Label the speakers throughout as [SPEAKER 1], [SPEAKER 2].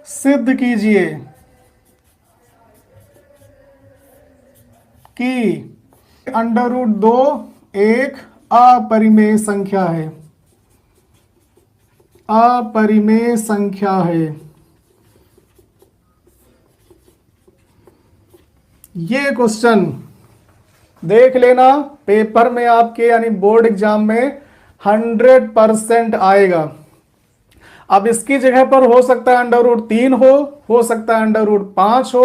[SPEAKER 1] सिद्ध कीजिए कि √2 एक अपरिमेय संख्या है। अपरिमेय संख्या है। ये क्वेश्चन देख लेना पेपर में आपके यानी बोर्ड एग्जाम में 100% आएगा। अब इसकी जगह पर हो सकता है √3 हो सकता है √5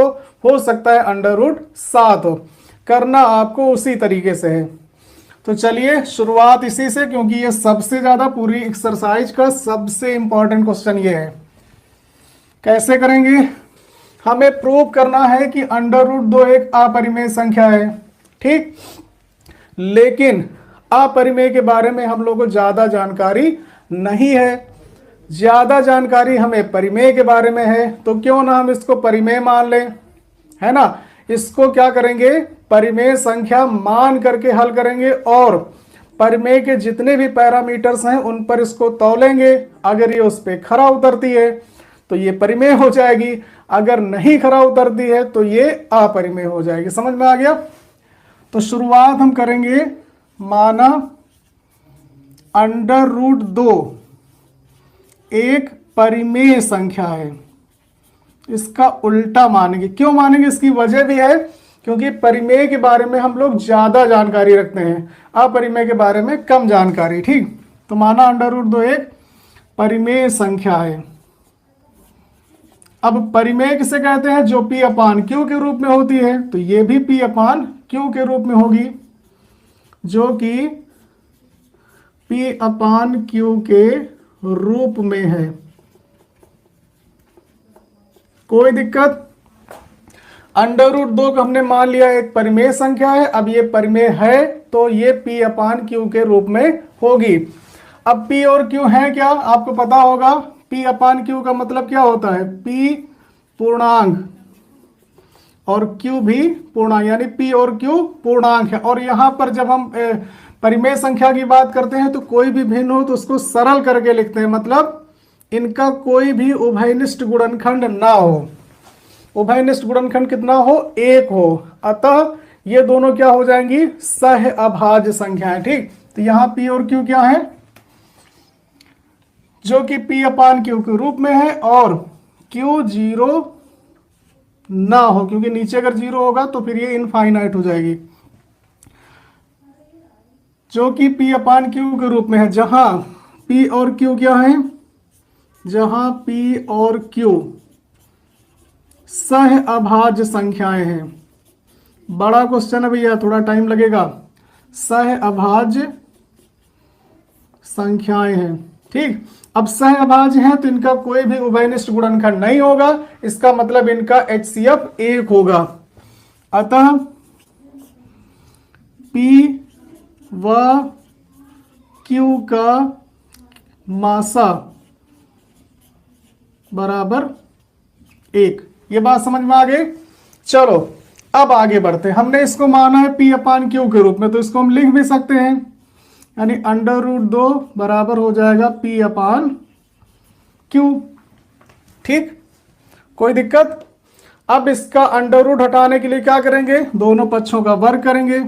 [SPEAKER 1] हो सकता है √7 हो। करना आपको उसी तरीके से है। तो चलिए शुरुआत इसी से, क्योंकि ये सबसे ज्यादा पूरी एक्सरसाइज का सबसे इंपॉर्टेंट क्वेश्चन ये है। कैसे करेंगे? हमें प्रूव करना है कि √2 एक अपरिमेय संख्या है, ठीक। लेकिन अपरिमेय के बारे में हम लोगों को ज्यादा जानकारी नहीं है। ज्यादा जानकारी हमें परिमेय के बारे में है, तो क्यों ना हम इसको परिमेय मान लें, है ना। इसको क्या करेंगे? परिमेय संख्या मान करके हल करेंगे और परिमेय के जितने भी पैरामीटर्स हैं उन पर इसको तौलेंगे। अगर ये उस पर खरा उतरती है तो ये परिमेय हो जाएगी, अगर नहीं खरा उतरती है तो ये अपरिमेय हो जाएगी। समझ में आ गया? तो शुरुआत हम करेंगे, माना √2 एक परिमेय संख्या है। इसका उल्टा मानेंगे। क्यों मानेंगे? इसकी वजह भी है, क्योंकि परिमेय के बारे में हम लोग ज्यादा जानकारी रखते हैं, अपरिमेय के बारे में कम जानकारी, ठीक। तो माना √2 एक परिमेय संख्या है। अब परिमेय किसे कहते हैं? जो P/Q के रूप में होती है, तो ये भी P/Q के रूप में होगी, जो कि P/Q के रूप में है। कोई दिक्कत? √2 को हमने मान लिया एक परिमेय संख्या है। अब ये परिमेय है तो ये P/Q के रूप में होगी। अब P और Q है क्या? आपको पता होगा P/Q का मतलब क्या होता है? P पूर्णांक और Q भी पूर्णांक, यानी P और Q पूर्णांक है। और यहां पर जब हम परिमेय संख्या की बात करते हैं तो कोई भी भिन्न हो तो उसको सरल करके लिखते हैं, मतलब इनका कोई भी उभयनिष्ठ गुणनखंड ना हो। उभयनिष्ठ गुणनखंड कितना हो? 1 हो। अतः ये दोनों क्या हो जाएंगी? सह अभाज्य संख्याएं, ठीक। तो यहां P और Q क्या है? जो कि P/Q के रूप में है और Q 0 ना हो, क्योंकि नीचे अगर 0 होगा तो फिर ये इनफाइनाइट हो जाएगी। जो कि P/Q के रूप में है, जहां P और Q क्या है? जहां P और Q सह अभाज्य संख्याएं हैं। बड़ा क्वेश्चन है भैया, थोड़ा टाइम लगेगा। सह अभाज्य संख्याएं हैं, ठीक। अब सह अभाज्य हैं तो इनका कोई भी उभयनिष्ठ गुणनखंड नहीं होगा। इसका मतलब इनका HCF 1 होगा। अतः P व Q का मासा बराबर 1। ये बात समझ में आ गई? चलो अब आगे बढ़ते हैं। हमने इसको माना है P/Q के रूप में, तो इसको हम लिख भी सकते हैं, यानी √2 बराबर हो जाएगा P/Q, ठीक। कोई दिक्कत? अब इसका √ हटाने के लिए क्या करेंगे? दोनों पक्षों का वर्ग करेंगे।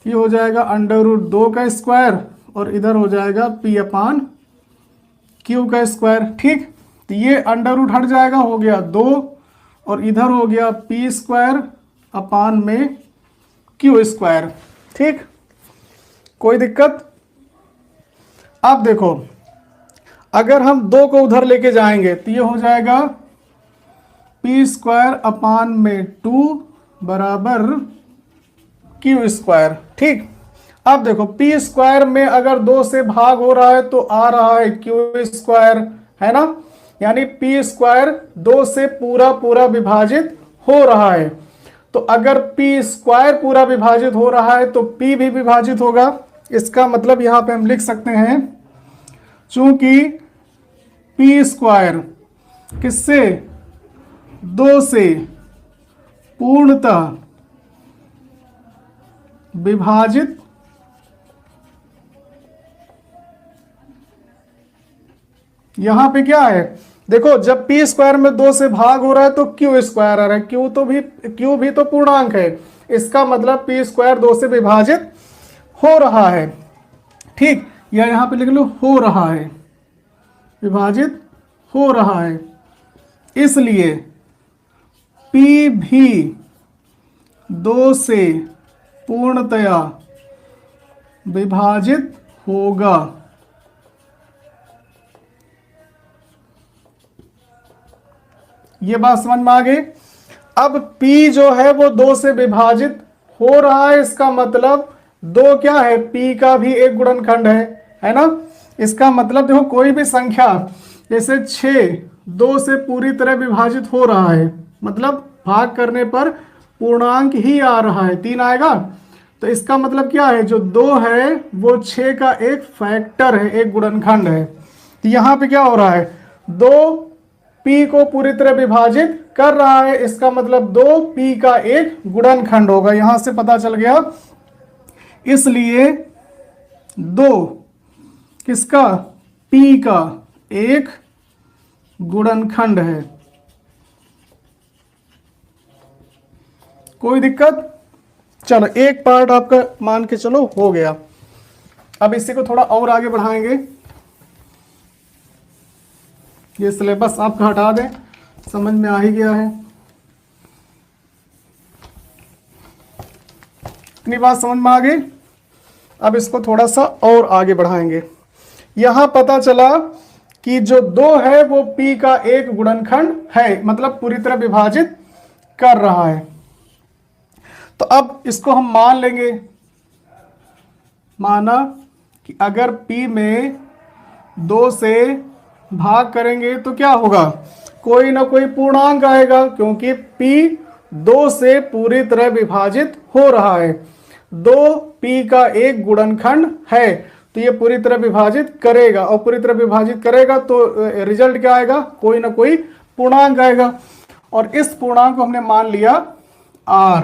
[SPEAKER 1] ये हो जाएगा √2 का स्क्वायर और इधर हो जाएगा P/Q का स्क्वायर, ठीक। तो ये √ हट जाएगा, हो गया 2 और इधर हो गया P²/Q², ठीक। कोई दिक्कत? अब देखो, अगर हम 2 को उधर लेके जाएंगे तो ये हो जाएगा P² बराबर Q², ठीक। अब देखो P² में अगर 2 से भाग हो रहा है तो आ रहा है Q², है ना। यानी P² 2 से पूरा विभाजित हो रहा है। तो अगर P² पूरा विभाजित हो रहा है तो P भी विभाजित होगा। इसका मतलब यहां पे हम लिख सकते हैं, चूंकि P² किससे? 2 से पूर्णतः विभाजित यहां पे क्या है? देखो जब पी स्क्वायर में 2 से भाग हो रहा है तो क्यू स्क्वायर आ रहा है, क्यू भी तो पूर्णांक है, इसका मतलब पी स्क्वायर 2 से विभाजित हो रहा है। ठीक, या यहां पे लिख लो हो रहा है, विभाजित हो रहा है, इसलिए P भी 2 से पूर्णतया विभाजित होगा। ये बात समझ में आ गई। अब P जो है वो 2 से विभाजित हो रहा है, इसका मतलब 2 क्या है, P का भी एक गुणनखंड है ना। इसका मतलब देखो कोई भी संख्या जैसे 6 2 से पूरी तरह विभाजित हो रहा है, मतलब भाग करने पर पूर्णांक ही आ रहा है, 3 आएगा, तो इसका मतलब क्या है, जो 2 है वो 6 का एक फैक्टर है, एक गुणनखंड है। तो यहां पे क्या हो रहा है, 2 P को पूरी तरह विभाजित कर रहा है, इसका मतलब 2 P का एक गुणनखंड होगा, यहां से पता चल गया। इसलिए 2 किसका, P का एक गुणनखंड है। कोई दिक्कत? चलो एक पार्ट आपका मान के चलो हो गया। अब इसी को थोड़ा और आगे बढ़ाएंगे, ये सिलेबस आपका हटा दें, समझ में आ ही गया है। इतनी बात समझ में आ गई। अब इसको थोड़ा सा और आगे बढ़ाएंगे। यहां पता चला कि जो 2 है वो P का एक गुणनखंड है, मतलब पूरी तरह विभाजित कर रहा है। तो अब इसको हम मान लेंगे, माना कि अगर P में 2 से भाग करेंगे तो क्या होगा, कोई ना कोई पूर्णांक आएगा, क्योंकि P 2 से पूरी तरह विभाजित हो रहा है। 2 P का एक गुणनखंड है, तो ये पूरी तरह विभाजित करेगा, और पूरी तरह विभाजित करेगा तो रिजल्ट क्या आएगा, कोई ना कोई पूर्णांक आएगा, और इस पूर्णांक को हमने मान लिया R।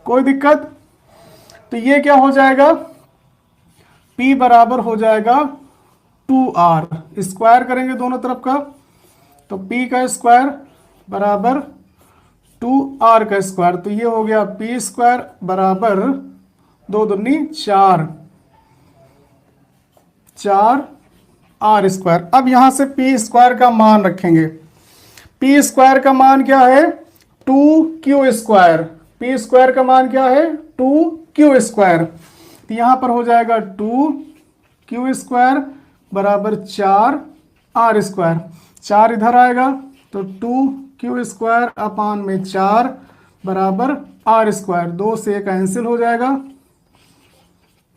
[SPEAKER 1] कोई दिक्कत? तो ये क्या हो जाएगा, P बराबर हो जाएगा 2R, स्क्वायर करेंगे दोनों तरफ का, तो P का स्क्वायर बराबर 2R का स्क्वायर, तो ये हो गया P स्क्वायर बराबर 2 दूनी 4 4R स्क्वायर। अब यहां से P स्क्वायर का मान रखेंगे, P स्क्वायर का मान क्या है, 2Q स्क्वायर। P स्क्वायर का मान क्या है, 2Q स्क्वायर, तो यहां पर हो जाएगा 2Q स्क्वायर बराबर 4R स्क्वायर, 4 इधर आएगा तो 2Q स्क्वायर अपान में 4 बराबर R स्क्वायर, 2 से कैंसिल हो जाएगा,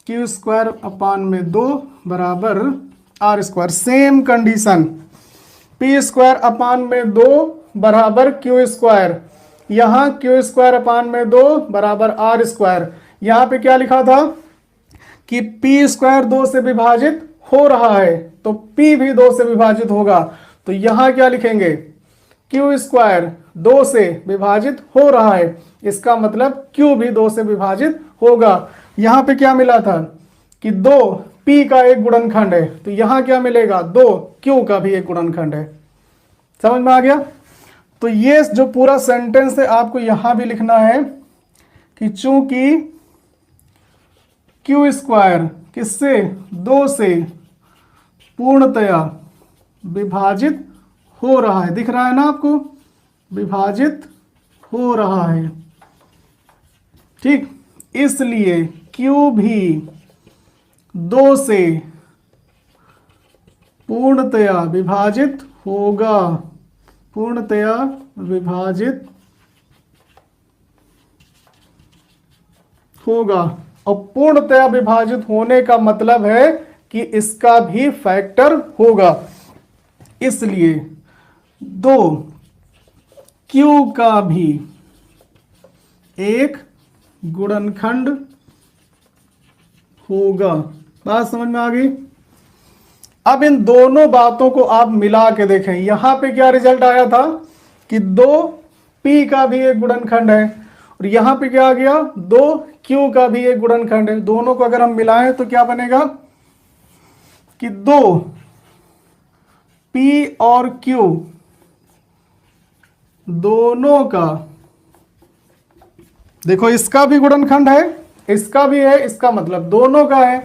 [SPEAKER 1] Q स्क्वायर अपान में 2 बराबर R square. Same condition, P square upon में 2 बराबर Q स्क्वायर, यहां Q स्क्वायर अपान में 2 बराबर R स्क्वायर। यहां पे क्या लिखा था कि P स्क्वायर 2 से विभाजित हो रहा है, तो P भी 2 से विभाजित होगा, तो यहां क्या लिखेंगे, Q स्क्वायर 2 से विभाजित हो रहा है, इसका मतलब Q भी 2 से विभाजित होगा। यहां पे क्या मिला था कि 2 P का एक गुणनखंड है, तो यहां क्या मिलेगा, 2 Q का भी एक गुणनखंड है। समझ में आ गया? तो ये जो पूरा सेंटेंस है आपको यहां भी लिखना है कि चूंकि Q स्क्वायर किससे, 2 से पूर्णतया विभाजित हो रहा है, दिख रहा है ना आपको, विभाजित हो रहा है, ठीक, इसलिए Q भी 2 से पूर्णतया विभाजित होगा, पूर्णतया विभाजित होगा। और पूर्णतया विभाजित होने का मतलब है कि इसका भी फैक्टर होगा, इसलिए 2 Q का भी एक गुणनखंड होगा। बात समझ में आ गई? अब इन दोनों बातों को आप मिला के देखें, यहां पे क्या रिजल्ट आया था कि 2 P का भी एक गुणनखंड है, और यहां पे क्या आ गया, 2 Q का भी एक गुणनखंड है। दोनों को अगर हम मिलाएं तो क्या बनेगा कि 2 पी और क्यू दोनों का, देखो इसका भी गुणनखंड है, इसका भी है, इसका मतलब दोनों का है,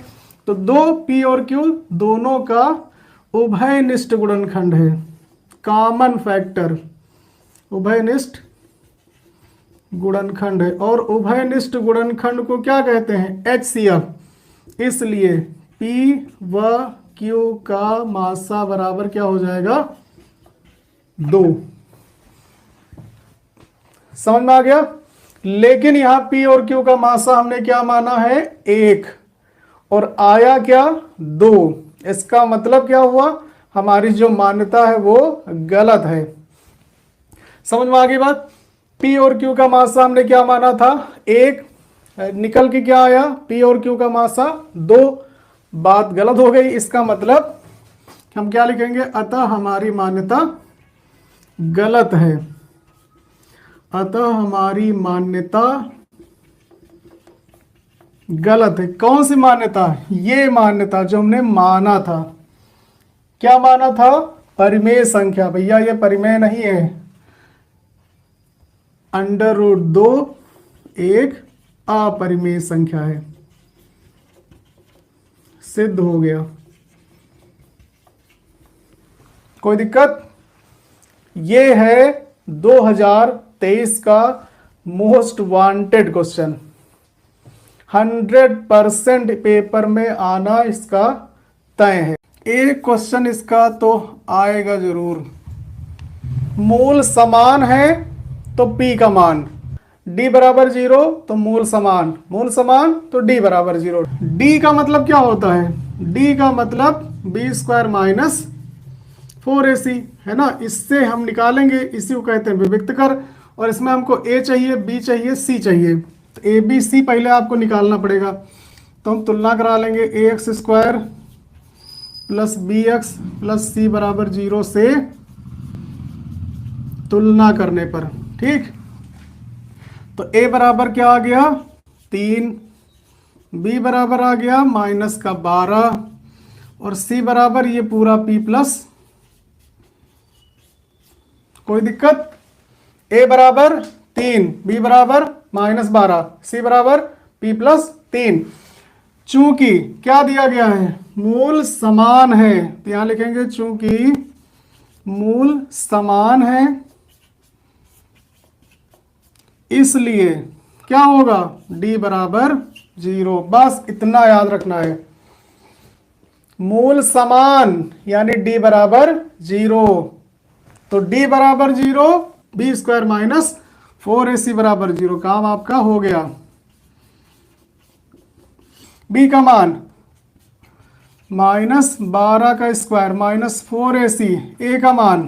[SPEAKER 1] तो दो पी और क्यू दोनों का उभयनिष्ठ गुणनखंड है, कॉमन फैक्टर, उभयनिष्ठ गुणनखंड है। और उभयनिष्ठ गुणनखंड को क्या कहते हैं? HCF। इसलिए P व Q का मासा बराबर क्या हो जाएगा? 2। समझ में आ गया? लेकिन यहां P और Q का मासा हमने क्या माना है? 1, और आया क्या? 2। इसका मतलब क्या हुआ? हमारी जो मान्यता है वो गलत है। समझ में आ गई बात? P और Q का मासा हमने क्या माना था? 1, निकल के क्या आया? P और Q का मासा 2। बात गलत हो गई। इसका मतलब हम क्या लिखेंगे? अतः हमारी मान्यता गलत है। अतः हमारी मान्यता गलत है। कौन सी मान्यता? ये मान्यता जो हमने माना था। क्या माना था? परिमेय संख्या। भैया ये परिमेय नहीं है, √2 एक अपरिमेय संख्या है। सिद्ध हो गया। कोई दिक्कत? ये है 2023 का मोस्ट वांटेड क्वेश्चन। 100% पेपर में आना इसका तय है। एक क्वेश्चन इसका तो आएगा जरूर। मूल समान है तो P का मान, D बराबर 0 तो मूल समान, मूल समान तो D बराबर 0। D का मतलब क्या होता है? D का मतलब B² - 4AC है ना। इससे हम निकालेंगे, इसी को कहते हैं विविक्त कर। और इसमें हमको A चाहिए, B चाहिए, C चाहिए। तो ABC पहले आपको निकालना पड़ेगा। तो हम तुलना करा लेंगे AX² + BX + C बराबर 0 से तुलना करने पर। ठीक, तो A बराबर क्या आ गया? 3, B बराबर आ गया -12, और C बराबर ये पूरा P+। कोई दिक्कत? A बराबर 3, B बराबर -12, C बराबर P+3। चूंकि क्या दिया गया है? मूल समान है, तो यहां लिखेंगे चूंकि मूल समान है, इसलिए क्या होगा? D बराबर 0। बस इतना याद रखना है। मूल समान यानी D बराबर 0, तो D बराबर 0, B² - 4AC बराबर 0। काम आपका हो गया। B का मान -12 का स्क्वायर -4AC, A का मान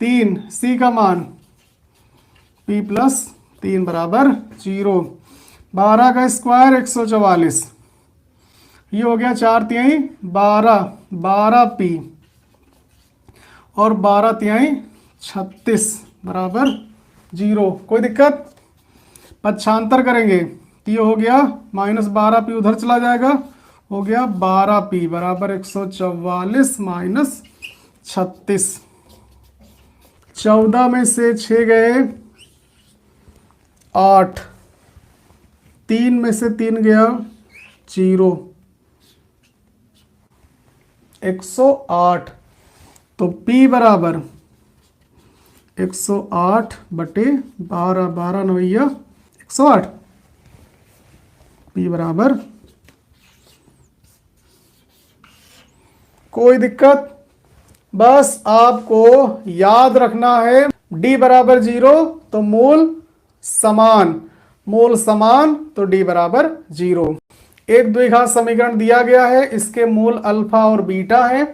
[SPEAKER 1] 3, C का मान P+3 बराबर 0। 12 का स्क्वायर 144, ये हो गया 4 तिहाई 12, 12P, और 12 तिहाई 36 बराबर 0। कोई दिक्कत? पक्षांतर करेंगे तो ये हो गया -12P उधर चला जाएगा, हो गया 12P बराबर 144 - 36। 14 में से 6 गए 8, 3 में से 3 गया 0, 108। तो P बराबर 108 बटे 12, 12 9 108। P बराबर, कोई दिक्कत? बस आपको याद रखना है D बराबर 0 तो मूल समान, मूल समान तो D बराबर 0। एक द्विघात समीकरण दिया गया है, इसके मूल अल्फा और बीटा है,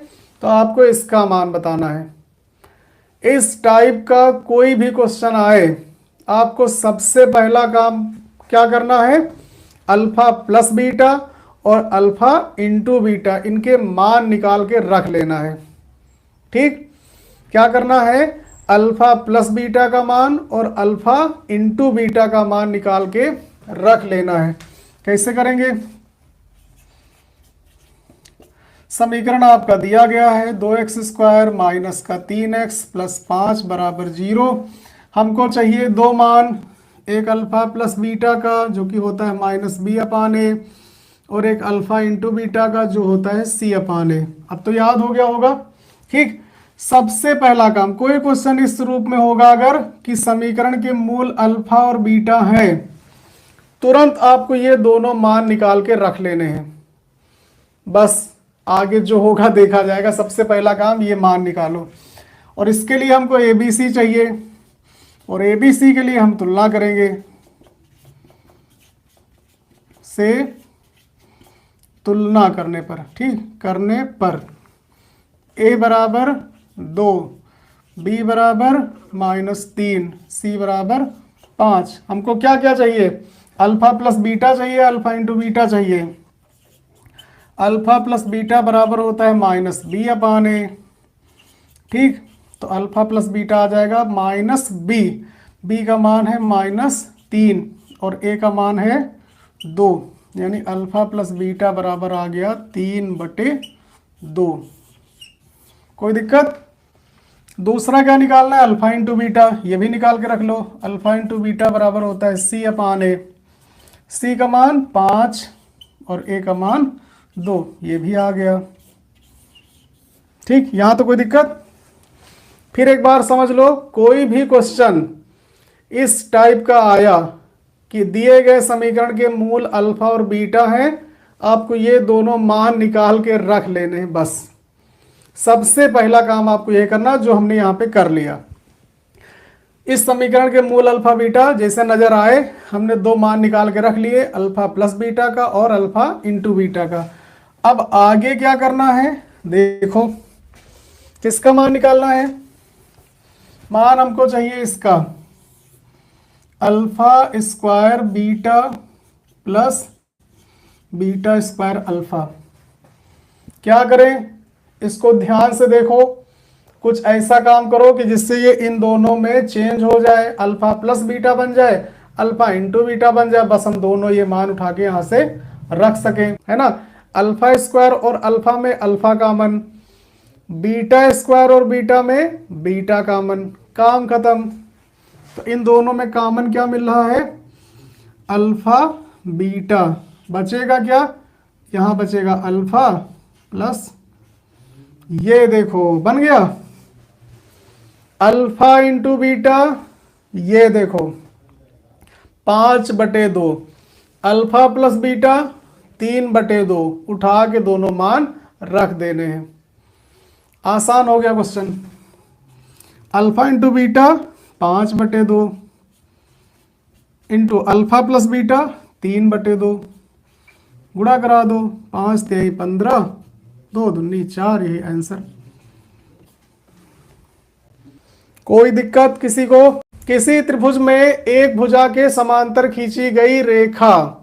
[SPEAKER 1] तो आपको इसका मान बताना है। इस टाइप का कोई भी क्वेश्चन आए, आपको सबसे पहला काम क्या करना है? अल्फा प्लस बीटा और अल्फा इंटू बीटा, इनके मान निकाल के रख लेना है। ठीक, क्या करना है? अल्फा प्लस बीटा का मान और अल्फा इंटू बीटा का मान निकाल के रख लेना है। कैसे करेंगे? समीकरण आपका दिया गया है 2x² माइनस का 3x प्लस 5 बराबर 0। हमको चाहिए दो मान, एक अल्फा प्लस बीटा का जो कि होता है -b/a और एक अल्फा इंटू बीटा का जो होता है c/a। अब तो याद हो गया होगा। ठीक, सबसे पहला काम, कोई क्वेश्चन इस रूप में होगा अगर कि समीकरण के मूल अल्फा और बीटा है, तुरंत आपको ये दोनों मान निकाल के रख लेने हैं। बस आगे जो होगा देखा जाएगा। सबसे पहला काम ये मान निकालो, और इसके लिए हमको ABC चाहिए, और ABC के लिए हम तुलना करेंगे से तुलना करने पर, ठीक, करने पर A बराबर 2, B बराबर -3, C बराबर 5। हमको क्या क्या चाहिए? अल्फा प्लस बीटा चाहिए, अल्फा इंटू बीटा चाहिए। अल्फा प्लस बीटा बराबर होता है -b/a। ठीक, तो अल्फा प्लस बीटा आ जाएगा -b। b का मान है -3 और a का मान है 2, यानी अल्फा प्लस बीटा बराबर आ गया 3/2। कोई दिक्कत? दूसरा क्या निकालना है? अल्फा इंटू बीटा, ये भी निकाल के रख लो। अल्फा इंटू बीटा बराबर होता है c/a। c का मान 5 और a का मान 2, ये भी आ गया। ठीक, यहां तो कोई दिक्कत? फिर एक बार समझ लो, कोई भी क्वेश्चन इस टाइप का आया कि दिए गए समीकरण के मूल अल्फा और बीटा हैं, आपको ये दोनों मान निकाल के रख लेने हैं। बस सबसे पहला काम आपको यह करना जो हमने यहां पे कर लिया। इस समीकरण के मूल अल्फा बीटा जैसे नजर आए, हमने दो मान निकाल के रख लिए, अल्फा प्लस बीटा का और अल्फा इंटू बीटा का। अब आगे क्या करना है? देखो, किसका मान निकालना है? मान हमको चाहिए इसका, alpha square beta plus beta square alpha. क्या करें? इसको ध्यान से देखो, कुछ ऐसा काम करो कि जिससे ये इन दोनों में चेंज हो जाए, अल्फा प्लस बीटा बन जाए, अल्फा इंटू बीटा बन जाए। बस हम दोनों ये मान उठा के यहां से रख सकें, है ना। अल्फा स्क्वायर और अल्फा में अल्फा कॉमन, बीटा स्क्वायर और बीटा में बीटा कॉमन, काम खत्म। तो इन दोनों में कॉमन क्या मिल रहा है? Alpha beta. बचेगा क्या? यहां बचेगा अल्फा प्लस, ये देखो बन गया अल्फा इंटू बीटा। ये देखो 5/2, अल्फा प्लस बीटा 3/2, उठा के दोनों मान रख देने हैं। आसान हो गया question. Alpha into beta 5/2 into alpha plus beta 3/2, गुणा करा दो, 5 3 15, 2 दूनी 4, यही आंसर। कोई दिक्कत किसी को? किसी त्रिभुज में एक भुजा के समांतर खींची गई रेखा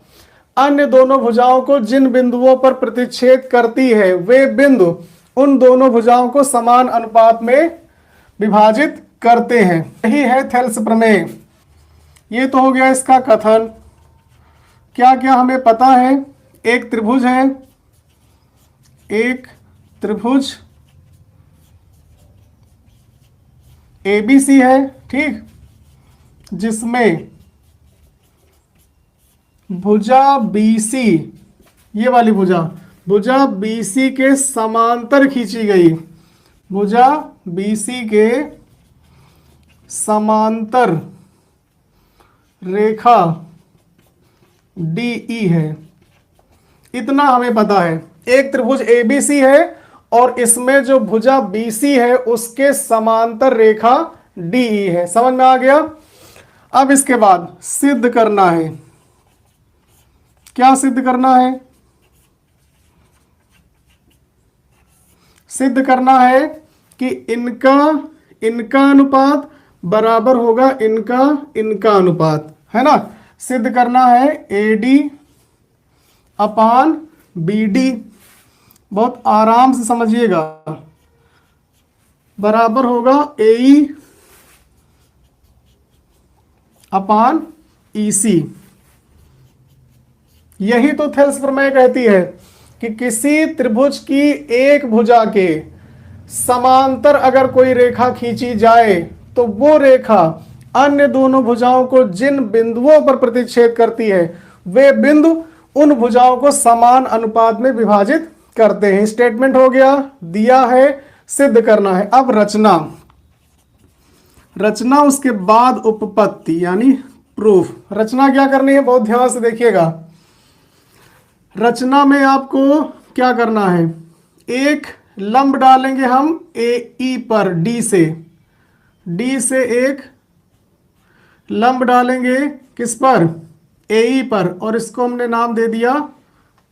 [SPEAKER 1] अन्य दोनों भुजाओं को जिन बिंदुओं पर प्रतिच्छेद करती है, वे बिंदु उन दोनों भुजाओं को समान अनुपात में विभाजित करते हैं। यही है थेल्स प्रमेय। ये तो हो गया इसका कथन। क्या क्या हमें पता है? एक त्रिभुज है, एक त्रिभुज ABC है, ठीक, जिसमें भुजा BC, ये वाली भुजा BC के समांतर खींची गई, भुजा BC के समांतर रेखा DE है। इतना हमें पता है। एक त्रिभुज ABC है और इसमें जो भुजा BC है उसके समांतर रेखा DE है। समझ में आ गया? अब इसके बाद सिद्ध करना है। क्या सिद्ध करना है? सिद्ध करना है कि इनका अनुपात बराबर होगा इनका अनुपात, है ना। सिद्ध करना है AD अपान BD। बहुत आराम से समझिएगा, बराबर होगा AE अपान EC। यही तो थेल्स प्रमेय कहती है कि किसी त्रिभुज की एक भुजा के समांतर अगर कोई रेखा खींची जाए तो वो रेखा अन्य दोनों भुजाओं को जिन बिंदुओं पर प्रतिच्छेद करती है वे बिंदु उन भुजाओं को समान अनुपात में विभाजित करते हैं। स्टेटमेंट हो गया, दिया है, सिद्ध करना है। अब रचना, रचना उसके बाद उपपत्ति यानी प्रूफ। रचना क्या करनी है, बहुत ध्यान से देखिएगा। रचना में आपको क्या करना है, एक लंब डालेंगे हम ए ई पर, डी से एक लंब डालेंगे किस पर, ए ई पर, और इसको हमने नाम दे दिया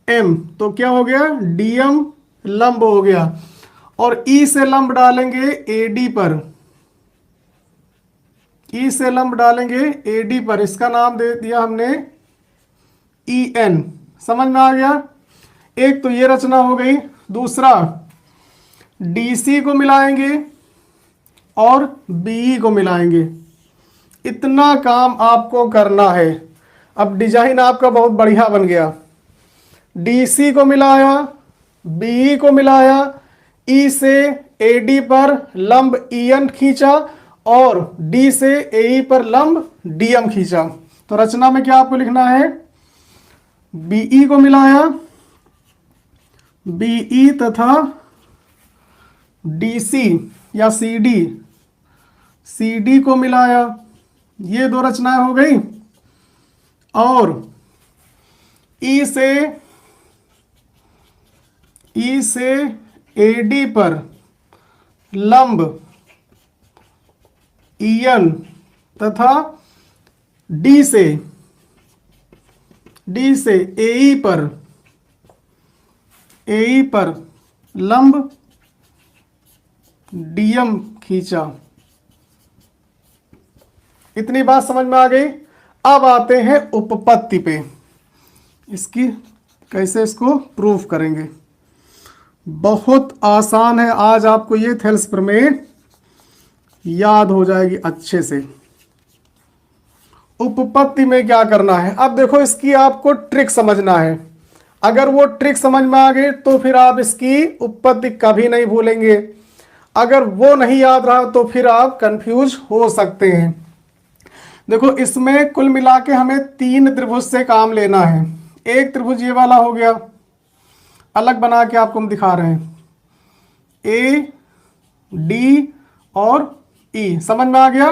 [SPEAKER 1] एम। तो क्या हो गया, डीएम लंब हो गया। और ई से लंब डालेंगे ए डी पर, ई से लंब डालेंगे ए डी पर, इसका नाम दे दिया हमने ई एन। समझ में आ गया। एक तो ये रचना हो गई। दूसरा डीसी को मिलाएंगे और बीई को मिलाएंगे। इतना काम आपको करना है। अब डिजाइन आपका बहुत बढ़िया बन गया। डीसी को मिलाया, बीई को मिलाया, ई से एडी पर लंब ईएन खींचा और डी से एई पर लंब डीएम खींचा। तो रचना में क्या आपको लिखना है, बीई को मिलाया, बीई तथा डीसी या सीडी, सीडी को मिलाया। ये दो रचनाएं हो गई। और ई से एडी पर लंब ईएन तथा डी से एई पर लंब डीएम खींचा। इतनी बात समझ में आ गई। अब आते हैं उपपत्ति पे, इसकी कैसे इसको प्रूफ करेंगे। बहुत आसान है, आज आपको ये थेल्स प्रमेय याद हो जाएगी अच्छे से। उपपत्ति में क्या करना है, अब देखो इसकी आपको ट्रिक समझना है। अगर वो ट्रिक समझ में आ गई तो फिर आप इसकी उपपत्ति कभी नहीं भूलेंगे। अगर वो नहीं याद रहा तो फिर आप कंफ्यूज हो सकते हैं। देखो इसमें कुल मिला के हमें 3 त्रिभुज से काम लेना है। एक त्रिभुज ये वाला हो गया, अलग बना के आपको हम दिखा रहे हैं, ए डी और ई। समझ में आ गया।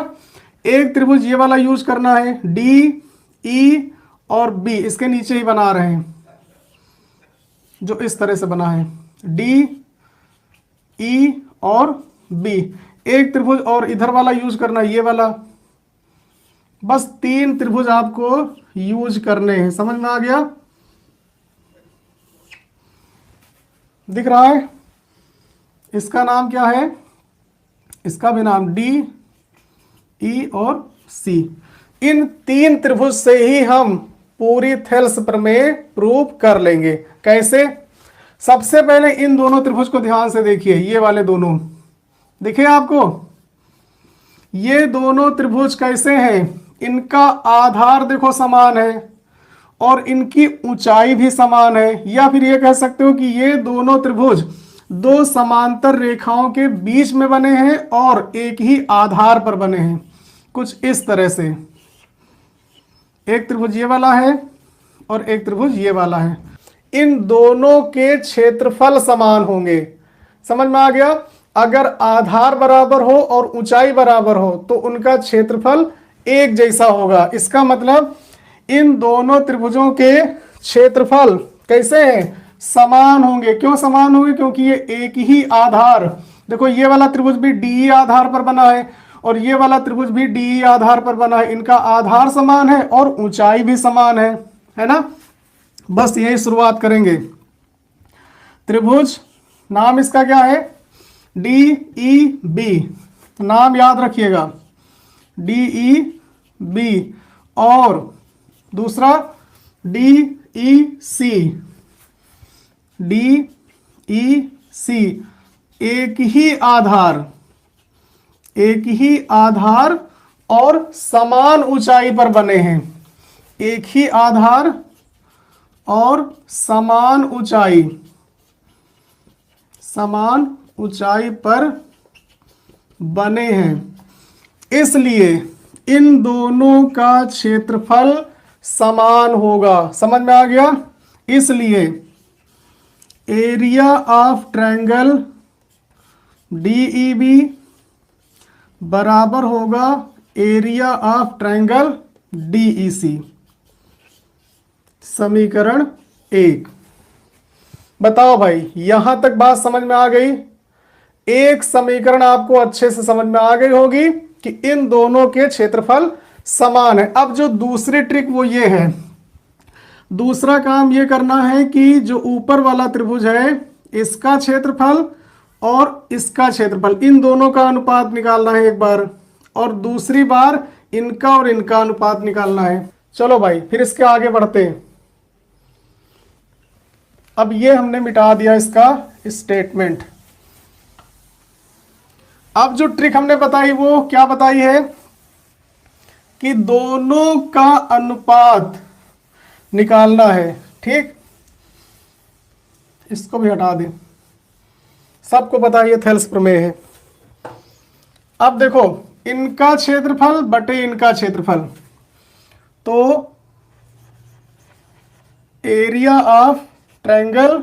[SPEAKER 1] एक त्रिभुज ये वाला यूज करना है, डी ई और बी इसके नीचे ही बना रहे हैं, जो इस तरह से बना है, डी ई और बी। एक त्रिभुज और इधर वाला यूज करना है, ये वाला। बस 3 त्रिभुज आपको यूज करने हैं। समझ में आ गया, दिख रहा है। इसका नाम क्या है, इसका भी नाम डी ई और सी। इन 3 त्रिभुज से ही हम पूरी थेल्स प्रमेय प्रूव कर लेंगे। कैसे, सबसे पहले इन दोनों त्रिभुज को ध्यान से देखिए। ये वाले दोनों दिखे आपको, ये दोनों त्रिभुज कैसे हैं, इनका आधार देखो समान है और इनकी ऊंचाई भी समान है। या फिर ये कह सकते हो कि ये दोनों त्रिभुज 2 समांतर रेखाओं के बीच में बने हैं और एक ही आधार पर बने हैं, कुछ इस तरह से। एक त्रिभुज ये वाला है और एक त्रिभुज ये वाला है। इन दोनों के क्षेत्रफल समान होंगे। समझ में आ गया। अगर आधार बराबर हो और ऊंचाई बराबर हो तो उनका क्षेत्रफल एक जैसा होगा। इसका मतलब इन दोनों त्रिभुजों के क्षेत्रफल कैसे हैं, समान होंगे। क्यों समान होंगे, क्योंकि ये एक ही आधार, देखो ये वाला त्रिभुज भी डी आधार पर बना है और ये वाला त्रिभुज भी डी आधार पर बना है। इनका आधार समान है और ऊंचाई भी समान है ना। बस यही शुरुआत करेंगे। त्रिभुज नाम इसका क्या है, डी ई बी, नाम याद रखिएगा, डी ई बी। और दूसरा डी ई सी, डी ई सी। एक ही आधार और समान ऊंचाई पर बने हैं। एक ही आधार और समान ऊंचाई। समान ऊंचाई पर बने हैं, इसलिए इन दोनों का क्षेत्रफल समान होगा। समझ में आ गया? इसलिए एरिया ऑफ ट्रायंगल DEB बराबर होगा एरिया ऑफ ट्रायंगल DEC। समीकरण 1। बताओ भाई, यहां तक बात समझ में आ गई? एक समीकरण आपको अच्छे से समझ में आ गई होगी कि इन दोनों के क्षेत्रफल समान है। अब जो दूसरी ट्रिक वो ये है, दूसरा काम ये करना है कि जो ऊपर वाला त्रिभुज है इसका क्षेत्रफल और इसका क्षेत्रफल, इन दोनों का अनुपात निकालना है एक बार, और दूसरी बार इनका और इनका अनुपात निकालना है। चलो भाई फिर इसके आगे बढ़ते हैं। अब ये हमने मिटा दिया इसका स्टेटमेंट। अब जो ट्रिक हमने बताई वो क्या बताई है कि दोनों का अनुपात निकालना है। ठीक, इसको भी हटा दें, सबको पता है ये थेल्स प्रमेय है। अब देखो, इनका क्षेत्रफल बटे इनका क्षेत्रफल, तो एरिया ऑफ ट्रायंगल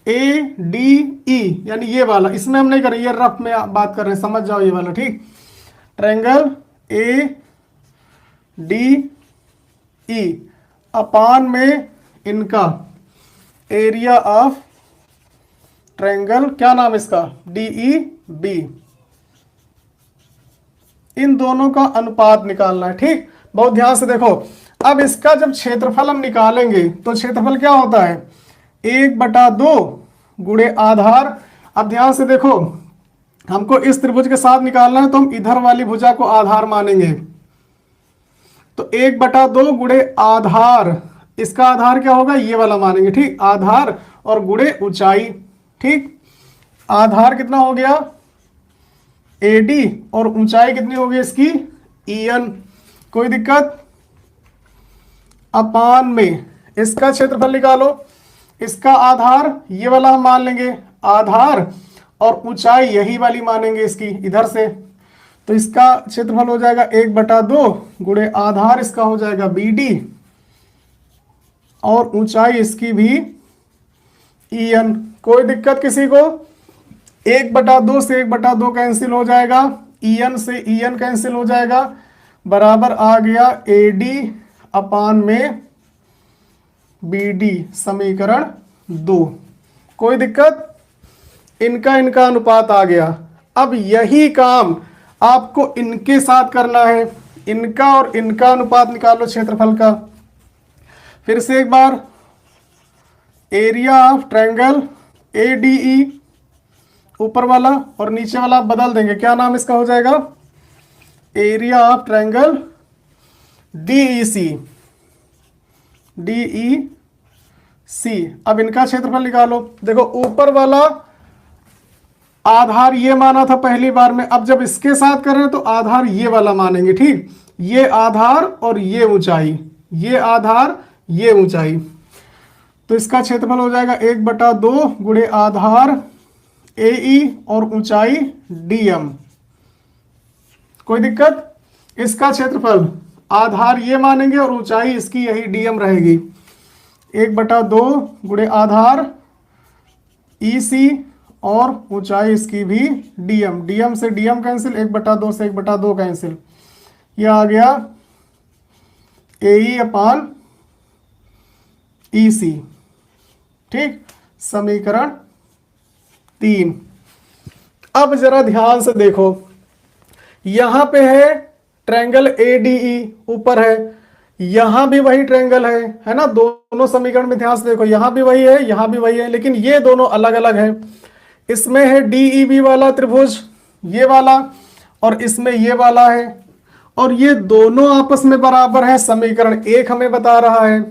[SPEAKER 1] ADE यानी ये वाला, इसमें हम नहीं कर रहे, ये रफ में बात कर रहे हैं, समझ जाओ ये वाला। ठीक, ट्रायंगल ADE अपान में इनका एरिया ऑफ ट्रायंगल, क्या नाम है इसका, DEB, इन दोनों का अनुपात निकालना है। ठीक, बहुत ध्यान से देखो। अब इसका जब क्षेत्रफल हम निकालेंगे तो क्षेत्रफल क्या होता है, 1/2 गुणे आधार। अब ध्यान से देखो, हमको इस त्रिभुज के साथ निकालना है तो हम इधर वाली भुजा को आधार मानेंगे, तो 1/2 गुणे आधार, इसका आधार क्या होगा, ये वाला मानेंगे। ठीक, आधार और गुणे ऊंचाई। ठीक, आधार कितना हो गया AD और ऊंचाई कितनी होगी इसकी EN। कोई दिक्कत? अपान में इसका क्षेत्रफल निकालो, इसका आधार ये वाला हम मान लेंगे आधार, और ऊंचाई यही वाली मानेंगे इसकी इधर से, तो इसका क्षेत्रफल हो जाएगा 1/2 गुणे आधार, इसका हो जाएगा BD, और ऊंचाई इसकी भी EN। कोई दिक्कत किसी को? 1/2 से 1/2 कैंसिल हो जाएगा, EN से EN कैंसिल हो जाएगा, बराबर आ गया AD अपान में BD। समीकरण 2। कोई दिक्कत? इनका इनका अनुपात आ गया। अब यही काम आपको इनके साथ करना है, इनका और इनका अनुपात निकालो क्षेत्रफल का। फिर से एक बार, एरिया ऑफ ट्रायंगल ADE ऊपर वाला और नीचे वाला बदल देंगे, क्या नाम इसका हो जाएगा, एरिया ऑफ ट्रायंगल DEC। अब इनका क्षेत्रफल निकालो। देखो, ऊपर वाला आधार ये माना था पहली बार में, अब जब इसके साथ कर रहे हैं तो आधार ये वाला मानेंगे। ठीक, ये आधार और ये ऊंचाई, ये आधार ये ऊंचाई, तो इसका क्षेत्रफल हो जाएगा 1/2 गुणे आधार AE और ऊंचाई DM। कोई दिक्कत? इसका क्षेत्रफल आधार ये मानेंगे और ऊंचाई इसकी यही DM रहेगी, 1/2 गुणे आधार EC और ऊंचाई इसकी भी DM। DM से DM कैंसिल, 1/2 से 1/2 कैंसिल, ये आ गया AE अपान EC। ठीक, समीकरण 3। अब जरा ध्यान से देखो, यहां पे है ट्रायंगल ADE ऊपर है, यहां भी वही ट्रायंगल है ना। दोनों समीकरण में ध्यान से देखो, यहां भी वही है, यहां भी वही है, लेकिन ये दोनों अलग अलग है। इसमें है DEB वाला त्रिभुज ये वाला, और इसमें ये वाला है, और ये दोनों आपस में बराबर है। समीकरण 1 हमें बता रहा है,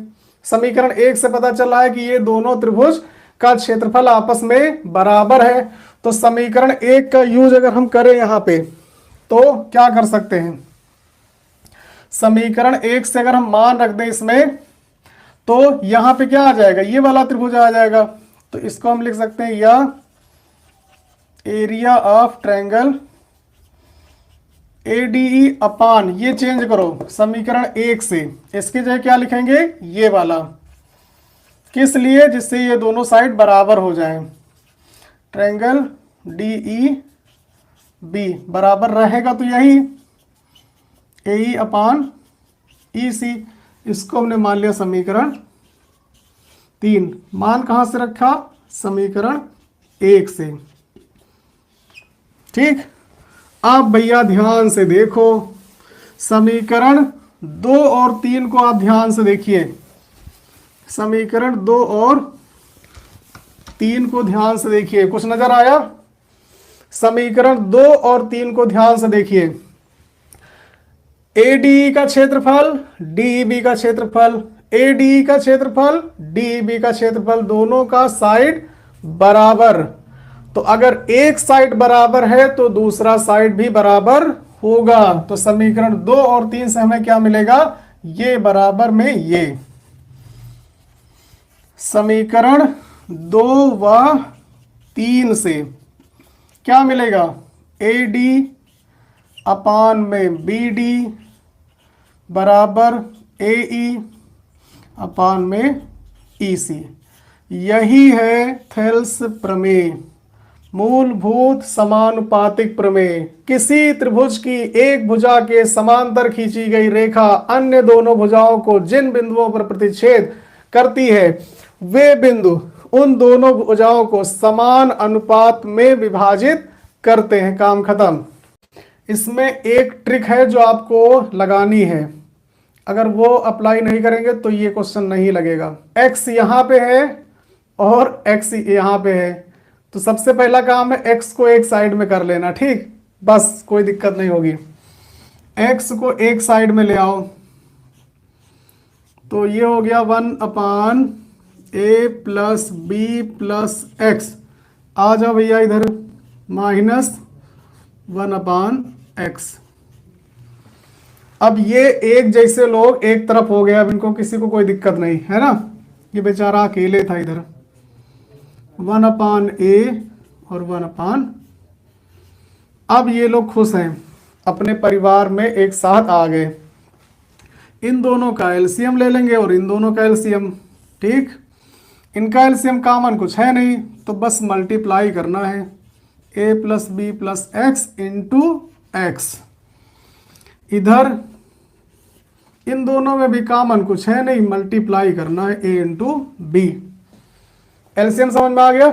[SPEAKER 1] समीकरण 1 से पता चला है कि ये दोनों त्रिभुज का क्षेत्रफल आपस में बराबर है। तो समीकरण 1 का यूज अगर हम करें यहां पे तो क्या कर सकते हैं, समीकरण 1 से अगर हम मान रख दें इसमें, तो यहां पे क्या आ जाएगा, ये वाला त्रिभुज आ जाएगा। तो इसको हम लिख सकते हैं, यह एरिया ऑफ ट्रायंगल ADE अपान, ये चेंज करो समीकरण 1 से, इसकी जगह क्या लिखेंगे, ये वाला, किस लिए, जिससे ये दोनों साइड बराबर हो जाएं। ट्रायंगल DEB बराबर रहेगा तो यही AE अपान EC, इसको हमने मान लिया समीकरण 3। मान कहां से रखा, समीकरण 1 से। ठीक, आप भैया ध्यान से देखो, समीकरण 2 और 3 को आप ध्यान से देखिए, समीकरण 2 और 3 को ध्यान से देखिए, कुछ नजर आया, समीकरण 2 और 3 को ध्यान से देखिए। ADE का क्षेत्रफल, DEB का क्षेत्रफल, ADE का क्षेत्रफल, DEB का क्षेत्रफल, दोनों का साइड बराबर, तो अगर एक साइड बराबर है तो दूसरा साइड भी बराबर होगा। तो समीकरण 2 और 3 से हमें क्या मिलेगा, ये बराबर में ये। समीकरण 2 व 3 से क्या मिलेगा, AD अपान में BD बराबर AE अपान में EC। यही है थेल्स प्रमेय, मूलभूत समानुपातिक प्रमेय। किसी त्रिभुज की एक भुजा के समांतर खींची गई रेखा अन्य दोनों भुजाओं को जिन बिंदुओं पर प्रतिच्छेद करती है, वे बिंदु उन दोनों भुजाओं को समान अनुपात में विभाजित करते हैं। काम खत्म। इसमें एक ट्रिक है जो आपको लगानी है, अगर वो अप्लाई नहीं करेंगे तो ये क्वेश्चन नहीं लगेगा। x यहां पे है और x यहां पे है, तो सबसे पहला काम है x को एक साइड में कर लेना। ठीक, बस कोई दिक्कत नहीं होगी। x को एक साइड में ले आओ, तो ये हो गया 1 upon a plus b plus x. आ जाओ भैया इधर, माइनस 1 अपान एक्स। अब ये एक जैसे लोग एक तरफ हो गए, अब इनको किसी को कोई दिक्कत नहीं है ना, ये बेचारा अकेले था इधर। 1 अपान ए और 1 अपान, अब ये लोग खुश हैं, अपने परिवार में एक साथ आ गए। इन दोनों का एलसीएम ले लेंगे और इन दोनों का एलसीएम। ठीक, इनका एलसीएम कॉमन कुछ है नहीं, तो बस मल्टीप्लाई करना है, a plus b plus x into x. इधर इन दोनों में भी कॉमन कुछ है नहीं, मल्टीप्लाई करना है a इंटू बी। एलसीएम समझ में आ गया।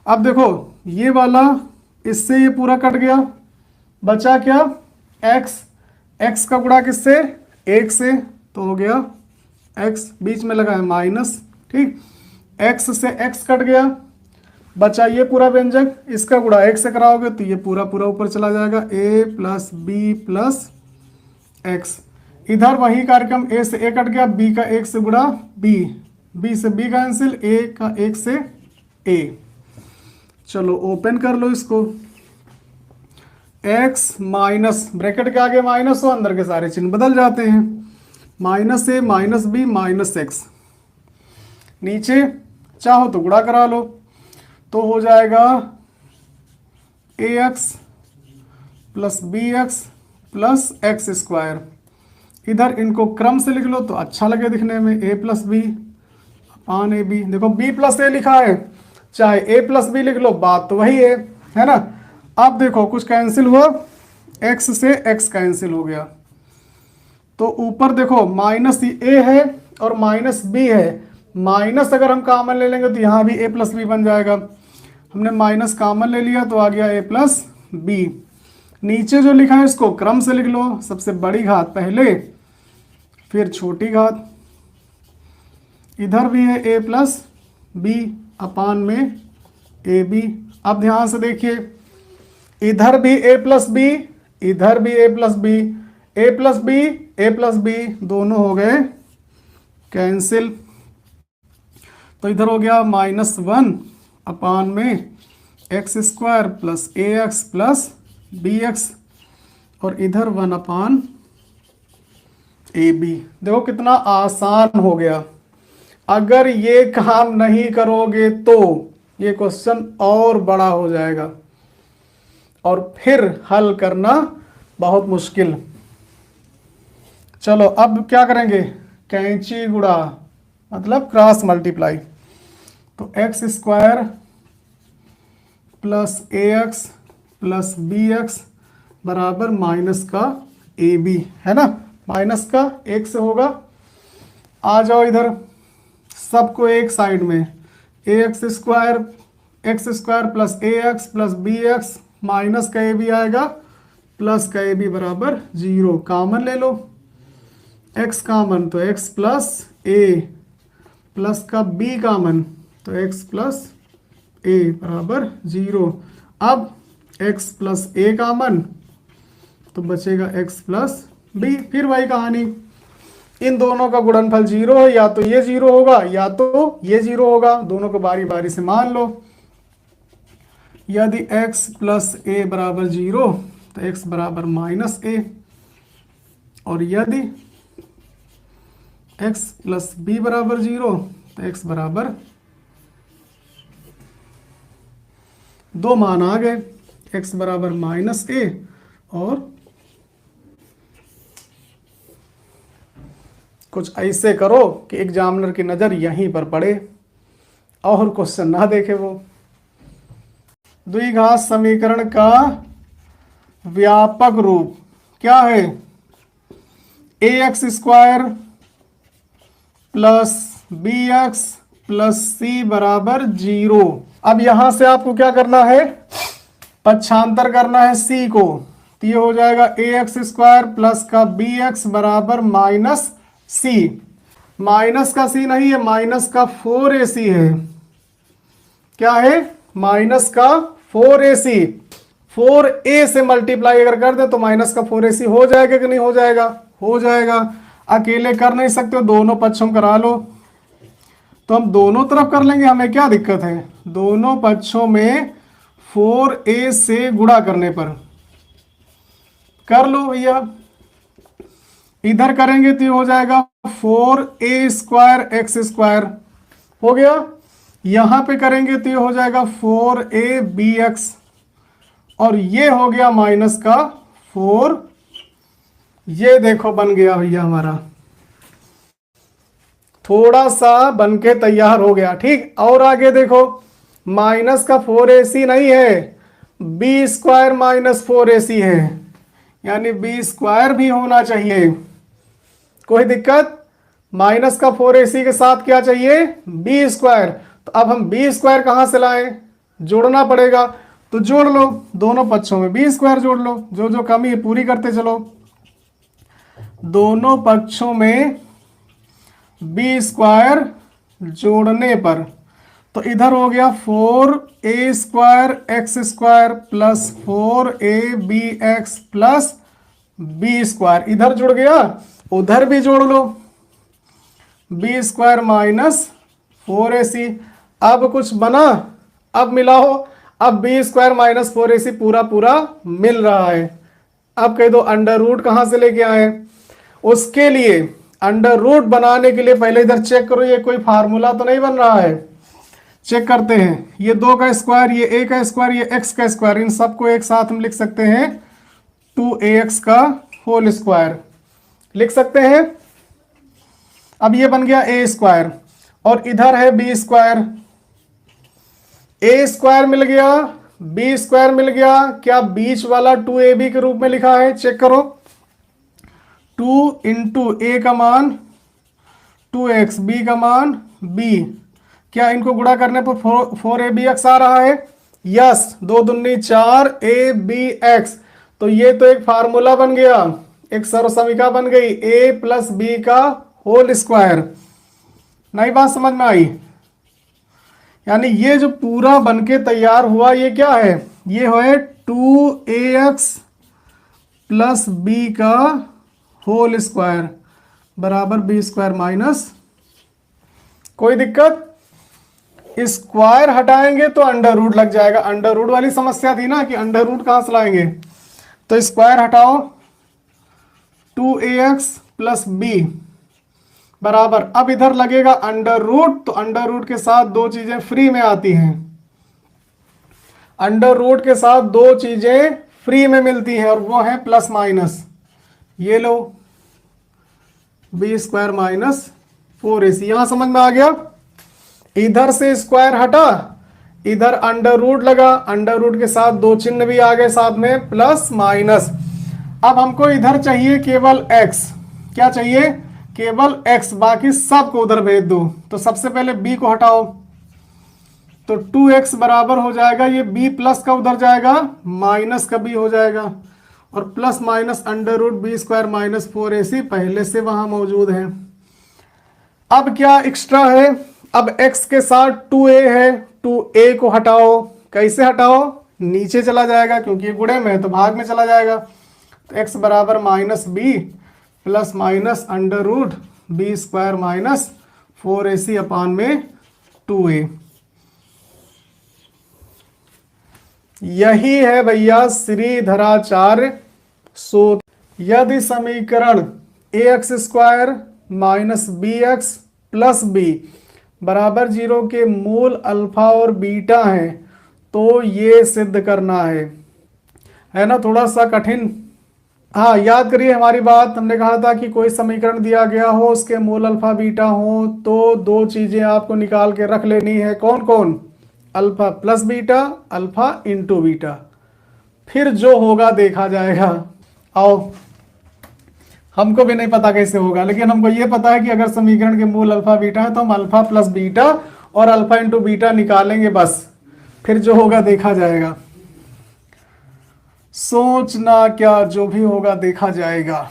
[SPEAKER 1] अब देखो ये वाला इससे ये पूरा कट गया, बचा क्या, x। x का गुणा किससे, 1 से, तो हो गया x, बीच में लगा है माइनस। ठीक, x से x कट गया, बचा ये पूरा व्यंजक, इसका गुणा 1 से कराओगे तो ये पूरा पूरा ऊपर चला जाएगा, a plus b plus x. इधर वही कार्यक्रम, a से a कट गया, b का 1 से गुणा b, b से b कैंसिल, a का 1 से a। चलो ओपन कर लो इसको, x माइनस ब्रैकेट के आगे माइनस हो, अंदर के सारे चिन्ह बदल जाते हैं, minus a minus b minus x. नीचे चाहो तो गुणा करा लो, तो हो जाएगा ax plus bx plus x square. इधर इनको क्रम से लिख लो तो अच्छा लगे दिखने में, a plus b upon a b. देखो b प्लस ए लिखा है, चाहे a प्लस बी लिख लो, बात तो वही है ना। अब देखो कुछ कैंसिल हुआ, x से x कैंसिल हो गया, तो ऊपर देखो माइनस a है और माइनस b है। माइनस अगर हम कॉमन ले लेंगे तो यहाँ भी a प्लस बी बन जाएगा। हमने माइनस कॉमन ले लिया तो आ गया a प्लस बी। नीचे जो लिखा है इसको क्रम से लिख लो, सबसे बड़ी घात पहले फिर छोटी घात। इधर भी है a प्लस बी अपान में ए बी। अब ध्यान से देखिए, इधर भी a प्लस बी, इधर भी a plus b, a plus b, a plus b दोनों हो गए कैंसिल। तो इधर हो गया -1 अपान में x square plus a x plus b x, और इधर 1 अपान ए बी। देखो कितना आसान हो गया। अगर ये काम नहीं करोगे तो ये क्वेश्चन और बड़ा हो जाएगा। और फिर हल करना बहुत मुश्किल। चलो अब क्या करेंगे, कैंची गुणा मतलब क्रॉस मल्टीप्लाई। तो x square plus a x plus b x बराबर माइनस का ए बी, है ना, माइनस का एक से होगा। आ जाओ इधर, सबको एक साइड में, a x square plus a x plus b x minus का ए बी आएगा, प्लस का ए बी बराबर 0। कॉमन ले लो, x कॉमन तो x प्लस ए प्लस का b कॉमन तो x प्लस ए बराबर 0। अब x प्लस ए कॉमन तो बचेगा x प्लस b। फिर वही कहानी, इन दोनों का गुणनफल 0 है, या तो ये 0 होगा या तो ये 0 होगा, दोनों को बारी बारी से मान लो। यदि x प्लस ए बराबर 0 तो x बराबर माइनस ए, और यदि x प्लस बी बराबर 0 तो x बराबर 2 मान आ गए, x बराबर माइनस ए और कुछ ऐसे करो कि एग्जामिनर की नज़र यहीं पर पड़े और क्वेश्चन ना देखे वो। द्विघात समीकरण का व्यापक रूप क्या है, a x square plus b x plus c बराबर 0। अब यहां से आपको क्या करना है, पक्षांतर करना है सी को, तो ये हो जाएगा ए एक्स स्क्वायर प्लस का बी एक्स बराबर माइनस सी। माइनस का सी नहीं है, माइनस का 4ac है। क्या है, माइनस का 4ac। 4a से मल्टीप्लाई अगर कर दे तो माइनस का 4ac हो जाएगा कि नहीं हो जाएगा, हो जाएगा। अकेले कर नहीं सकते हो, दोनों पक्षों में करा लो, तो हम दोनों तरफ कर लेंगे, हमें क्या दिक्कत है, दोनों पक्षों में 4a से गुणा करने पर कर लो भैया। इधर करेंगे तो ये हो जाएगा 4a स्क्वायर एक्स स्क्वायर हो गया, यहां पे करेंगे तो ये हो जाएगा 4abx, और ये हो गया माइनस का 4। ये देखो बन गया भैया हमारा, थोड़ा सा बनके तैयार हो गया, ठीक। और आगे देखो, माइनस का 4ac नहीं है, बी स्क्वायर माइनस 4ac है, यानी बी स्क्वायर भी होना चाहिए। कोई दिक्कत, माइनस का 4ac के साथ क्या चाहिए, बी स्क्वायर। तो अब हम बी स्क्वायर कहां से लाएं, जोड़ना पड़ेगा, तो जोड़ लो, दोनों पक्षों में बी स्क्वायर जोड़ लो, जो जो कमी है पूरी करते चलो। दोनों पक्षों में बी स्क्वायर जोड़ने पर तो इधर हो गया 4a square x square plus 4abx plus b square, इधर जुड़ गया, उधर भी जोड़ लो, बी स्क्वायर माइनस 4ac। अब कुछ बना, अब मिलाओ, अब बी स्क्वायर माइनस 4ac पूरा पूरा मिल रहा है। अब कह दो अंडर रूट कहां से लेके आए, उसके लिए अंडर रूट बनाने के लिए पहले इधर चेक करो ये कोई फार्मूला तो नहीं बन रहा है। चेक करते हैं, ये 2 का स्क्वायर, ये a का स्क्वायर, ये x का स्क्वायर, इन सबको एक साथ हम लिख सकते हैं 2ax का होल स्क्वायर लिख सकते हैं। अब ये बन गया a स्क्वायर, और इधर है b स्क्वायर, a स्क्वायर मिल गया, b स्क्वायर मिल गया, क्या बीच वाला 2ab के रूप में लिखा है, चेक करो, 2 इंटू ए का मान 2x, b का मान b, क्या इनको गुणा करने पर 4abx आ रहा है, यस, 2 दूनी 4 abx। तो ये तो एक फार्मूला बन गया, एक सर्वसमीका बन गई, a प्लस बी का होल स्क्वायर। नई बात समझ में आई, यानी ये जो पूरा बनके तैयार हुआ ये क्या है, ये है 2ax प्लस बी का होल स्क्वायर बराबर बी स्क्वायर माइनस। कोई दिक्कत, स्क्वायर हटाएंगे तो अंडर रूट लग जाएगा, अंडर रूट वाली समस्या थी ना कि अंडर रूट कहां से लाएंगे, तो स्क्वायर हटाओ, 2ax प्लस बी बराबर, अब इधर लगेगा अंडर रूट, तो अंडर रूट के साथ 2 चीजें फ्री में आती हैं। अंडर रूट के साथ दो चीजें फ्री में मिलती हैं और वो है प्लस माइनस। ये लो बी स्क्वायर माइनस 4ac, यहां समझ में आ गया। इधर से स्क्वायर हटा, इधर अंडर रूट लगा, अंडर रूट के साथ दो चिन्ह भी आ गए साथ में प्लस माइनस। अब हमको इधर चाहिए केवल x, क्या चाहिए? केवल x, बाकी सब को उधर भेज दो। तो सबसे पहले b को हटाओ, तो 2x बराबर हो जाएगा, ये b प्लस का उधर जाएगा, माइनस का b हो जाएगा, और plus minus under root b square minus 4ac पहले से वहां मौजूद है। अब क्या एक्स्ट्रा है? अब x के साथ 2a है, 2a को हटाओ। कैसे हटाओ? नीचे चला जाएगा, क्योंकि ये गुणे में है तो भाग में चला जाएगा। तो x बराबर minus b plus minus under root b square minus 4ac upon में 2a। यही है भैया श्रीधराचार्य सूत्र। यदि समीकरण ax square minus b x plus b बराबर 0 के मूल अल्फा और बीटा हैं तो ये सिद्ध करना है ना? थोड़ा सा कठिन। हाँ, याद करिए हमारी बात, हमने कहा था कि कोई समीकरण दिया गया हो, उसके मूल अल्फा बीटा हो, तो दो चीजें आपको निकाल के रख लेनी है। कौन कौन? Alpha plus beta, alpha into beta. फिर जो होगा देखा जाएगा। आओ, हमको भी नहीं पता कैसे होगा, लेकिन हमको ये पता है कि अगर समीकरण के मूल अल्फा बीटा है तो हम अल्फा प्लस बीटा और अल्फा इंटू बीटा निकालेंगे, बस। फिर जो होगा देखा जाएगा। सोचना क्या, जो भी होगा देखा जाएगा।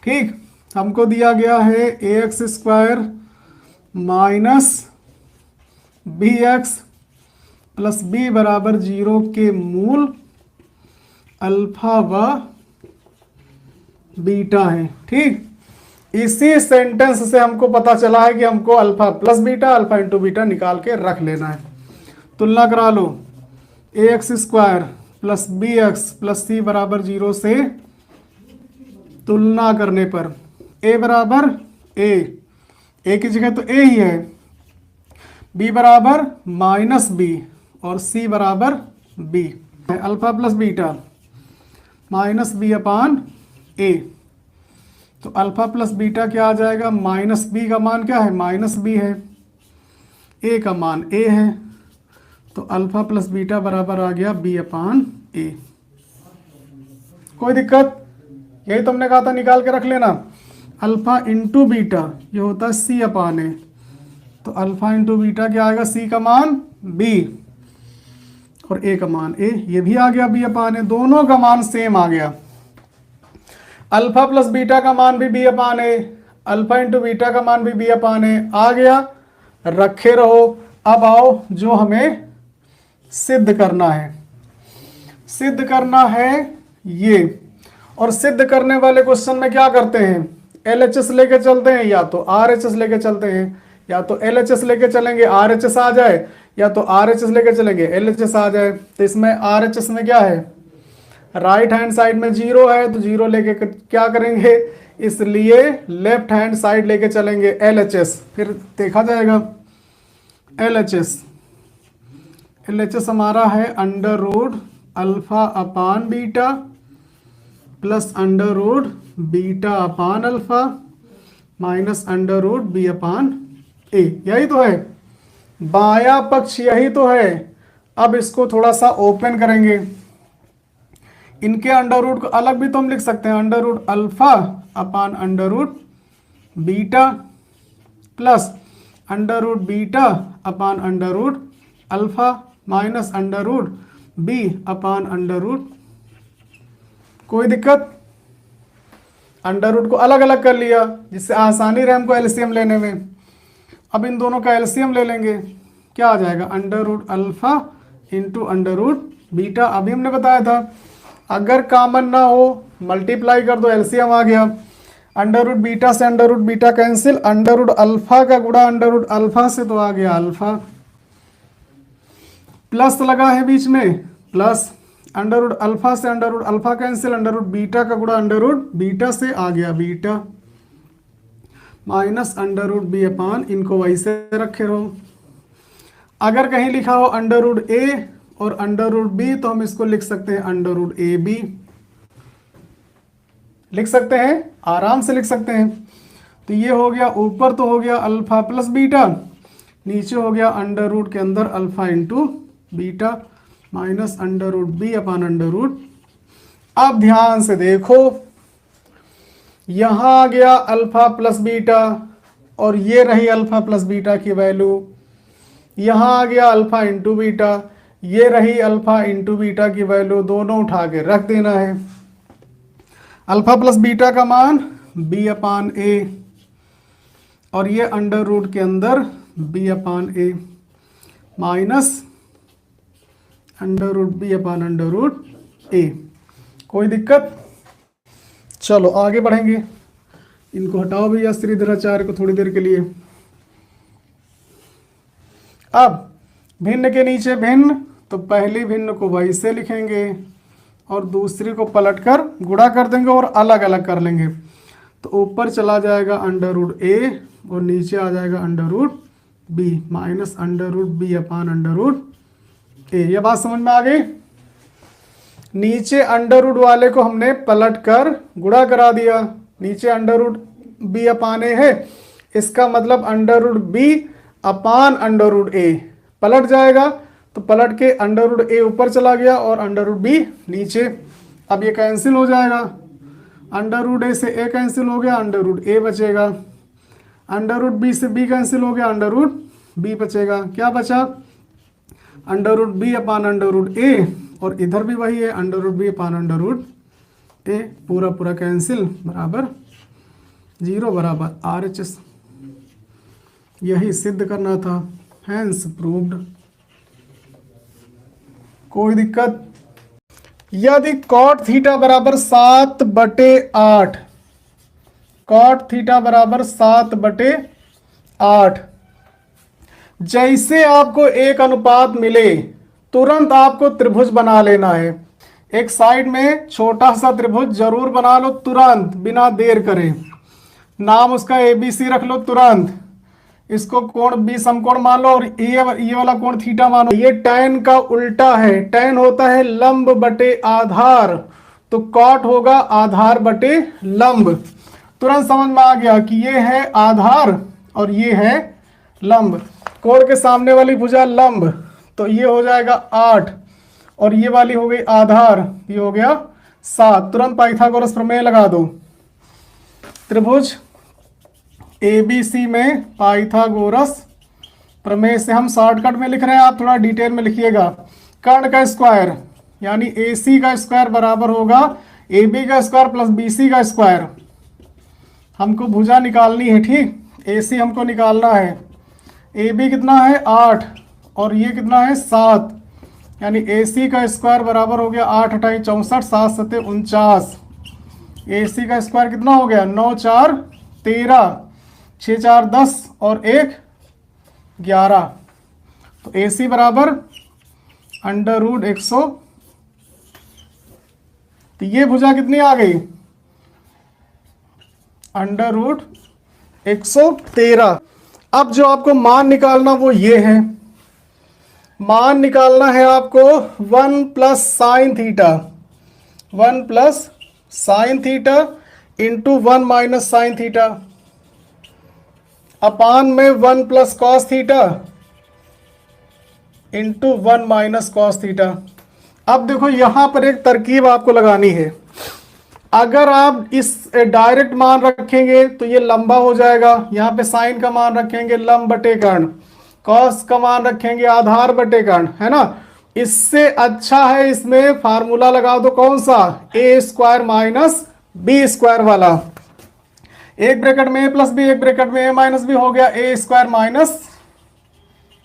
[SPEAKER 1] ठीक, हमको दिया गया है ax square minus b x plus b बराबर 0 के मूल अल्फा व बीटा है। ठीक, इसी सेंटेंस से हमको पता चला है कि हमको alpha plus beta, alpha into beta निकाल के रख लेना है। तुलना करा लो, ax square plus b x plus c बराबर 0 से तुलना करने पर a बराबर a की जगह तो a ही है, b बराबर माइनस b और c बराबर b। Alpha plus beta minus b upon a, तो अल्फा प्लस बीटा क्या आ जाएगा? माइनस b का मान क्या है? माइनस b है, a का मान a है, तो अल्फा प्लस बीटा बराबर आ गया b अपान a। कोई दिक्कत? यही तो हमने कहा था निकाल के रख लेना। अल्फा इंटू बीटा ये होता है c अपान a, तो अल्फा इंटू बीटा क्या आएगा? c का मान b और a का मान a, ये भी आ गया b अपान a, दोनों का मान सेम आ गया। अल्फा प्लस बीटा का मान भी b upon a, alpha into beta का मान भी b अपान a आ गया। रखे रहो। अब आओ जो हमें सिद्ध करना है, सिद्ध करना है ये। और सिद्ध करने वाले क्वेश्चन में क्या करते हैं? LHS लेके चलते हैं, या तो RHS लेके चलते हैं, या तो LHS लेके चलेंगे RHS आ जाए, या तो RHS लेके चलेंगे LHS आ जाए। तो इसमें RHS में क्या है? राइट हैंड साइड में 0 है, तो 0 लेके क्या करेंगे? इसलिए लेफ्ट हैंड साइड लेके चलेंगे LHS, फिर देखा जाएगा। LHS हमारा है under root alpha upon beta plus under root beta upon alpha minus under root b upon a. यही तो है, बाया पक्ष यही तो है। अब इसको थोड़ा सा ओपन करेंगे। इनके अंडर रूट को अलग भी तो हम लिख सकते हैं, under root alpha upon under root beta plus under root beta upon under root alpha minus under root b upon under root. कोई दिक्कत? अंडर रूट को अलग अलग कर लिया जिससे आसानी रहे हमको एलसीएम लेने में। अब इन दोनों का एलसीएम ले लेंगे, क्या आ जाएगा? Under root alpha into under root beta. अभी हमने बताया था अगर कॉमन ना हो मल्टीप्लाई कर दो, एलसीएम आ गया। अंडर रूट बीटा से under root beta cancel, under root alpha का गुणा अंडर रूट अल्फा से तो आ गया अल्फा, प्लस लगा है बीच में प्लस, अंडर रूट अल्फा से under root alpha cancel, under root beta का गुणा अंडर रूट बीटा से आ गया beta, minus under root b upon, इनको वही से रखे रहो। अगर कहीं लिखा हो अंडर रूट ए और अंडर रूट बी, तो हम इसको लिख सकते हैं अंडर रूट ए बी, लिख सकते हैं, आराम से लिख सकते हैं। तो ये हो गया, ऊपर तो हो गया अल्फा प्लस बीटा, नीचे हो गया अंडर रूट के अंदर alpha into beta minus under root b upon under root. अब ध्यान से देखो, यहां आ गया अल्फा प्लस बीटा और ये रही अल्फा प्लस बीटा की वैल्यू, यहां आ गया अल्फा इंटू बीटा, ये रही अल्फा इंटू बीटा की वैल्यू, दोनों उठा के रख देना है। अल्फा प्लस बीटा का मान बी अपान ए और ये अंडर रूट के अंदर b upon a minus under root b upon under root a. कोई दिक्कत? चलो आगे बढ़ेंगे। इनको हटाओ भैया श्रीधराचार्य को थोड़ी देर के लिए। अब भिन्न के नीचे भिन्न, तो पहली भिन्न को वैसे लिखेंगे और दूसरी को पलटकर गुणा कर देंगे और अलग अलग कर लेंगे। तो ऊपर चला जाएगा अंडर रूट ए और नीचे आ जाएगा under root b minus under root b upon under root a. यह बात समझ में आ गई? नीचे अंडर रूट वाले को हमने पलट कर गुणा करा दिया, नीचे under root b upon a है, इसका मतलब under root b upon under root a पलट जाएगा, तो पलट के अंडर रूट ए ऊपर चला गया और अंडर रूट बी नीचे। अब ये कैंसिल हो जाएगा, अंडर रूट ए से ए कैंसिल हो गया, अंडर रूट ए बचेगा, अंडर रूट बी से बी कैंसिल हो गया, अंडर रूट बी बचेगा। क्या बचा? Under root b upon under root a, और इधर भी वही है under root b upon under root a, पूरा पूरा कैंसिल बराबर 0 बराबर RHS। यही सिद्ध करना था, हैंस प्रूव्ड। कोई दिक्कत? यदि कॉट थीटा बराबर 7/8, कॉट थीटा बराबर 7/8, जैसे आपको एक अनुपात मिले तुरंत आपको त्रिभुज बना लेना है। एक साइड में छोटा सा त्रिभुज जरूर बना लो तुरंत, बिना देर करे। नाम उसका ABC रख लो तुरंत। इसको कोण बी समकोण मान लो और ये वाला कोण थीटा मानो। ये tan का उल्टा है, tan होता है लंब बटे आधार, तो कॉट होगा आधार बटे लंब। तुरंत समझ में आ गया कि ये है आधार और ये है लंब। कोण के सामने वाली भुजा लंब, तो ये हो जाएगा 8 और ये वाली हो गई आधार, ये हो गया 7। तुरंत पाइथागोरस प्रमेय लगा दो। त्रिभुज ABC में पाइथागोरस प्रमेय से हम शॉर्टकट में लिख रहे हैं, आप थोड़ा डिटेल में लिखिएगा। कर्ण का स्क्वायर यानी AC का स्क्वायर बराबर होगा AB का स्क्वायर प्लस BC का स्क्वायर। हमको भुजा निकालनी है, ठीक। AC हमको निकालना है। AB कितना है 8 और ये कितना है 7, यानी AC का स्क्वायर बराबर हो गया 8 × 8 = 64, 7 × 7 = 49। AC का स्क्वायर कितना हो गया 9 × 4 = 13, 6 × 4 = 10 और 1 = 11। तो AC बराबर √100। तो ये भुजा कितनी आ गई √113। अब जो आपको मान निकालना वो ये है, मान निकालना है आपको 1 + sin theta, 1 + sin theta into 1 - sin theta upon में 1 + cos theta into 1 - cos theta. अब देखो यहां पर एक तरकीब आपको लगानी है। अगर आप इस डायरेक्ट मान रखेंगे तो ये लंबा हो जाएगा, यहाँ पे साइन का मान रखेंगे लंब बटे कर्ण, कॉस का मान रखेंगे आधार बटे कर्ण, है ना। इससे अच्छा है इसमें फार्मूला लगा दो, कौन सा, A² - B² वाला। एक ब्रैकेट में A + B, एक ब्रैकेट में A - B हो गया A² -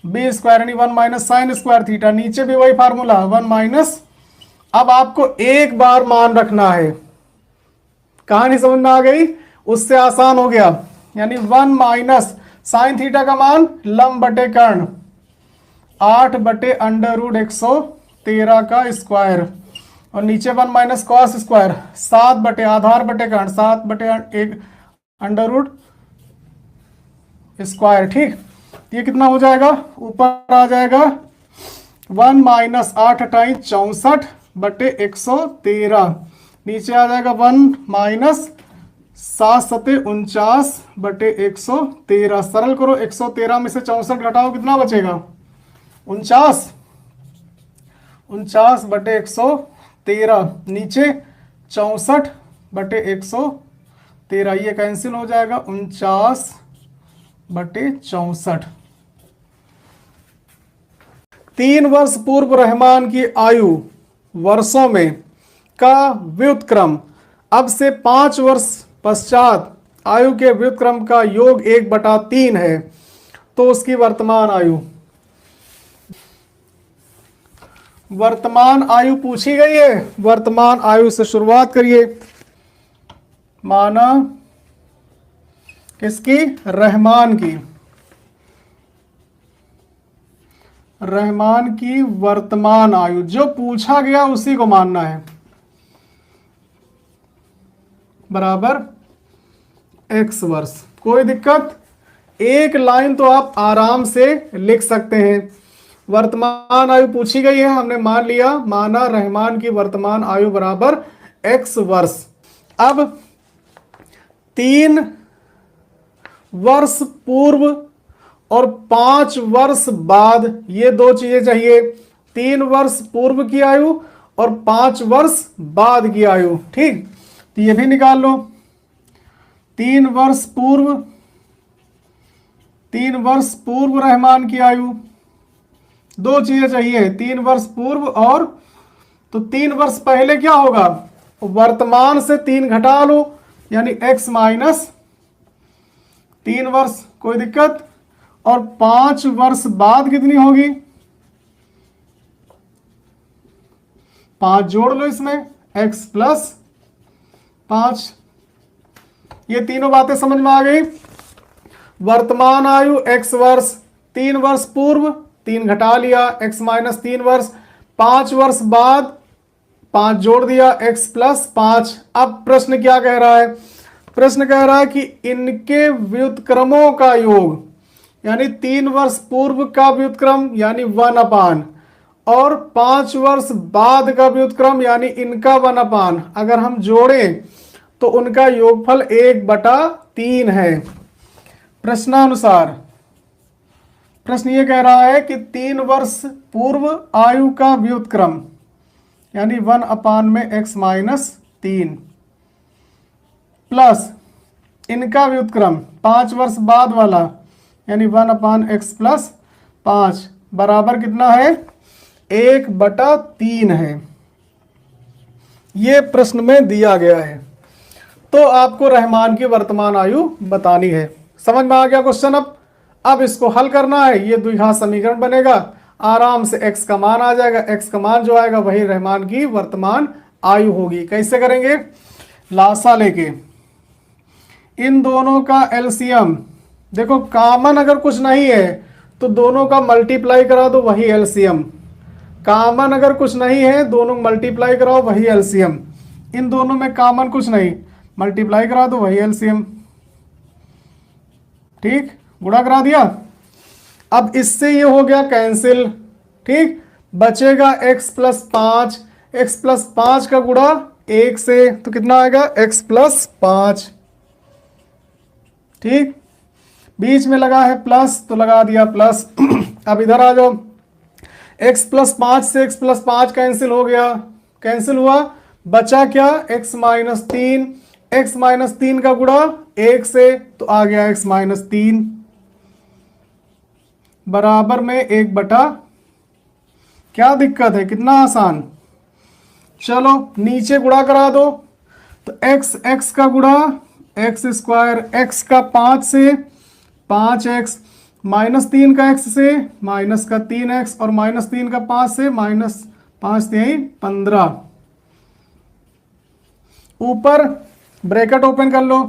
[SPEAKER 1] B² यानी 1 - sin² थीटा। नीचे भी वही फार्मूला 1 - अब आपको एक बार मान रखना है। कहानी समझ में आ गई? उससे आसान हो गया, यानी 1 - sin थीटा का मान लंब बटे कर्ण 8/√113 का स्क्वायर और नीचे 1 - cos स्क्वायर 7 बटे आधार बटे कर्ण 7/1 √² ठीक। ये कितना हो जाएगा, ऊपर आ जाएगा 1 माइनस 8 अठाई 64 बटे 113, नीचे आ जाएगा 1 माइनस 7 सते 49 बटे 113। सरल करो, 113 में से 64 घटाओ, कितना बचेगा? 49, 49 बटे 113, नीचे 64 बटे 113, ये कैंसिल हो जाएगा, 49 बटे 64। 3 वर्ष पूर्व रहमान की आयु वर्षों में का व्युत्क्रम अब से 5 वर्ष पश्चात आयु के व्युत्क्रम का योग 1/3 है, तो उसकी वर्तमान आयु, वर्तमान आयु पूछी गई है। वर्तमान आयु से शुरुआत करिए, माना किसकी? रहमान की, रहमान की वर्तमान आयु, जो पूछा गया उसी को मानना है, बराबर x वर्ष। कोई दिक्कत? एक लाइन तो आप आराम से लिख सकते हैं। वर्तमान आयु पूछी गई है, हमने मान लिया, माना रहमान की वर्तमान आयु बराबर x वर्ष। अब 3 वर्ष पूर्व और 5 वर्ष बाद, ये दो चीजें चाहिए, 3 वर्ष पूर्व की आयु और 5 वर्ष बाद की आयु। ठीक, तो ये भी निकाल लो। 3 वर्ष पूर्व, 3 वर्ष पूर्व रहमान की आयु, दो चीजें चाहिए, 3 वर्ष पूर्व और, तो 3 वर्ष पहले क्या होगा? वर्तमान से 3 घटा लो, यानी x माइनस 3 वर्ष। कोई दिक्कत? और 5 वर्ष बाद कितनी होगी? 5 जोड़ लो इसमें, x प्लस 5। ये तीनों बातें समझ में आ गई। वर्तमान आयु x वर्ष, 3 वर्ष पूर्व 3 घटा लिया, x माइनस 3 वर्ष, 5 वर्ष बाद 5 जोड़ दिया, x प्लस 5। अब प्रश्न क्या कह रहा है? प्रश्न कह रहा है कि इनके व्युत्क्रमों का योग, यानी 3 वर्ष पूर्व का व्युत्क्रम यानी 1/, और 5 वर्ष बाद का व्युत्क्रम यानी इनका 1/, अगर हम जोड़ें तो उनका योगफल 1/3 है। प्रश्नानुसार प्रश्न ये कह रहा है कि 3 वर्ष पूर्व आयु का व्युत्क्रम यानी 1/, में x माइनस 3 प्लस इनका व्युत्क्रम 5 वर्ष बाद वाला यानी 1/x प्लस 5 बराबर कितना है? 1/3 है। ये प्रश्न में दिया गया है। तो आपको रहमान की वर्तमान आयु बतानी है। समझ में आ गया क्वेश्चन? अब इसको हल करना है। ये द्विघात समीकरण बनेगा, आराम से x का मान आ जाएगा, x का मान जो आएगा वही रहमान की वर्तमान आयु होगी। कैसे करेंगे? लासा लेके इन दोनों का एलसीएम, देखो कॉमन अगर कुछ नहीं है तो दोनों का मल्टीप्लाई करा दो, वही एलसीएम। कॉमन अगर कुछ नहीं है दोनों मल्टीप्लाई कराओ, वही एलसीएम। इन दोनों में कॉमन कुछ नहीं, मल्टीप्लाई करा दो, वही एलसीएम। ठीक, गुणा करा दिया। अब इससे ये हो गया कैंसिल। ठीक, बचेगा x प्लस 5, x प्लस 5 का गुणा 1 से, तो कितना आएगा? x plus 5। ठीक, बीच में लगा है प्लस तो लगा दिया प्लस। अब इधर आ जाओ, x प्लस 5 से x प्लस 5 कैंसिल हो गया, कैंसिल हुआ, बचा क्या? x माइनस 3, x माइनस 3 का गुणा 1 से, तो आ गया x माइनस 3 बराबर में 1/, क्या दिक्कत है? कितना आसान। चलो नीचे गुणा करा दो, तो x का गुणा x स्क्वायर, x का 5 से 5x, माइनस 3 का x से माइनस का 3x, और माइनस 3 का 5 से माइनस 5 3 15। ऊपर ब्रैकेट ओपन कर लो,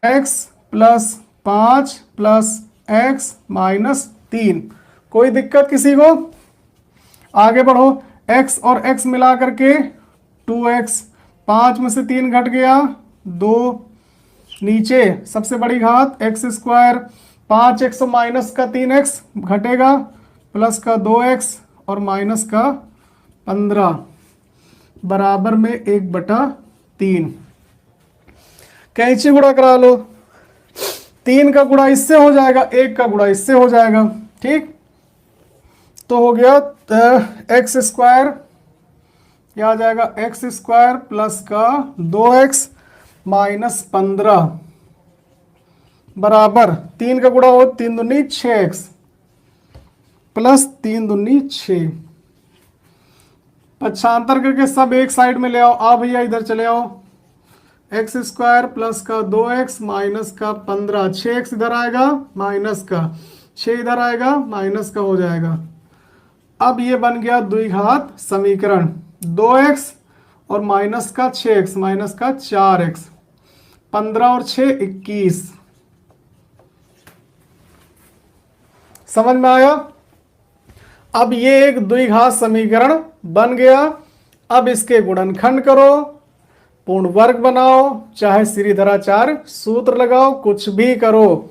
[SPEAKER 1] x plus 5 plus x minus 3। कोई दिक्कत किसी को? आगे बढ़ो, x और x मिला करके 2x, 5 में से 3 घट गया 2, नीचे सबसे बड़ी घात x स्क्वायर, 5x माइनस का 3x घटेगा प्लस का 2x, और माइनस का 15 बराबर में 1/3। कैंची गुणा करा लो, 3 का गुणा इससे हो जाएगा, 1 का गुणा इससे हो जाएगा। ठीक, तो हो गया एक्स स्क्वायर, क्या आ जाएगा, एक्स स्क्वायर प्लस का 2x माइनस 15 बराबर 3 का गुणा हो 3 दूनी 6x प्लस 3 दूनी 6। पक्षांतर करके सब एक साइड में ले आओ भैया इधर चले आओ। एक्स स्क्वायर प्लस का 2x माइनस का 15, 6x इधर आएगा माइनस का 6 इधर आएगा माइनस का हो जाएगा। अब ये बन गया द्विघात समीकरण, 2x और माइनस का 6x माइनस का 4x, 15 और 6 21। समझ में आया? अब ये एक द्विघात समीकरण बन गया। अब इसके गुणनखंड करो, पूर्ण वर्ग बनाओ, चाहे श्रीधराचार्य सूत्र लगाओ, कुछ भी करो,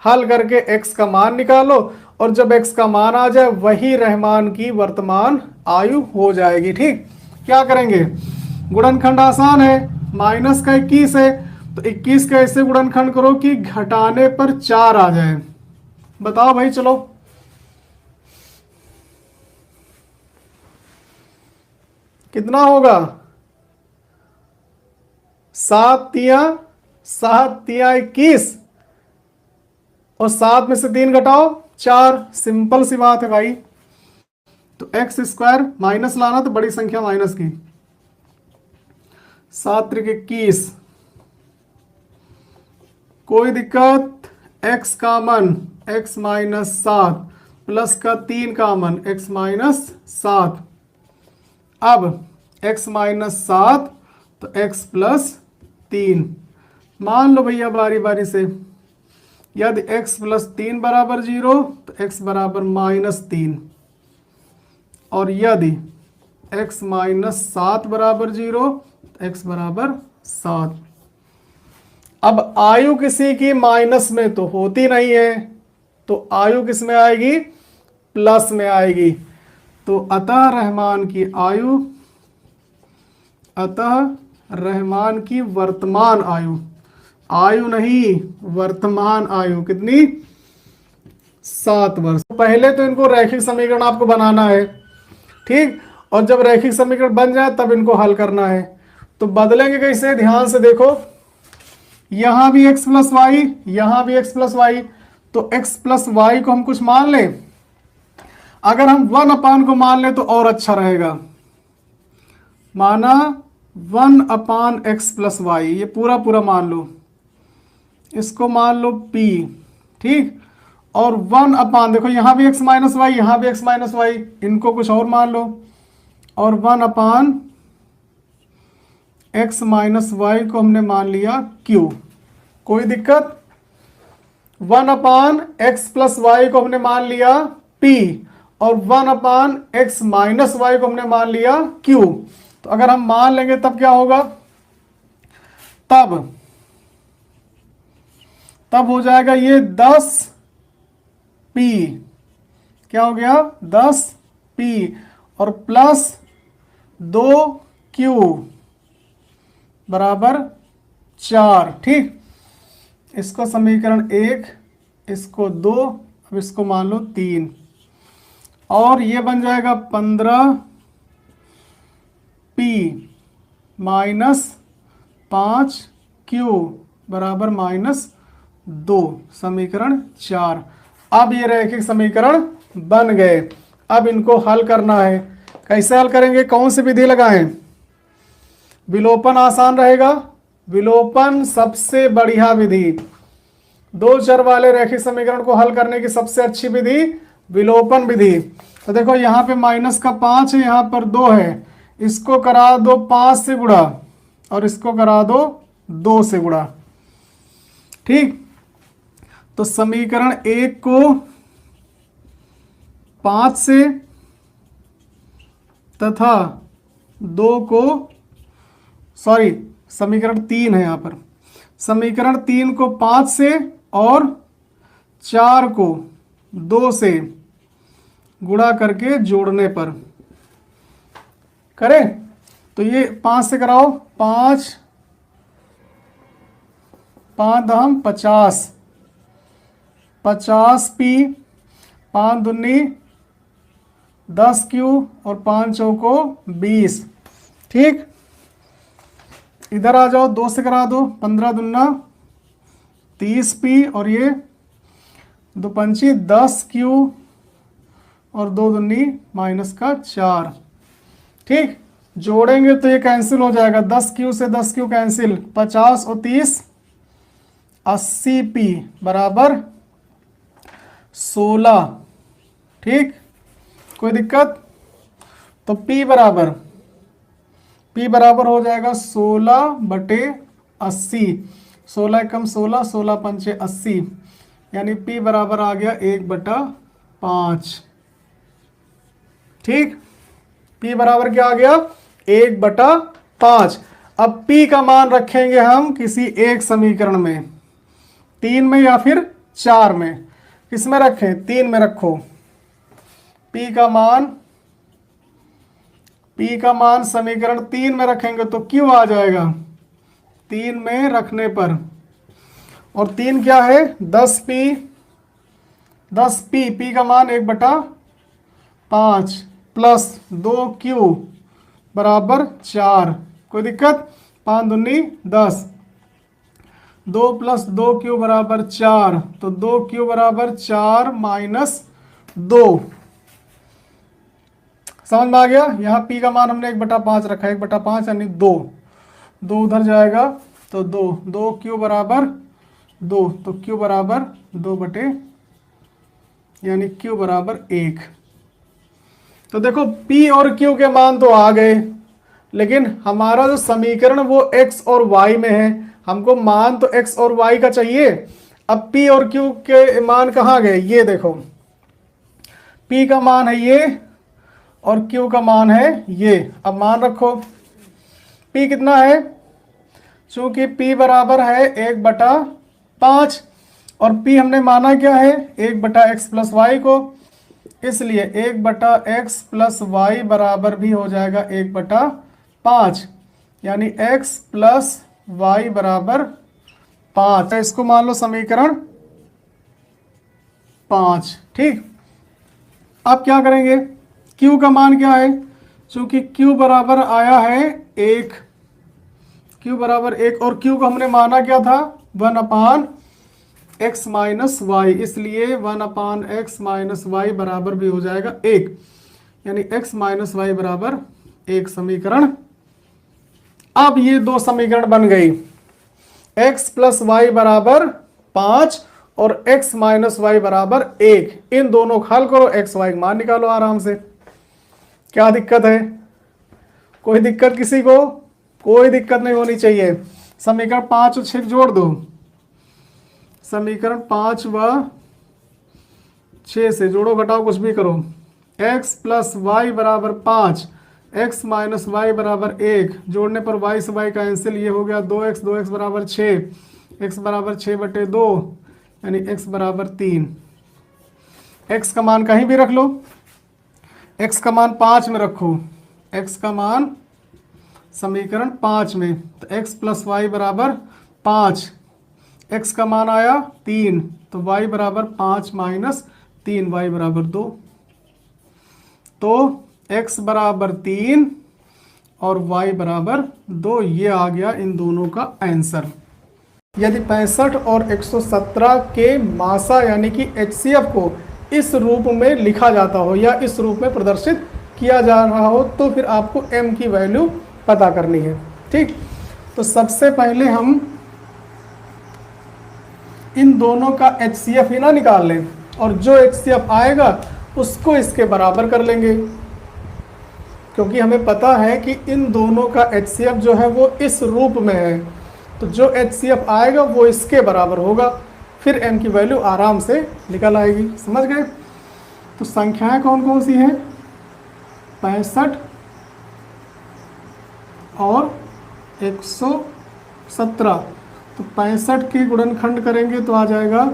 [SPEAKER 1] हल करके x का मान निकालो और जब x का मान आ जाए वही रहमान की वर्तमान आयु हो जाएगी। ठीक, क्या करेंगे, गुणनखंड आसान है, माइनस का 21 है तो 21 का ऐसे गुणनखंड करो कि घटाने पर 4 आ जाए। बताओ भाई, चलो कितना होगा, 7 तिया 21 और 7 में से 3 घटाओ 4, सिंपल सी बात है भाई। तो एक्स स्क्वायर माइनस लाना तो बड़ी संख्या माइनस की, 7 त्रिक 21, कोई दिक्कत, x कामन x माइनस 7 प्लस का 3 कामन x माइनस 7। अब x माइनस 7 तो x प्लस 3, मान लो भैया बारी बारी से, यदि x प्लस 3 बराबर 0 तो x बराबर -3 और यदि x माइनस 7 बराबर 0 तो x बराबर 7। अब आयु किसी की माइनस में तो होती नहीं है तो आयु किस में आएगी, प्लस में आएगी। तो अतः रहमान की वर्तमान आयु, आयु नहीं वर्तमान आयु कितनी, 7 वर्ष। पहले तो इनको रैखिक समीकरण आपको बनाना है, ठीक, और जब रैखिक समीकरण बन जाए तब इनको हल करना है। तो बदलेंगे कैसे, ध्यान से देखो, यहां भी x प्लस वाई, यहां भी x प्लस वाई, तो x प्लस वाई को हम कुछ मान लें, अगर हम 1 को मान लें तो और अच्छा रहेगा। माना 1/x प्लस वाई, ये पूरा पूरा मान लो, इसको मान लो p, ठीक, और 1 देखो यहां भी x माइनस वाई, यहां भी x माइनस वाई, इनको कुछ और मान लो, और 1/x माइनस वाई को हमने मान लिया q। कोई दिक्कत, 1/x प्लस वाई को हमने मान लिया p और 1/x माइनस वाई को हमने मान लिया q। तो अगर हम मान लेंगे तब क्या होगा, तब हो जाएगा ये 10p, क्या हो गया 10p और प्लस 2q बराबर 4। ठीक, इसको समीकरण 1, इसको 2, अब इसको मान लो 3 और ये बन जाएगा 15p माइनस 5q बराबर -2, समीकरण 4। अब ये रैखिक समीकरण बन गए। अब इनको हल करना है, कैसे हल करेंगे, कौन सी विधि लगाएं, विलोपन आसान रहेगा, विलोपन सबसे बढ़िया विधि, 2 चर वाले रैखिक समीकरण को हल करने की सबसे अच्छी विधि विलोपन विधि। तो देखो यहाँ पे -5 है, यहाँ पर 2 है, इसको करा दो 5 से गुणा और इसको करा दो 2 से गुणा। ठीक, तो समीकरण 1 को 5 से तथा 2 को, सॉरी समीकरण 3 है यहाँ पर, समीकरण 3 को 5 से और 4 को 2 से गुणा करके जोड़ने पर। करें तो ये 5 से कराओ, 5 5 दम 50, 50 पी, 5 दूनी 10 क्यू और 5 चौको 20। ठीक, इधर आ जाओ, 2 से करा दो, 15 दूना 30 पी और ये 2 पंची 10 क्यू और 2 दूनी -4। ठीक, जोड़ेंगे तो ये कैंसिल हो जाएगा, 10 क्यू से 10 क्यू कैंसिल, 50 और 30 80 पी बराबर 16। ठीक, कोई दिक्कत? तो P बराबर हो जाएगा 16/80, 16 एकम 16, 16 पंचे 80, यानी P बराबर आ गया 1/5। ठीक, P बराबर क्या आ गया? 1/5। अब P का मान रखेंगे हम किसी एक समीकरण में, 3 में या फिर 4 में। किस में रखें? 3 में रखो। P का मान समीकरण 3 में रखेंगे तो Q आ जाएगा 3 में रखने पर। और 3 क्या है? 10P, P का मान 1/5 प्लस 2Q बराबर 4। कोई दिक्कत? 5 दूनी 10, 2 + 2Q बराबर 4, तो 2Q बराबर 4 - 2। समझ में आ गया? यहाँ P का मान हमने 1/5 रखा है, 1/5 यानी 2, 2 उधर जाएगा तो 2, 2Q बराबर 2, तो Q बराबर 2 यानी Q बराबर 1। तो देखो P और Q के मान तो आ गए, लेकिन हमारा जो समीकरण वो x और y में है, हमको मान तो x और y का चाहिए। अब P और Q के मान कहाँ गए? ये देखो, P का मान है ये और Q का मान है ये। अब मान रखो, P कितना है? चूंकि P बराबर है 1/5 और P हमने माना क्या है? 1/x + y को, इसलिए 1/x + y बराबर भी हो जाएगा 1/5, यानी x + y बराबर 5। इसको मान लो समीकरण 5। ठीक, अब क्या करेंगे? Q का मान क्या है? चूंकि Q बराबर आया है 1, Q बराबर 1 और Q को हमने माना क्या था? 1/x - y, इसलिए 1/x - y बराबर भी हो जाएगा 1, यानी x - y बराबर 1 समीकरण। अब ये दो समीकरण बन गई, x + y बराबर 5 और x - y बराबर 1। इन दोनों को हल करो, x y मान निकालो आराम से। क्या दिक्कत है? कोई दिक्कत किसी को? कोई दिक्कत नहीं होनी चाहिए। समीकरण 5 और 6 जोड़ दो, समीकरण 5 व 6 से जोड़ो घटाओ कुछ भी करो। x + y बराबर 5, x - y बराबर 1, जोड़ने पर y से y कैंसिल, ये हो गया 2x, 2x बराबर 6, x बराबर 6/2, यानी x बराबर 3। x का मान कहीं भी रख लो, x का मान 5 में रखो, x का मान समीकरण 5 में, तो x + y बराबर 5, x का मान आया 3, तो y बराबर 5 - 3, y बराबर 2। तो x बराबर 3 और y बराबर 2, ये आ गया इन दोनों का आंसर। यदि 65 और 117 के मासा यानी कि HCF को इस रूप में लिखा जाता हो या इस रूप में प्रदर्शित किया जा रहा हो, तो फिर आपको m की वैल्यू पता करनी है। ठीक, तो सबसे पहले हम इन दोनों का HCF ही ना निकाल लें, और जो HCF आएगा उसको इसके बराबर कर लेंगे, क्योंकि हमें पता है कि इन दोनों का HCF जो है वो इस रूप में है, तो जो HCF आएगा वो इसके बराबर होगा, फिर m की वैल्यू आराम से निकल आएगी। समझ गए? तो संख्याएं कौन कौन सी हैं? 65 और 117। तो 65 के गुणनखंड करेंगे तो आ जाएगा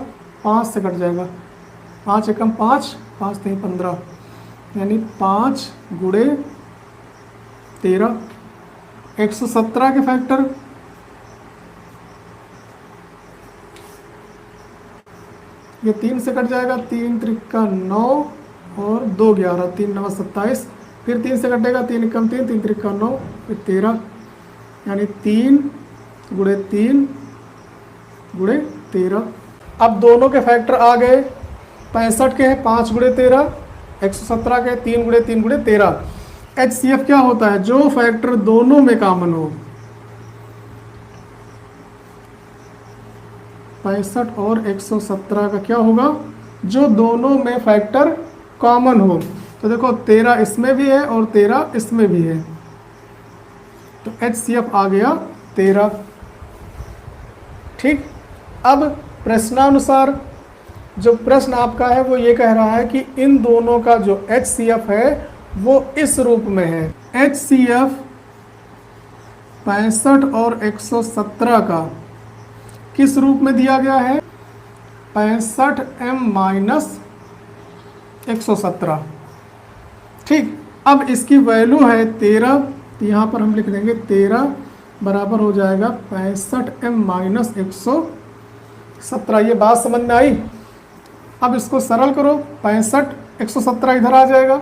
[SPEAKER 1] 5 से कट जाएगा, 5 एकम 5, 5 3 15, यानी 5 गुणे 13, 117 के फैक्टर ये 3 से कट जाएगा, 3 त्रिका 9 और 2 11, 3 9 27, फिर 3 से कटेगा, 3 कम 3, 3 त्रिका 9, फिर 13, यानी 3 गुणे 3 गुणे 13। अब दोनों के फैक्टर आ गए, 65 के हैं 5 गुणे 13, 117 के 3 गुणे 3 गुणे 13। HCF क्या होता है? जो फैक्टर दोनों में कॉमन हो। 65 और 117 का क्या होगा? जो दोनों में फैक्टर कॉमन हो। तो देखो 13 इसमें भी है और 13 इसमें भी है, तो HCF आ गया 13। ठीक। अब प्रश्नानुसार जो प्रश्न आपका है वो ये कह रहा है कि इन दोनों का जो HCF है वो इस रूप में है। HCF 65 और 117 का किस रूप में दिया गया है? 65m minus 117। ठीक। अब इसकी वैल्यू है 13, तो यहाँ पर हम लिख देंगे 13 बराबर हो जाएगा 65m माइनस 117। ये बात समझ में आई? अब इसको सरल करो, 65 117 इधर आ जाएगा,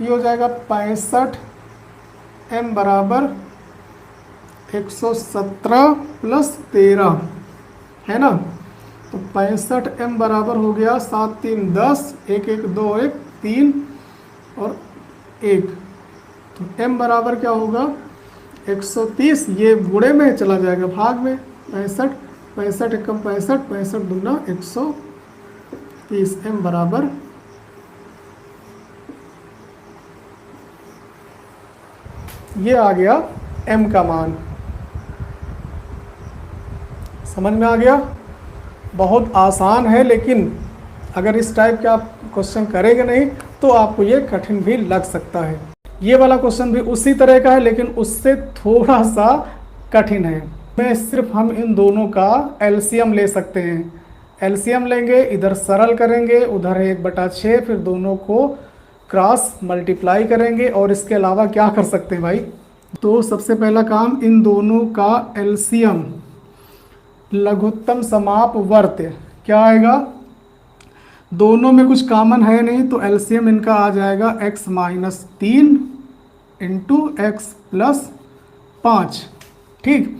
[SPEAKER 1] ये हो जाएगा 65m बराबर 117 प्लस 13, है ना। तो 65m बराबर हो गया 7 3 10, 1 1 2 1 3 और 1, तो m बराबर क्या होगा? 130। ये गुणे में चला जाएगा भाग में, 65 65 एकम 65, 65 दूना 130, m बराबर ये आ गया m का मान। समझ में आ गया? बहुत आसान है, लेकिन अगर इस टाइप के आप क्वेश्चन करेंगे नहीं तो आपको ये कठिन भी लग सकता है। ये वाला क्वेश्चन भी उसी तरह का है, लेकिन उससे थोड़ा सा कठिन है। मैं सिर्फ हम इन दोनों का एलसीएम ले सकते हैं। एलसीएम लेंगे, इधर सरल करेंगे, उधर 1/6, फिर दोनों को क्रॉस मल्टीप्लाई करेंगे। और इसके अलावा क्या कर सकते हैं भाई? तो सबसे पहला काम, इन दोनों का एलसीएम लघुत्तम समापवर्त क्या आएगा? दोनों में कुछ कॉमन है नहीं, तो एलसीएम इनका आ जाएगा x minus 3 into x plus 5। ठीक।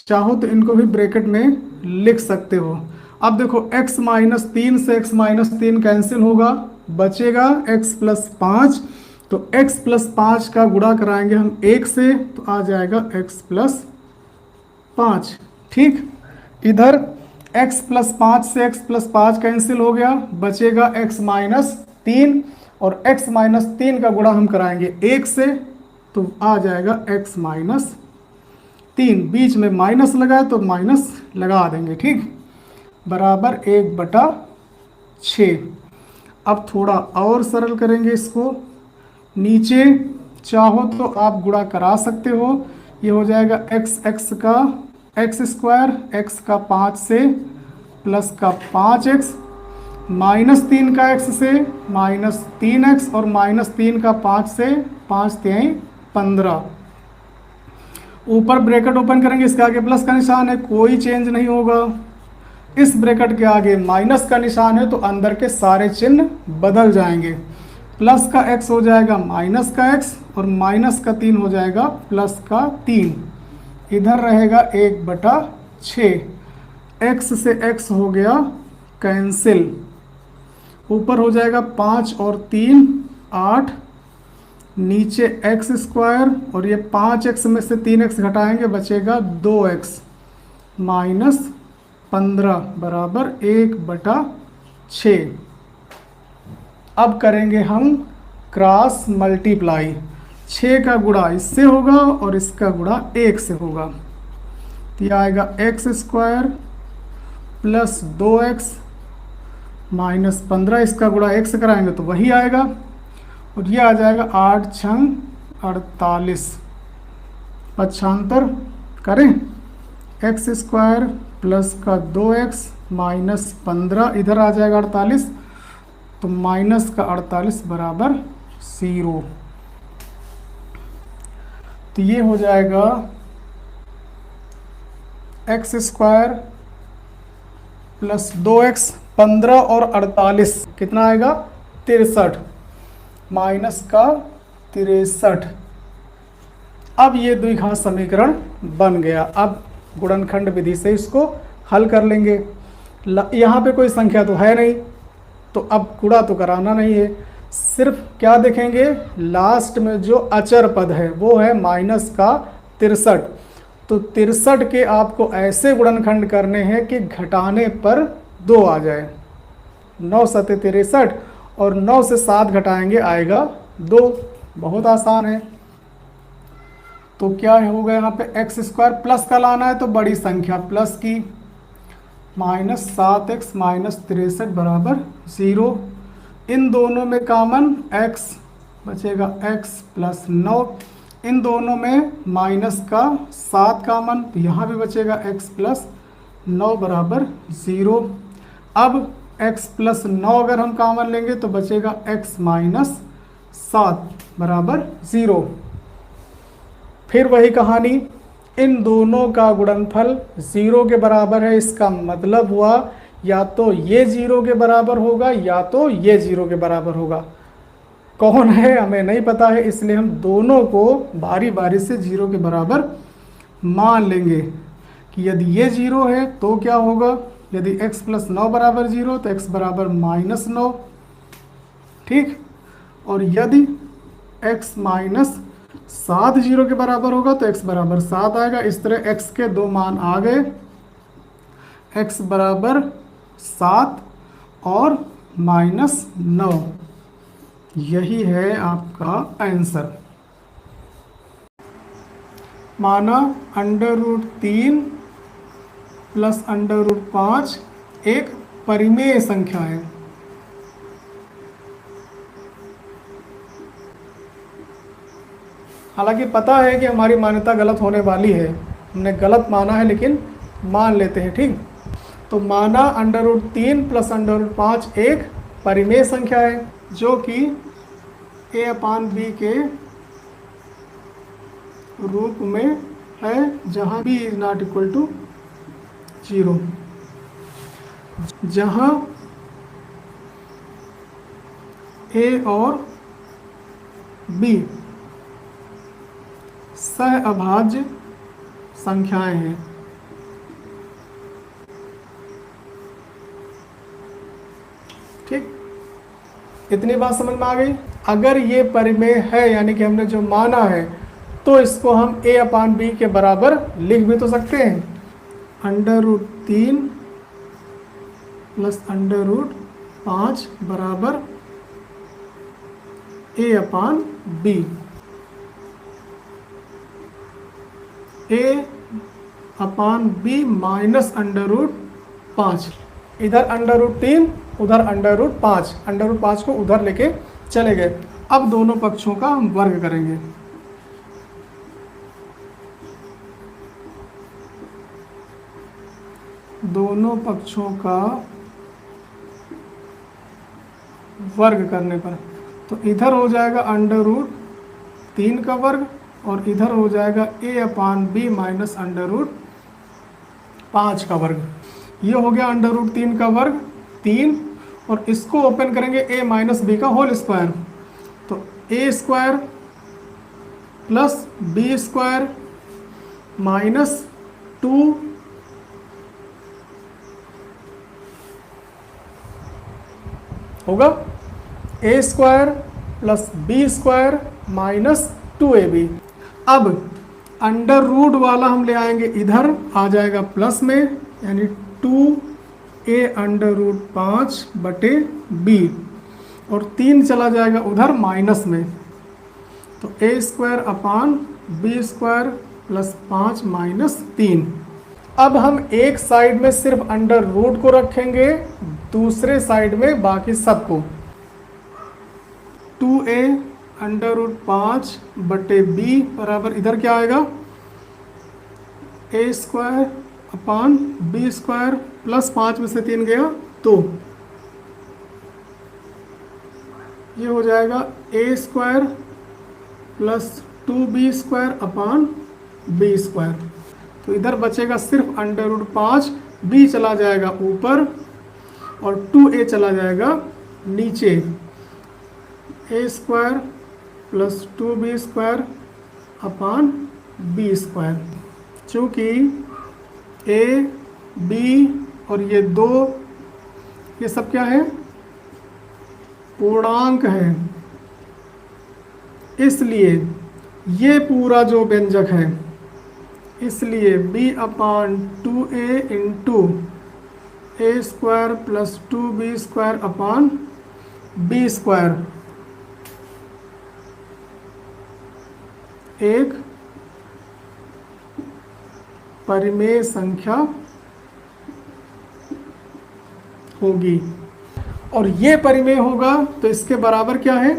[SPEAKER 1] चाहो तो इनको भी ब्रैकेट में लिख सकते हो। अब देखो x माइनस 3 से x माइनस 3 कैंसिल होगा, बचेगा x प्लस 5। तो x प्लस 5 का गुणा कराएंगे हम 1 से, तो आ जाएगा x प्लस 5। ठीक। इधर x प्लस 5 से x प्लस 5 कैंसिल हो गया, बचेगा x माइनस 3, और x माइनस 3 का गुणा हम कराएंगे 1 से, तो आ जाएगा x माइनस 3। बीच में माइनस लगा है तो माइनस लगा देंगे। ठीक। बराबर 1/6। अब थोड़ा और सरल करेंगे इसको। नीचे चाहो तो आप गुणा करा सकते हो, ये हो जाएगा x का x स्क्वायर, x का 5 से प्लस का 5x, माइनस 3 का x से माइनस 3x, और माइनस 3 का 5 से 5 3 15। ऊपर ब्रैकेट ओपन करेंगे, इसके आगे प्लस का निशान है, कोई चेंज नहीं होगा। इस ब्रैकेट के आगे माइनस का निशान है, तो अंदर के सारे चिन्ह बदल जाएंगे। प्लस का x हो जाएगा माइनस का x, और माइनस का 3 हो जाएगा प्लस का 3। इधर रहेगा 1/6। x से x हो गया कैंसिल, ऊपर हो जाएगा 5 और 3 8, नीचे x स्क्वायर, और ये 5x में से 3x घटाएंगे, बचेगा 2x माइनस 15 बराबर 1/6। अब करेंगे हम क्रॉस मल्टीप्लाई। 6 का गुणा इससे होगा और इसका गुणा 1 से होगा, तो यह आएगा x square plus 2x minus 15, इसका गुणा 1 से कराएंगे तो वही आएगा, और ये आ जाएगा 8 6 48। पक्षांतर करें, x स्क्वायर प्लस का 2x माइनस 15, इधर आ जाएगा 48, तो माइनस का 48 बराबर 0। तो ये हो जाएगा एक्स स्क्वायर प्लस 2x, 15 और 48 कितना आएगा 63, माइनस का 63। अब ये द्विघात समीकरण बन गया। अब गुणनखंड विधि से इसको हल कर लेंगे। यहाँ पे कोई संख्या तो है नहीं, तो अब गुणा तो कराना नहीं है, सिर्फ क्या देखेंगे लास्ट में जो अचर पद है वो है माइनस का 63। तो 63 के आपको ऐसे गुणनखंड करने हैं कि घटाने पर 2 आ जाए। 9 सत्ते 63 और 9 से 7 घटाएंगे आएगा 2। बहुत आसान है। तो क्या होगा यहाँ पे एक्स स्क्वायर प्लस का लाना है तो बड़ी संख्या प्लस की, माइनस 7x माइनस 63 बराबर 0। इन दोनों में कॉमन x बचेगा x प्लस 9। इन दोनों में माइनस का 7 कॉमन, तो यहाँ भी बचेगा x प्लस 9 बराबर 0। अब x प्लस 9 अगर हम कॉमन लेंगे तो बचेगा x माइनस 7 बराबर 0। फिर वही कहानी, इन दोनों का गुणनफल 0 के बराबर है। इसका मतलब हुआ या तो ये 0 के बराबर होगा या तो ये 0 के बराबर होगा। कौन है हमें नहीं पता है, इसलिए हम दोनों को बारी बारी से 0 के बराबर मान लेंगे कि यदि ये 0 है तो क्या होगा, यदि x प्लस 9 बराबर 0 तो x बराबर माइनस 9, ठीक। और यदि x माइनस 7 0 के बराबर होगा तो x बराबर 7 आएगा। इस तरह x के 2 मान आ गए, x बराबर 7 और माइनस 9। यही है आपका आंसर। माना √3 प्लस √5 एक परिमेय संख्या है। हालांकि पता है कि हमारी मान्यता गलत होने वाली है, हमने गलत माना है लेकिन मान लेते हैं, ठीक। तो माना √3 प्लस √5 एक परिमेय संख्या है जो कि a/b के रूप में है, जहाँ b is not equal to 0, जहाँ a और b सहअभाज्य संख्याएं हैं। ठीक, इतनी बात समझ में आ गई। अगर ये परिमेय है यानी कि हमने जो माना है तो इसको हम a/b के बराबर लिख भी तो सकते हैं। √3 प्लस √5 बराबर a/b। a/b माइनस √5, इधर √3 उधर √5, √5 को उधर लेके चले गए। अब दोनों पक्षों का हम वर्ग करेंगे। दोनों पक्षों का वर्ग करने पर तो इधर हो जाएगा √3 का वर्ग और इधर हो जाएगा a/b माइनस √5 का वर्ग। ये हो गया √3 का वर्ग 3, और इसको ओपन करेंगे a माइनस b का होल स्क्वायर, तो a square plus b square minus 2 होगा a square plus b square minus 2ab। अब अंडर रूट वाला हम ले आएंगे, इधर आ जाएगा प्लस में, यानी 2a√5/b, और 3 चला जाएगा उधर माइनस में, तो a² प्लस 5 माइनस 3। अब हम एक साइड में सिर्फ अंडर रूट को रखेंगे, दूसरे साइड में बाकी सबको। 2a√5/b बराबर इधर क्या आएगा, a² b² प्लस 5 में से 3 गया 2, ये हो जाएगा ए square plus 2b² upon b²। तो इधर बचेगा सिर्फ √5, b चला जाएगा ऊपर और 2a चला जाएगा नीचे। a² plus 2b² upon b²। चूँकि a, b और ये 2 ये सब क्या है, पूर्णांक है, इसलिए ये पूरा जो व्यंजक है, इसलिए b/2a into a² plus 2b² upon b² एक परिमेय संख्या होगी। और ये परिमेय होगा तो इसके बराबर क्या है,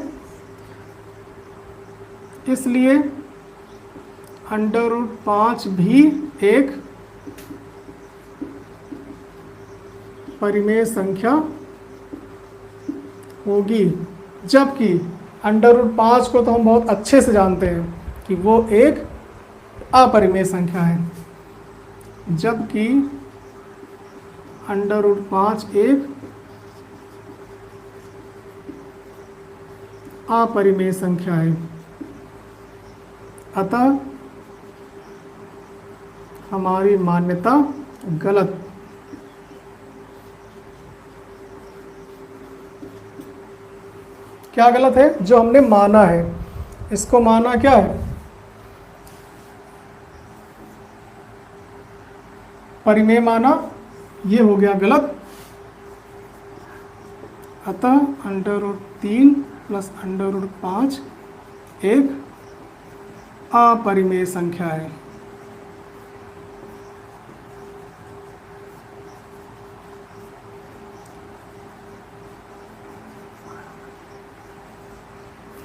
[SPEAKER 1] इसलिए √5 भी एक परिमेय संख्या होगी। जबकि √5 को तो हम बहुत अच्छे से जानते हैं कि वो एक अपरिमेय संख्या है, जबकि √5 एक अपरिमेय संख्या है। अतः हमारी मान्यता गलत। क्या गलत है? जो हमने माना है, इसको माना क्या है, परिमेय माना, ये हो गया गलत। अतः √3 प्लस √5 एक अपरिमेय संख्या है।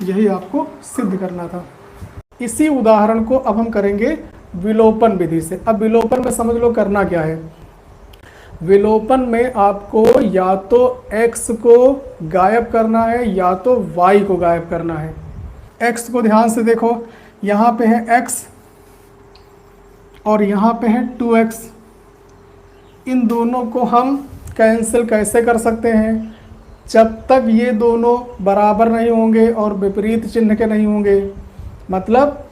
[SPEAKER 1] यही आपको सिद्ध करना था। इसी उदाहरण को अब हम करेंगे विलोपन विधि से। अब विलोपन में समझ लो करना क्या है। विलोपन में आपको या तो x को गायब करना है या तो y को गायब करना है। x को ध्यान से देखो, यहाँ पे है x और यहाँ पे है 2x। इन दोनों को हम कैंसिल कैसे कर सकते हैं? जब तक ये दोनों बराबर नहीं होंगे और विपरीत चिन्ह के नहीं होंगे, मतलब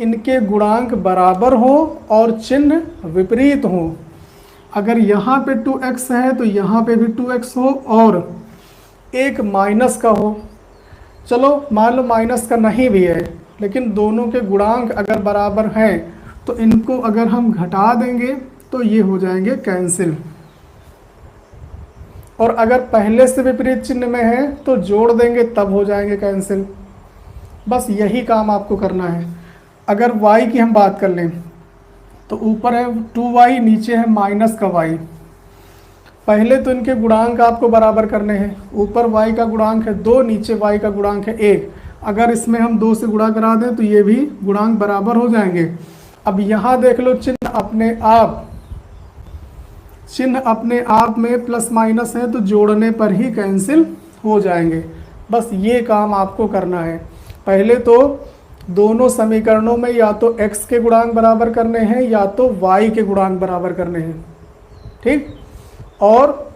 [SPEAKER 1] इनके गुणांक बराबर हो और चिन्ह विपरीत हो। अगर यहाँ पे 2x है तो यहाँ पे भी 2x हो और एक माइनस का हो। चलो मान लो माइनस का नहीं भी है, लेकिन दोनों के गुणांक अगर बराबर हैं तो इनको अगर हम घटा देंगे तो ये हो जाएंगे कैंसिल। और अगर पहले से विपरीत चिन्ह में है तो जोड़ देंगे तब हो जाएंगे कैंसिल। बस यही काम आपको करना है। अगर y की हम बात कर लें तो ऊपर है 2y, नीचे है माइनस का y। पहले तो इनके गुणांक आपको बराबर करने हैं। ऊपर y का गुणांक है 2, नीचे y का गुणांक है 1। अगर इसमें हम 2 से गुणा करा दें तो ये भी गुणांक बराबर हो जाएंगे। अब यहाँ देख लो, चिन्ह अपने आप में प्लस माइनस है तो जोड़ने पर ही कैंसिल हो जाएंगे। बस ये काम आपको करना है। पहले तो दोनों समीकरणों में या तो x के गुणांक बराबर करने हैं या तो y के गुणांक बराबर करने हैं, ठीक। और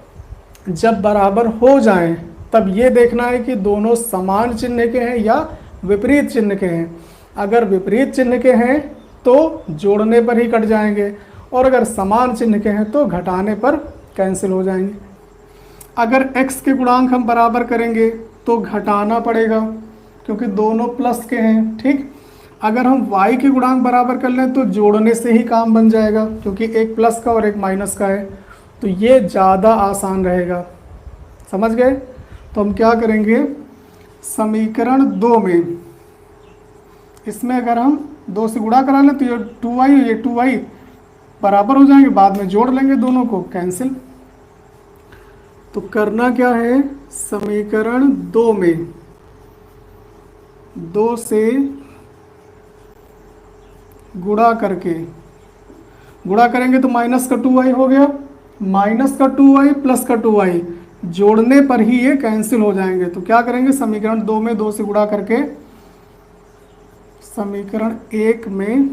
[SPEAKER 1] जब बराबर हो जाएं तब ये देखना है कि दोनों समान चिन्ह के हैं या विपरीत चिन्ह के हैं। अगर विपरीत चिन्ह के हैं तो जोड़ने पर ही कट जाएंगे, और अगर समान चिन्ह के हैं तो घटाने पर कैंसिल हो जाएंगे। अगर x के गुणांक हम बराबर करेंगे तो घटाना पड़ेगा क्योंकि दोनों प्लस के हैं, ठीक। अगर हम y के गुणांक बराबर कर लें तो जोड़ने से ही काम बन जाएगा क्योंकि एक प्लस का और एक माइनस का है, तो ये ज़्यादा आसान रहेगा। समझ गए? तो हम क्या करेंगे, समीकरण 2 में इसमें अगर हम 2 से गुणा करा लें तो ये 2y ये 2y बराबर हो जाएंगे, बाद में जोड़ लेंगे दोनों को, कैंसिल। तो करना क्या है, समीकरण 2 में 2 से गुणा करेंगे तो माइनस का 2y हो गया, माइनस का 2y प्लस का 2y, जोड़ने पर ही ये कैंसिल हो जाएंगे। तो क्या करेंगे, समीकरण 2 में 2 से गुणा करके समीकरण 1 में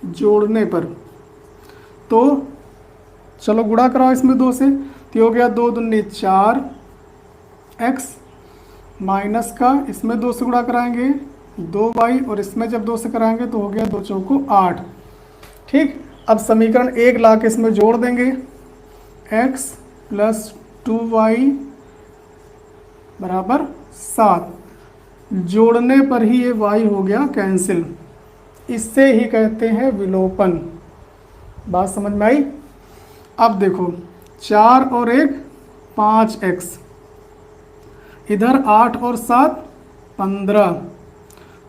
[SPEAKER 1] जोड़ने पर, तो चलो गुणा कराओ इसमें 2 से, तो हो गया 2 दूनी 4 x माइनस का इसमें 2 से गुणा कराएंगे 2y, और इसमें जब 2 से कराएंगे तो हो गया 2 चौको 8। ठीक, अब समीकरण 1 ला के इसमें जोड़ देंगे, x प्लस 2y बराबर 7। जोड़ने पर ही ये y हो गया कैंसिल। इससे ही कहते हैं विलोपन। बात समझ में आई? अब देखो 4 और 1 5x, इधर 8 और 7 15,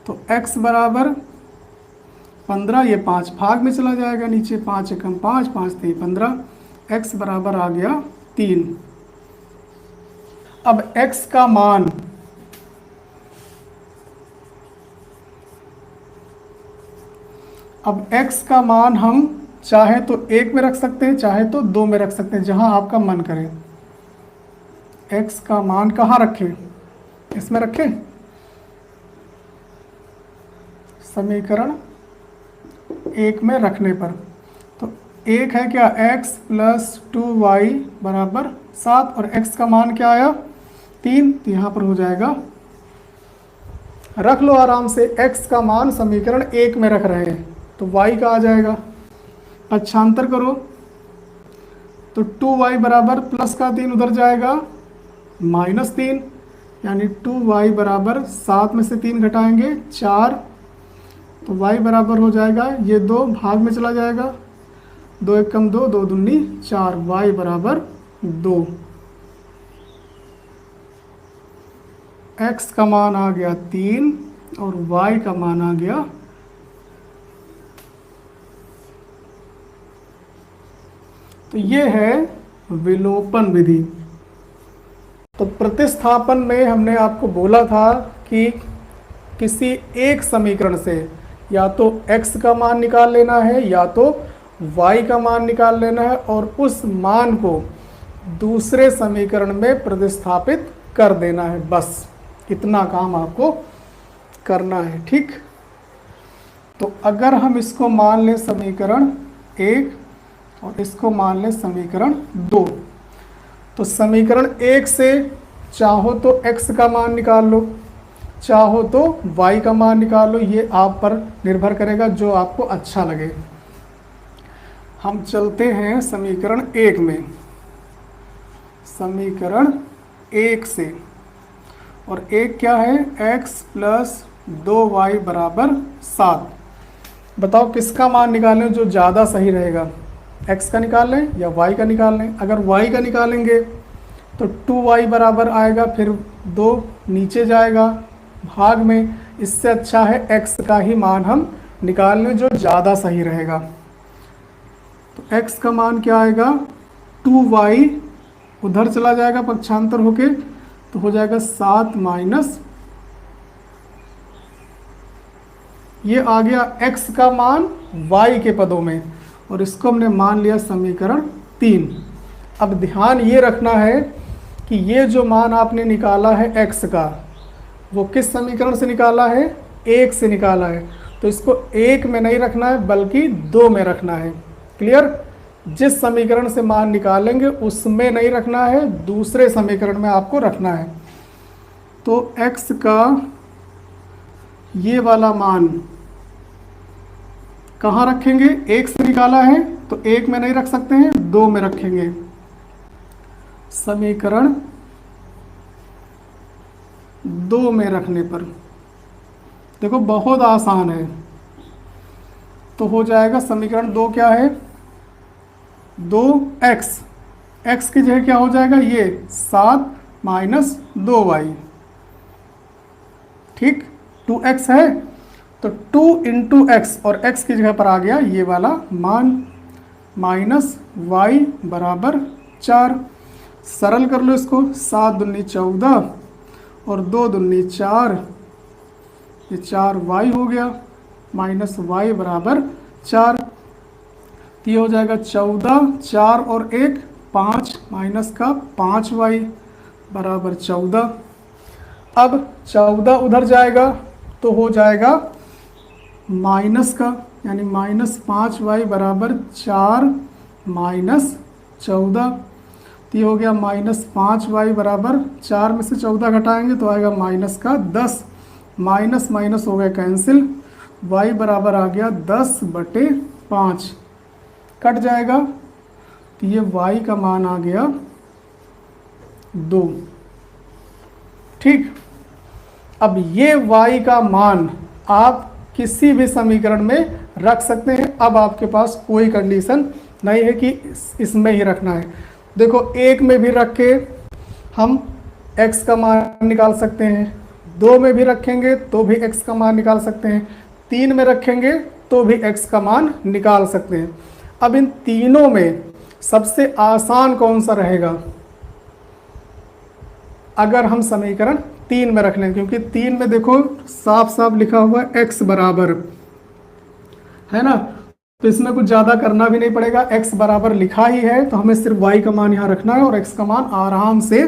[SPEAKER 1] तो x बराबर 15, ये 5 भाग में चला जाएगा नीचे, 5 एकम 5, 5 3 15, x बराबर आ गया 3। अब x का मान हम चाहे तो 1 में रख सकते हैं, चाहे तो 2 में रख सकते हैं, जहां आपका मन करे। x का मान कहाँ रखें, इसमें रखें, समीकरण 1 में रखने पर। तो 1 है क्या, x प्लस 2y बराबर 7, और x का मान क्या आया 3, तो यहाँ पर हो जाएगा, रख लो आराम से, x का मान समीकरण 1 में रख रहे हैं तो y का आ जाएगा। पक्षांतर करो तो 2y बराबर प्लस का 3 उधर जाएगा -3, यानी 2y बराबर 7 में से 3 घटाएंगे 4, तो y बराबर हो जाएगा, ये 2 भाग में चला जाएगा, 2 एकम 2, 2 दूनी 4, y बराबर 2। x का मान आ गया 3 और y का मान आ गया, तो ये है विलोपन विधि। तो प्रतिस्थापन में हमने आपको बोला था कि किसी एक समीकरण से या तो x का मान निकाल लेना है या तो y का मान निकाल लेना है, और उस मान को दूसरे समीकरण में प्रतिस्थापित कर देना है। बस इतना काम आपको करना है। ठीक, तो अगर हम इसको मान लें समीकरण 1 और इसको मान लें समीकरण 2, तो समीकरण 1 से चाहो तो x का मान निकाल लो, चाहो तो y का मान निकाल लो, ये आप पर निर्भर करेगा, जो आपको अच्छा लगे। हम चलते हैं समीकरण 1 में, समीकरण 1 से, और 1 क्या है, x प्लस 2y बराबर 7। बताओ किसका मान निकालें जो ज़्यादा सही रहेगा, x का निकाल लें या y का निकाल लें। अगर y का निकालेंगे तो 2y बराबर आएगा, फिर 2 नीचे जाएगा भाग में, इससे अच्छा है x का ही मान हम निकाल लें जो ज़्यादा सही रहेगा। तो x का मान क्या आएगा, 2y उधर चला जाएगा पक्षांतर होके, तो हो जाएगा 7 माइनस, ये आ गया x का मान y के पदों में, और इसको हमने मान लिया समीकरण 3। अब ध्यान ये रखना है कि ये जो मान आपने निकाला है x का, वो किस समीकरण से निकाला है, 1 से निकाला है, तो इसको 1 में नहीं रखना है बल्कि 2 में रखना है। क्लियर? जिस समीकरण से मान निकालेंगे उसमें नहीं रखना है, दूसरे समीकरण में आपको रखना है। तो x का ये वाला मान कहाँ रखेंगे, 1 से निकाला है तो 1 में नहीं रख सकते हैं, 2 में रखेंगे। समीकरण 2 में रखने पर देखो बहुत आसान है, तो हो जाएगा समीकरण 2 क्या है, 2x, x की जगह क्या हो जाएगा, ये 7 माइनस 2y। ठीक, 2x है तो 2 इंटू एक्स, और x की जगह पर आ गया ये वाला मान, माइनस y बराबर 4। सरल कर लो इसको, 7 दूनी 14 और 2 दूनी 4, ये 4y हो गया, माइनस y बराबर 4। तो ये हो जाएगा 14, 4 और 1 5 माइनस का 5y बराबर 14। अब 14 उधर जाएगा तो हो जाएगा माइनस का, यानी -5y बराबर 4 माइनस 14। तो ये हो गया -5y बराबर 4 में से 14 घटाएंगे तो आएगा माइनस का 10, माइनस माइनस हो गया कैंसिल, y बराबर आ गया 10/5, कट जाएगा तो ये y का मान आ गया 2। ठीक, अब ये y का मान आप किसी भी समीकरण में रख सकते हैं। अब आपके पास कोई कंडीशन नहीं है कि इसमें ही रखना है। देखो, एक में भी रख के हम x का मान निकाल सकते हैं, 2 में भी रखेंगे तो भी x का मान निकाल सकते हैं, 3 में रखेंगे तो भी x का मान निकाल सकते हैं। अब इन तीनों में सबसे आसान कौन सा रहेगा अगर हम समीकरण 3 में रख लें, क्योंकि 3 में देखो साफ साफ लिखा हुआ है x बराबर, है ना, तो इसमें कुछ ज़्यादा करना भी नहीं पड़ेगा, x बराबर लिखा ही है तो हमें सिर्फ y का मान यहाँ रखना है और x का मान आराम से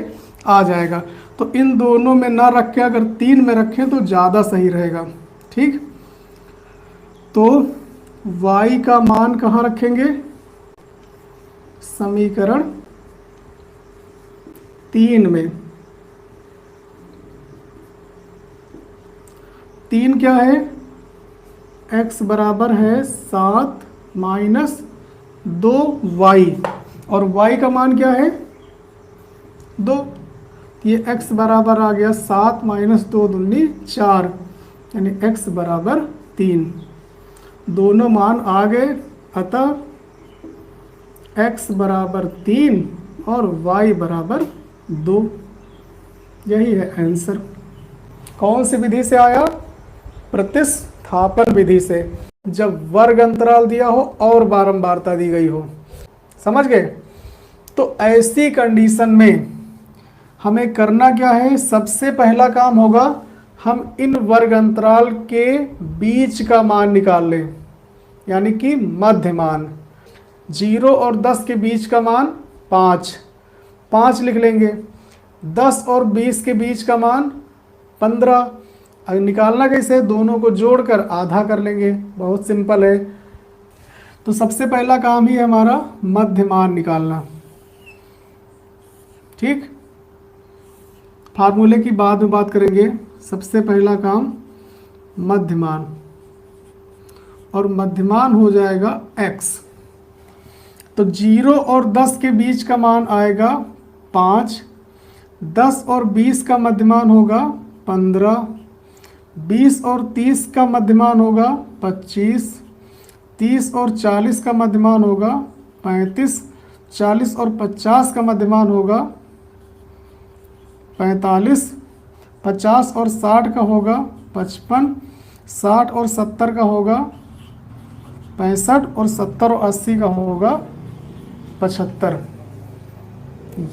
[SPEAKER 1] आ जाएगा। तो इन दोनों में ना रख के अगर 3 में रखें तो ज़्यादा सही रहेगा। ठीक, तो y का मान कहाँ रखेंगे, समीकरण 3 में। 3 क्या है, x बराबर है 7 माइनस 2y और y का मान क्या है 2। ये x बराबर आ गया 7 माइनस 2 दूनी 4, यानी x बराबर 3। दोनों मान आ गए, अतः x बराबर 3 और y बराबर 2। यही है आंसर। कौन सी विधि से आया, प्रतिस्थापन विधि से, जब वर्ग अंतराल दिया हो और बारंबारता दी गई हो। समझ गए? तो ऐसी कंडीशन में हमें करना क्या है, सबसे पहला काम होगा हम इन वर्ग अंतराल के बीच का मान निकाल लें, यानी कि मध्य मान। 0 और 10 के बीच का मान 5 लिख लेंगे। 10 और 20 के बीच का मान 15। अगर निकालना कैसे, दोनों को जोड़कर आधा कर लेंगे, बहुत सिंपल है। तो सबसे पहला काम ही है हमारा मध्य मान निकालना। ठीक, फार्मूले की बाद में बात करेंगे। सबसे पहला काम मध्यमान, और मध्यमान हो जाएगा x। तो 0 और 10 के बीच का मान आएगा 5, 10 और 20 का मध्यमान होगा 15, 20 और 30 का मध्यमान होगा 25, 30 और 40 का मध्यमान होगा 35, 40 और 50 का मध्यमान होगा 45, 50 और 60 का होगा 55, 60 और 70 का होगा 65 और 70 और 80 का होगा 75।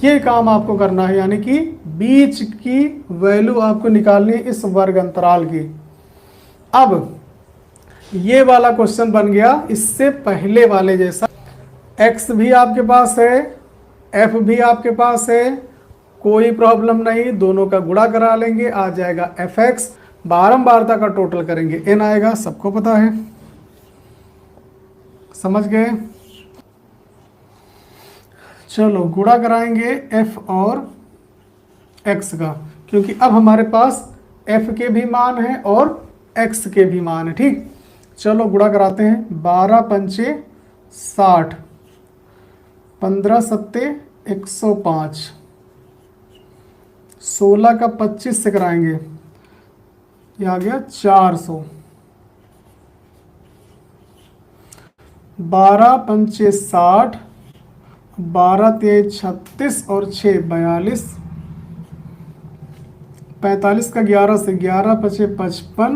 [SPEAKER 1] ये काम आपको करना है, यानी कि बीच की वैल्यू आपको निकालनी है इस वर्ग अंतराल की। अब ये वाला क्वेश्चन बन गया इससे पहले वाले जैसा। x भी आपके पास है, f भी आपके पास है, कोई प्रॉब्लम नहीं, दोनों का गुणा करा लेंगे, आ जाएगा fx। बारंबारता का टोटल करेंगे n आएगा, सबको पता है। समझ गए? चलो गुणा कराएंगे f और x का, क्योंकि अब हमारे पास f के भी मान है और x के भी मान है। ठीक, चलो गुणा कराते हैं। 12 पंचे 60, 15 सत्ते 105, 16 का 25 से कराएंगे, ये आ गया 400। 12 पंचे 60, 12 तेज 36 और 6 42, 45 का 11 से 11 पचे 55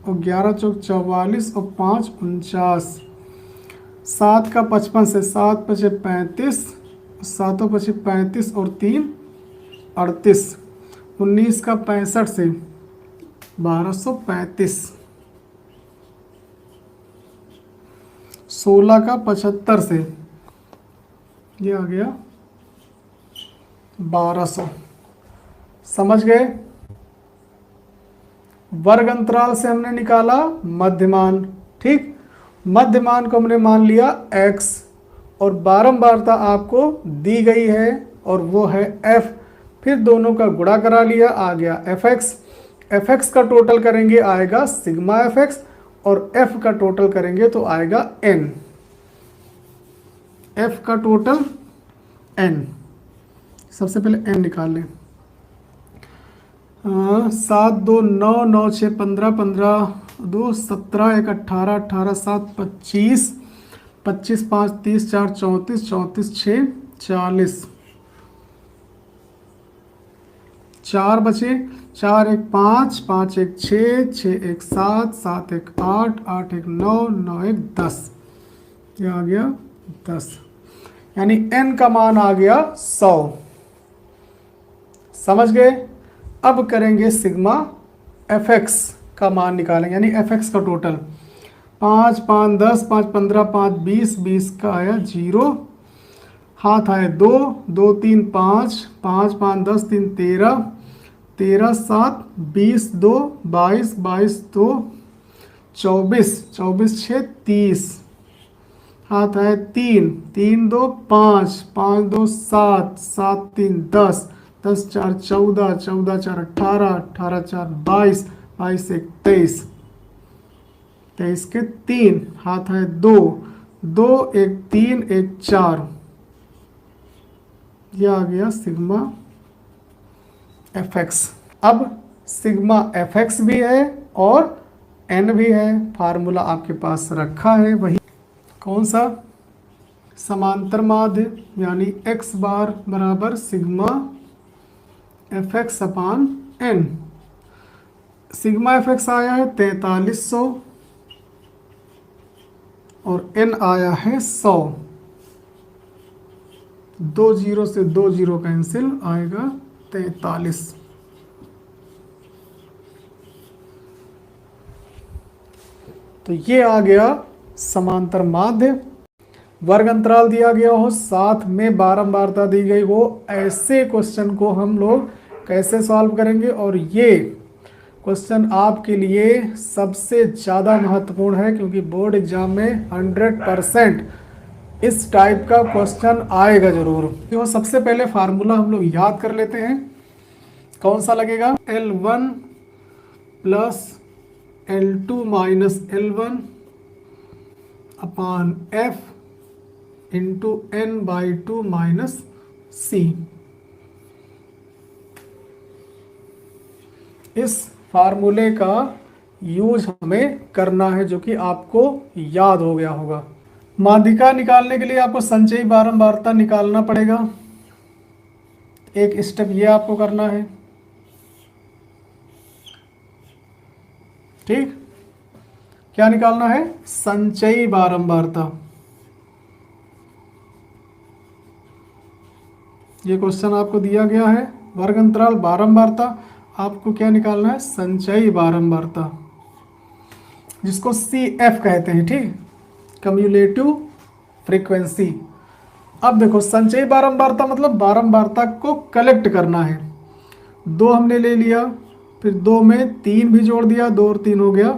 [SPEAKER 1] और 11 चौक 44 और 5 49, 7 का 55 से 7 पचे 35, 7 पचे 35 और 3 38, 19 का 65 से 1235, 16 का 75 से ये आ गया 1200। समझ गए। वर्ग अंतराल से हमने निकाला मध्यमान, ठीक। मध्यमान को हमने मान लिया x और बारंबारता आपको दी गई है और वो है f। फिर दोनों का गुणा करा लिया, आ गया fx। fx का टोटल करेंगे आएगा सिग्मा fx और f का टोटल करेंगे तो आएगा n। f का टोटल n, सबसे पहले n निकाल लें। 7 2 9 9 6 15 15 2 17 1 18 18 7 25 25 5 30 4 34 34 6 40 4 बचे, 4 1 5 5 1 6 6 1 7 7 1 8 8 1 9 9 1 10, ये आ गया 10, यानी n का मान आ गया 100। समझ गए। अब करेंगे सिग्मा fx का मान निकालेंगे, यानी fx का टोटल। 5 5 10 5 15 5 20 20 का आया 0, हाथ आए 2 2 3 5 5 5 10 3 13 13 7 20 2 22 22 2 24 24 6 30, हाथ आए 3 3 2 5 5 2 7 7 3 10 10 4 14 14 4 18 18 4 22 22 1 23 23 के 3, हाथ है 2 2 1 3 1 4, यह आ गया सिग्मा fx। अब सिग्मा fx भी है और n भी है, फार्मूला आपके पास रखा है, वही कौन सा, समांतर माध्य, यानी x बार बराबर सिग्मा fx अपान n। सिग्मा fx आया है 4300 और n आया है 100। 2 0 से 2 0 कैंसिल, आएगा 43। तो ये आ गया समांतर माध्य। वर्ग अंतराल दिया गया हो, साथ में बारंबारता दी गई हो, ऐसे क्वेश्चन को हम लोग कैसे सॉल्व करेंगे। और ये क्वेश्चन आपके लिए सबसे ज़्यादा महत्वपूर्ण है, क्योंकि बोर्ड एग्जाम में 100% इस टाइप का क्वेश्चन आएगा जरूर। तो सबसे पहले फार्मूला हम लोग याद कर लेते हैं। कौन सा लगेगा, L1 plus L2 minus L1 अपान F into n/2 minus C। इस फार्मूले का यूज हमें करना है, जो कि आपको याद हो गया होगा। माध्यिका निकालने के लिए आपको संचयी बारंबारता निकालना पड़ेगा। एक स्टेप ये आपको करना है, ठीक। क्या निकालना है, संचयी बारंबारता। ये क्वेश्चन आपको दिया गया है, वर्ग अंतराल बारंबारता, आपको क्या निकालना है, संचयी बारंबारता, जिसको CF कहते हैं, ठीक, कम्युलेटिव फ्रीक्वेंसी। अब देखो, संचयी बारंबारता मतलब बारंबारता को कलेक्ट करना है। 2 हमने ले लिया, फिर 2 में 3 भी जोड़ दिया, 2 और 3 हो गया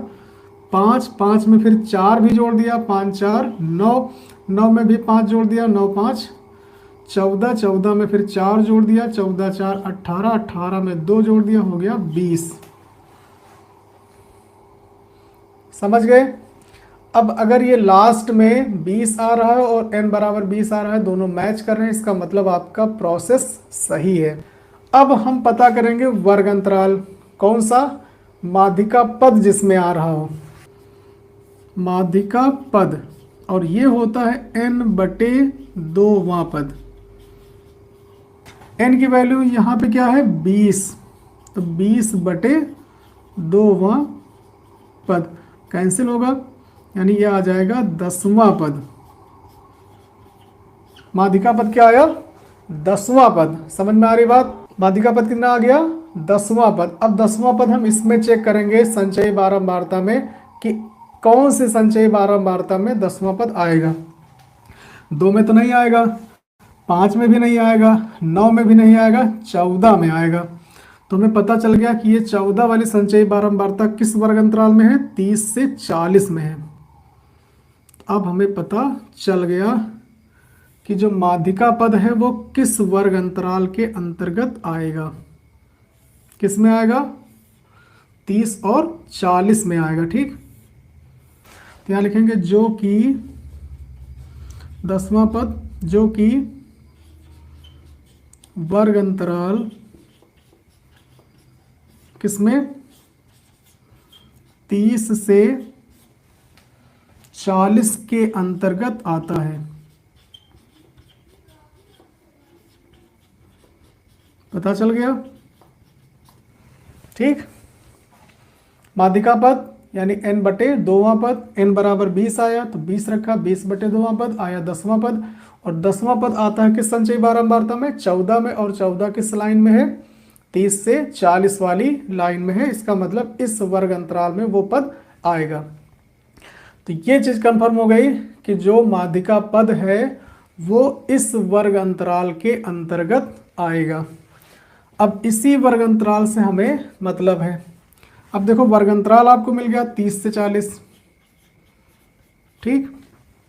[SPEAKER 1] 5, 5 में फिर 4 भी जोड़ दिया, 5 4 9, 9 में भी 5 जोड़ दिया, 9 5 14, 14 में फिर 4 जोड़ दिया, 14 4 18, 18 में 2 जोड़ दिया, हो गया 20। समझ गए। अब अगर ये लास्ट में 20 आ रहा है और n बराबर 20 आ रहा है, दोनों मैच कर रहे हैं, इसका मतलब आपका प्रोसेस सही है। अब हम पता करेंगे वर्ग अंतराल, कौन सा, माध्यिका पद जिसमें आ रहा हो, माध्यिका पद, और ये होता है n/2वां पद। n की वैल्यू यहाँ पे क्या है, 20, तो 20/2वां पद कैंसिल होगा, यानी ये आ जाएगा 10वां पद। माध्यिका पद क्या आया, 10वां पद। समझ में आ रही बात, माध्यिका पद कितना आ गया, 10वां पद। अब 10वां पद हम इसमें चेक करेंगे संचयी बारंबारता में कि कौन सी संचयी बारंबारता में 10वां पद आएगा? 2 में तो नहीं आएगा, 5 में भी नहीं आएगा, 9 में भी नहीं आएगा, 14 में आएगा। तो हमें पता चल गया कि ये 14 वाली संचयी बारंबारता किस वर्ग अंतराल में है? 30 से 40 में है। अब हमें पता चल गया कि जो माध्यिका पद है वो किस वर्ग अंतराल के अंतर्गत आएगा। किस में आएगा? 30 और 40 में आएगा। ठीक, तो यहाँ लिखेंगे जो कि 10वां पद जो कि वर्ग अंतराल किसमें? 30 से 40 के अंतर्गत आता है। पता चल गया? ठीक, माध्यिका पद यानी n बटे 2वां पद, n बराबर 20 आया तो 20 रखा, 20 बटे 2वां पद आया 10वां पद, और 10वां पद आता है किस संचयी बारंबारता में? 14 में, और 14 किस लाइन में है? 30 से 40 वाली लाइन में है। इसका मतलब इस वर्ग अंतराल में वो पद आएगा। तो ये चीज कंफर्म हो गई कि जो माध्यिका पद है वो इस वर्ग अंतराल के अंतर्गत आएगा। अब इसी वर्ग अंतराल से हमें मतलब है। अब देखो वर्ग अंतराल आपको मिल गया 30 से 40। ठीक,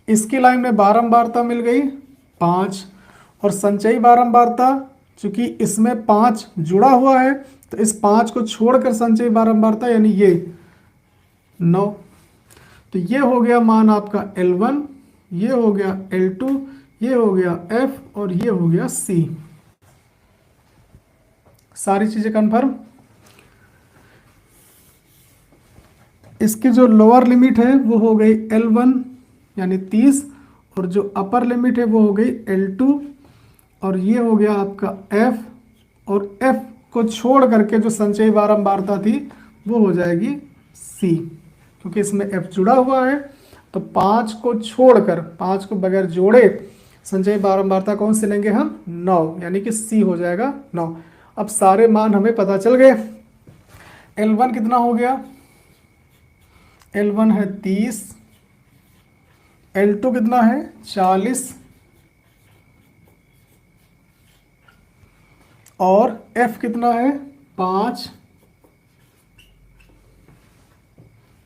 [SPEAKER 1] इसकी लाइन में बारंबारता मिल गई 5, और संचयी बारंबारता चूंकि इसमें 5 जुड़ा हुआ है तो इस 5 को छोड़कर संचयी बारंबारता यानी ये 9। तो ये हो गया मान आपका L1, ये हो गया L2, ये हो गया F और ये हो गया C। सारी चीजें कंफर्म। इसकी जो लोअर लिमिट है वो हो गई L1 यानी 30, और जो अपर लिमिट है वो हो गई L2, और ये हो गया आपका F, और F को छोड़ करके जो संचयी बारंबारता थी वो हो जाएगी C, क्योंकि इसमें F जुड़ा हुआ है। तो 5 को छोड़कर, 5 को बगैर जोड़े संचयी बारंबारता कौन सी लेंगे हम? 9, यानी कि C हो जाएगा 9। अब सारे मान हमें पता चल गए। L1 कितना हो गया? L1 है 30, L2 कितना है? 40, और F कितना है? 5।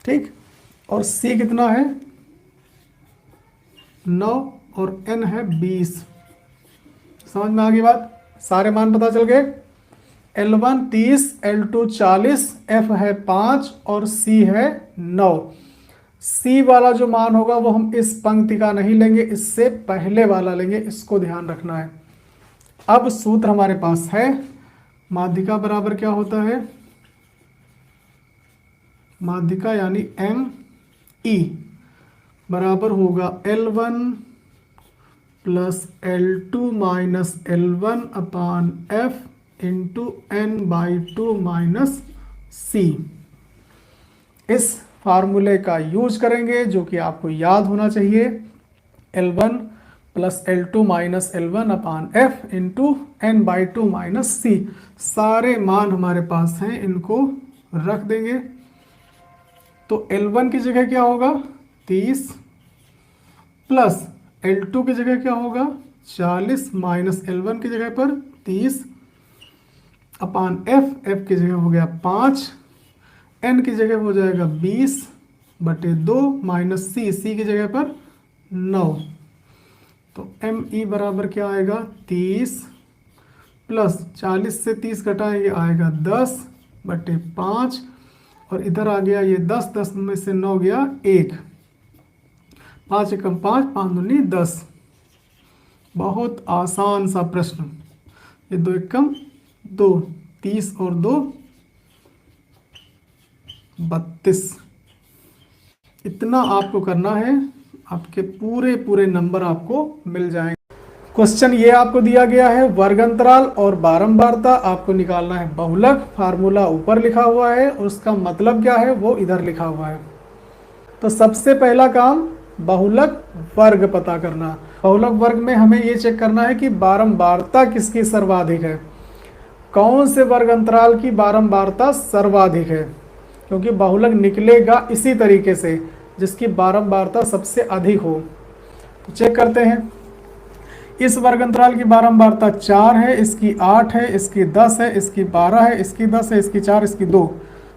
[SPEAKER 1] ठीक, और C कितना है? 9, और N है 20। समझ में आ गई बात? सारे मान पता चल गए। L1 30, L2 40, F है 5 और C है 9। C वाला जो मान होगा वो हम इस पंक्ति का नहीं लेंगे, इससे पहले वाला लेंगे, इसको ध्यान रखना है। अब सूत्र हमारे पास है, माध्यिका बराबर क्या होता है? माध्यिका यानी ME बराबर होगा L1 plus L2 minus L1 अपान F into N/2 minus C। इस फार्मूले का यूज करेंगे जो कि आपको याद होना चाहिए। L1 plus L2 minus L1 अपान F into N/2 minus C। सारे मान हमारे पास हैं, इनको रख देंगे। तो L1 की जगह क्या होगा? 30 प्लस L2 की जगह क्या होगा? 40 माइनस L1 की जगह पर 30 अपान F की जगह हो गया 5, N की जगह हो जाएगा 20/2 माइनस C की जगह पर 9। तो ME बराबर क्या आएगा? 30 प्लस 40 से 30 घटाएंगे आएगा 10/5, और इधर आ गया ये 10, 10 में से 9 गया 1, 5 एकम 5, 5 दूनी 10। बहुत आसान सा प्रश्न। ये 2 एकम 2, 30 और 2 32। इतना आपको करना है, आपके पूरे नंबर आपको मिल जाएंगे। क्वेश्चन ये आपको दिया गया है, वर्ग अंतराल और बारंबारता आपको निकालना है बहुलक। फार्मूला ऊपर लिखा हुआ है और उसका मतलब क्या है वो इधर लिखा हुआ है। तो सबसे पहला काम बहुलक वर्ग पता करना। बहुलक वर्ग में हमें ये चेक करना है कि बारंबारता किसकी सर्वाधिक है, कौन से वर्ग अंतराल की बारंबारता सर्वाधिक है, क्योंकि बहुलक निकलेगा इसी तरीके से। जिसकी बारंबारता सबसे अधिक हो। तो चेक करते हैं। इस वर्ग अंतराल की बारंबारता 4 है, इसकी 8 है, इसकी 10 है, इसकी 12 है, इसकी 10 है, इसकी 4, इसकी 2।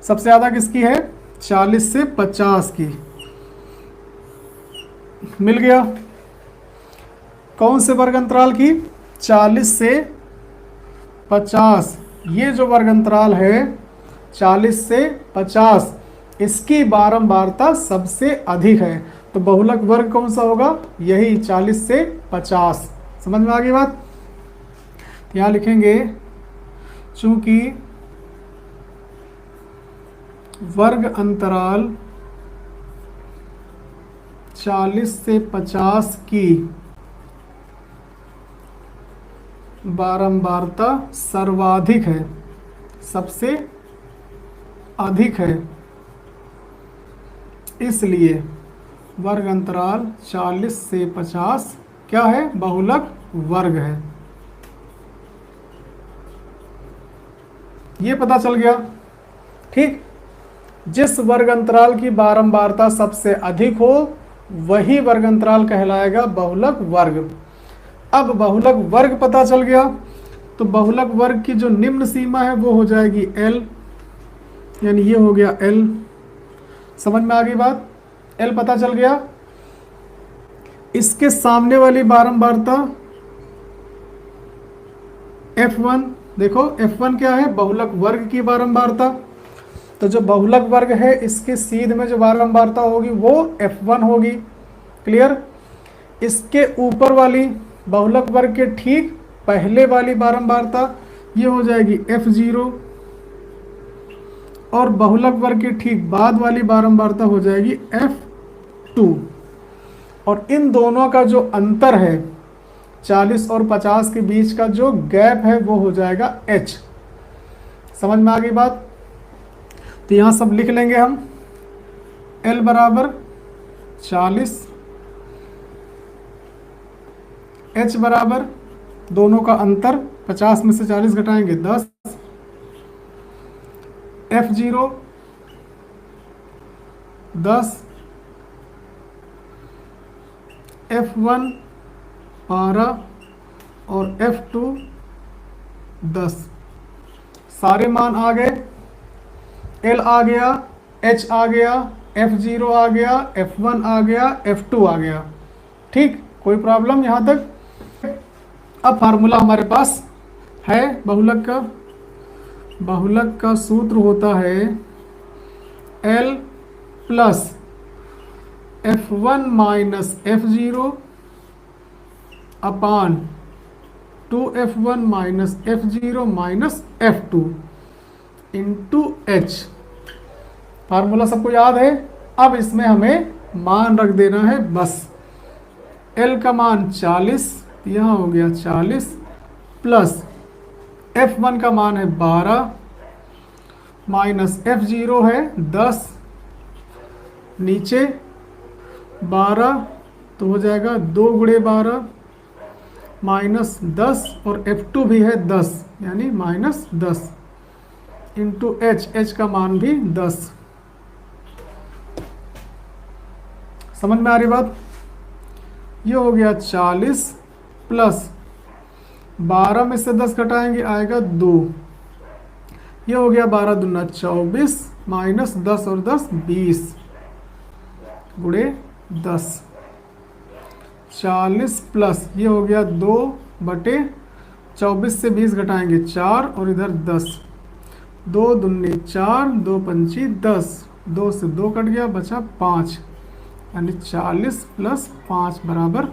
[SPEAKER 1] सबसे ज़्यादा किसकी है? 40 से 50 की। मिल गया। कौन से वर्ग अंतराल की? 40 से 50। ये जो वर्ग अंतराल है 40 से 50, इसकी बारंबारता सबसे अधिक है। तो बहुलक वर्ग कौन सा होगा? यही 40 से 50। समझ में आ गई बात? यहां लिखेंगे चूंकि वर्ग अंतराल 40 से 50 की बारंबारता सर्वाधिक है, सबसे अधिक है, इसलिए वर्ग अंतराल 40 से 50 क्या है? बहुलक वर्ग है। ये पता चल गया। ठीक। जिस वर्ग अंतराल की बारंबारता सबसे अधिक हो वही वर्ग अंतराल कहलाएगा बहुलक वर्ग। अब बहुलक वर्ग पता चल गया, तो बहुलक वर्ग की जो निम्न सीमा है वो हो जाएगी L, यानी ये हो गया L। समझ में आ गई बात? L पता चल गया। इसके सामने वाली बारंबारता F1, देखो F1 क्या है? बहुलक वर्ग की बारंबारता। तो जो बहुलक वर्ग है इसके सीध में जो बारंबारता होगी वो F1 होगी। क्लियर? इसके ऊपर वाली बहुलक वर्ग के ठीक पहले वाली बारंबारता ये हो जाएगी F0, और बहुलक वर्ग के ठीक बाद वाली बारंबारता हो जाएगी F2। और इन दोनों का जो अंतर है 40 और 50 के बीच का जो गैप है वो हो जाएगा H। समझ में आ गई बात? तो यहाँ सब लिख लेंगे हम। L बराबर 40, H बराबर दोनों का अंतर 50 में से 40 घटाएंगे 10, F0 10, F1 12 और F2 10। सारे मान आ गए। L आ गया, H आ गया, F0 आ गया, F1 आ गया, F2 आ गया। ठीक, कोई प्रॉब्लम यहाँ तक? अब फार्मूला हमारे पास है बहुलक का। बहुलक का सूत्र होता है L plus F1 minus F0 अपान 2F1 minus F0 minus F2 into H। Formula सबको याद है? अब इसमें हमें मान रख देना है बस। L का मान 40, यहाँ हो गया 40, प्लस F1 का मान है 12 माइनस F0 है 10, नीचे 12 तो हो जाएगा 2 गुणे 12 माइनस 10, और F2 भी है 10 यानी माइनस 10 इंटू H का मान भी 10। समझ में आ रही बात? ये हो गया 40 प्लस 12 में से 10 घटाएंगे आएगा 2। ये हो गया 12 दूना 24 माइनस 10 और 10 20 गुणे 10। 40 प्लस ये हो गया 2 बटे 24 से 20 घटाएंगे 4 और इधर 10। 2 दूनी 4, 2 पंची 10, 2 से 2 कट गया बचा 5, यानी 40 प्लस 5 बराबर 1।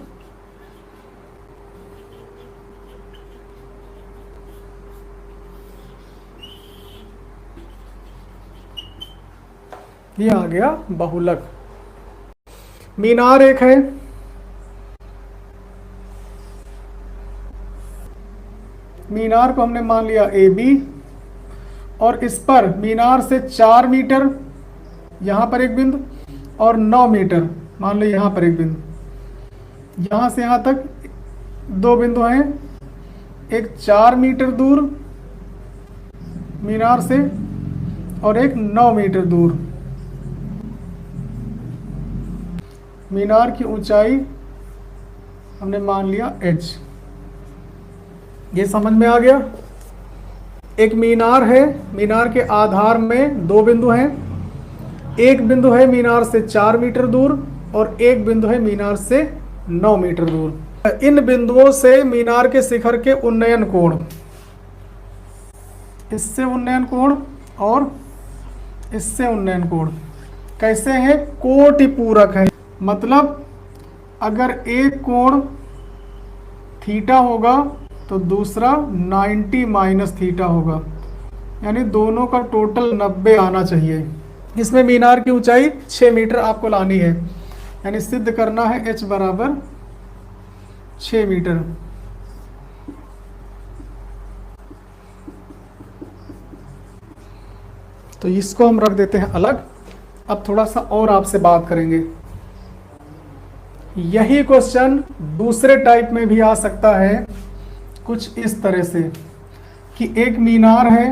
[SPEAKER 1] ये आ गया बहुलक। मीनार एक है, मीनार को हमने मान लिया AB, और इस पर मीनार से 4 मीटर यहाँ पर एक बिंदु और 9 मीटर मान लो यहाँ पर एक बिंदु, यहाँ से यहाँ तक 2 बिंदु हैं। एक 4 मीटर दूर मीनार से और एक 9 मीटर दूर। मीनार की ऊंचाई हमने मान लिया h। ये समझ में आ गया। एक मीनार है, मीनार के आधार में दो बिंदु हैं। एक बिंदु है मीनार से 4 मीटर दूर और एक बिंदु है मीनार से 9 मीटर दूर। इन बिंदुओं से मीनार के शिखर के उन्नयन कोण, इससे उन्नयन कोण और इससे उन्नयन कोण कैसे हैं? कोटि पूरक है। मतलब अगर एक कोण थीटा होगा तो दूसरा 90 माइनस थीटा होगा, यानी दोनों का टोटल 90 आना चाहिए। इसमें मीनार की ऊंचाई 6 मीटर आपको लानी है, यानी सिद्ध करना है h बराबर 6 मीटर। तो इसको हम रख देते हैं अलग। अब थोड़ा सा और आपसे बात करेंगे। यही क्वेश्चन दूसरे टाइप में भी आ सकता है, कुछ इस तरह से कि एक मीनार है,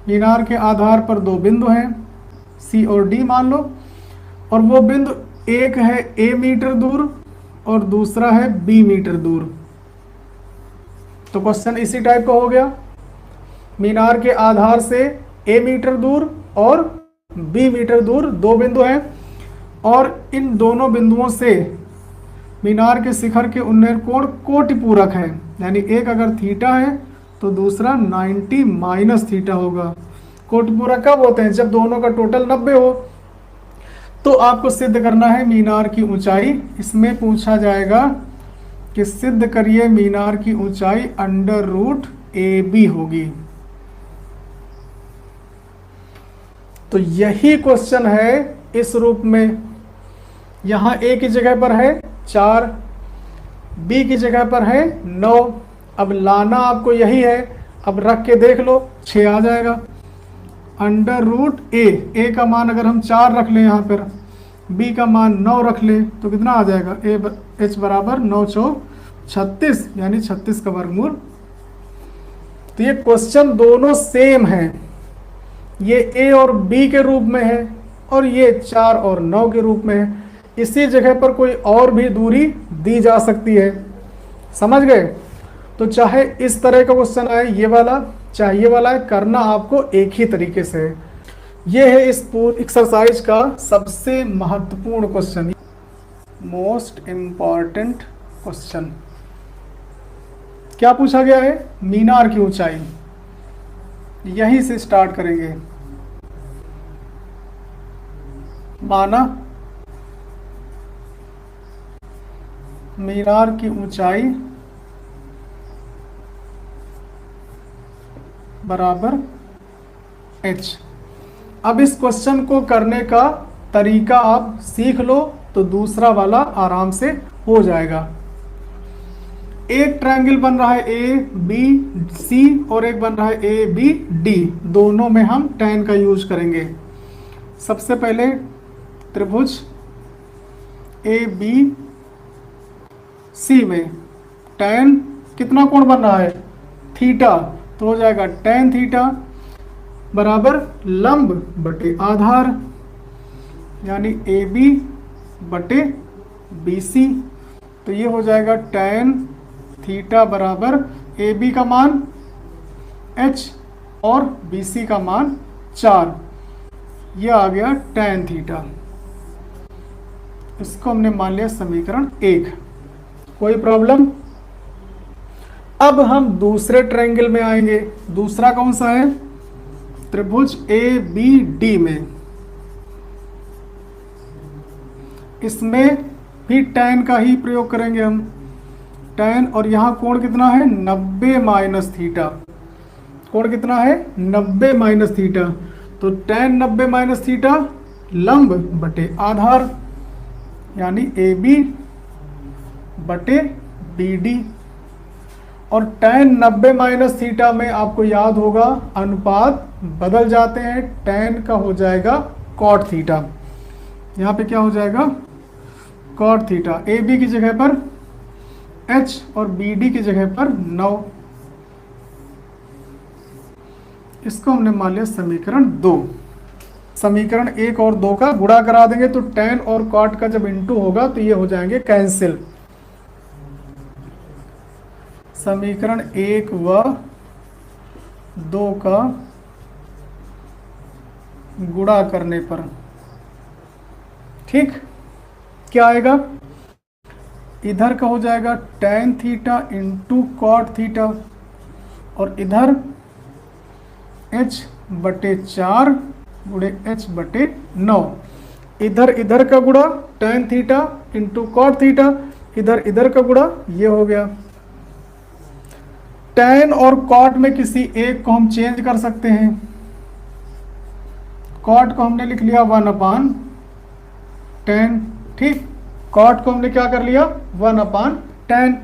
[SPEAKER 1] मीनार के आधार पर दो बिंदु हैं C और D मान लो, और वो बिंदु एक है A मीटर दूर और दूसरा है B मीटर दूर। तो क्वेश्चन इसी टाइप का हो गया। मीनार के आधार से A मीटर दूर और B मीटर दूर दो बिंदु हैं, और इन दोनों बिंदुओं से मीनार के शिखर के उन्नयन कोण कोटि पूरक है, यानी एक अगर थीटा है तो दूसरा 90 माइनस थीटा होगा। कोटि पूरक कब होते हैं? जब दोनों का टोटल 90 हो। तो आपको सिद्ध करना है मीनार की ऊंचाई। इसमें पूछा जाएगा कि सिद्ध करिए मीनार की ऊंचाई √AB होगी। तो यही क्वेश्चन है इस रूप में। यहाँ A की जगह पर है 4, B की जगह पर है 9। अब लाना आपको यही है। अब रख के देख लो, 6 आ जाएगा। √A का मान अगर हम 4 रख लें, यहाँ पर B का मान 9 रख लें तो कितना आ जाएगा? h बराबर 9 चौक 36, यानी 36 का वर्गमूल। तो ये क्वेश्चन दोनों सेम हैं। ये A और B के रूप में है और ये 4 और 9 के रूप में है। इसी जगह पर कोई और भी दूरी दी जा सकती है। समझ गए? तो चाहे इस तरह का क्वेश्चन आए, ये वाला, चाहे ये वाला है, करना आपको एक ही तरीके से है। ये है इस पूरी एक्सरसाइज का सबसे महत्वपूर्ण क्वेश्चन, मोस्ट इम्पॉर्टेंट क्वेश्चन। क्या पूछा गया है? मीनार की ऊंचाई। यहीं से स्टार्ट करेंगे। माना मीनार की ऊंचाई बराबर h। अब इस क्वेश्चन को करने का तरीका आप सीख लो तो दूसरा वाला आराम से हो जाएगा। एक ट्रायंगल बन रहा है ABC और एक बन रहा है ABD। दोनों में हम tan का यूज करेंगे। सबसे पहले त्रिभुज ABC में tan कितना कोण बन रहा है? थीटा। तो हो जाएगा tan थीटा बराबर लंब बटे आधार, यानी AB बटे BC। तो ये हो जाएगा tan थीटा बराबर AB का मान h और BC का मान 4। ये आ गया tan थीटा। इसको हमने मान लिया समीकरण 1। कोई प्रॉब्लम? अब हम दूसरे ट्रायंगल में आएंगे। दूसरा कौन सा है? त्रिभुज ABD में। इसमें भी tan का ही प्रयोग करेंगे हम। tan, और यहाँ कोण कितना है? 90 माइनस थीटा। कोण कितना है? 90 माइनस थीटा। तो tan 90 माइनस थीटा लंब बटे आधार, यानी AB बटे BD। और tan 90 माइनस थीटा में आपको याद होगा अनुपात बदल जाते हैं। tan का हो जाएगा cot थीटा। यहाँ पे क्या हो जाएगा? cot theta. AB की जगह पर h और BD की जगह पर 9। इसको हमने मान लिया समीकरण 2। समीकरण 1 और 2 का गुणा करा देंगे तो tan और cot का जब इंटू होगा तो ये हो जाएंगे कैंसिल। समीकरण 1 व 2 का गुणा करने पर ठीक क्या आएगा, इधर का हो जाएगा tan theta into cot theta और इधर h/4 गुणे h/9। इधर का गुणा tan theta into cot theta, इधर का गुणा ये हो गया। tan और कॉट में किसी एक को हम चेंज कर सकते हैं। कॉट को हमने लिख लिया 1/tan, ठीक। कॉट को हमने क्या कर लिया 1/tan।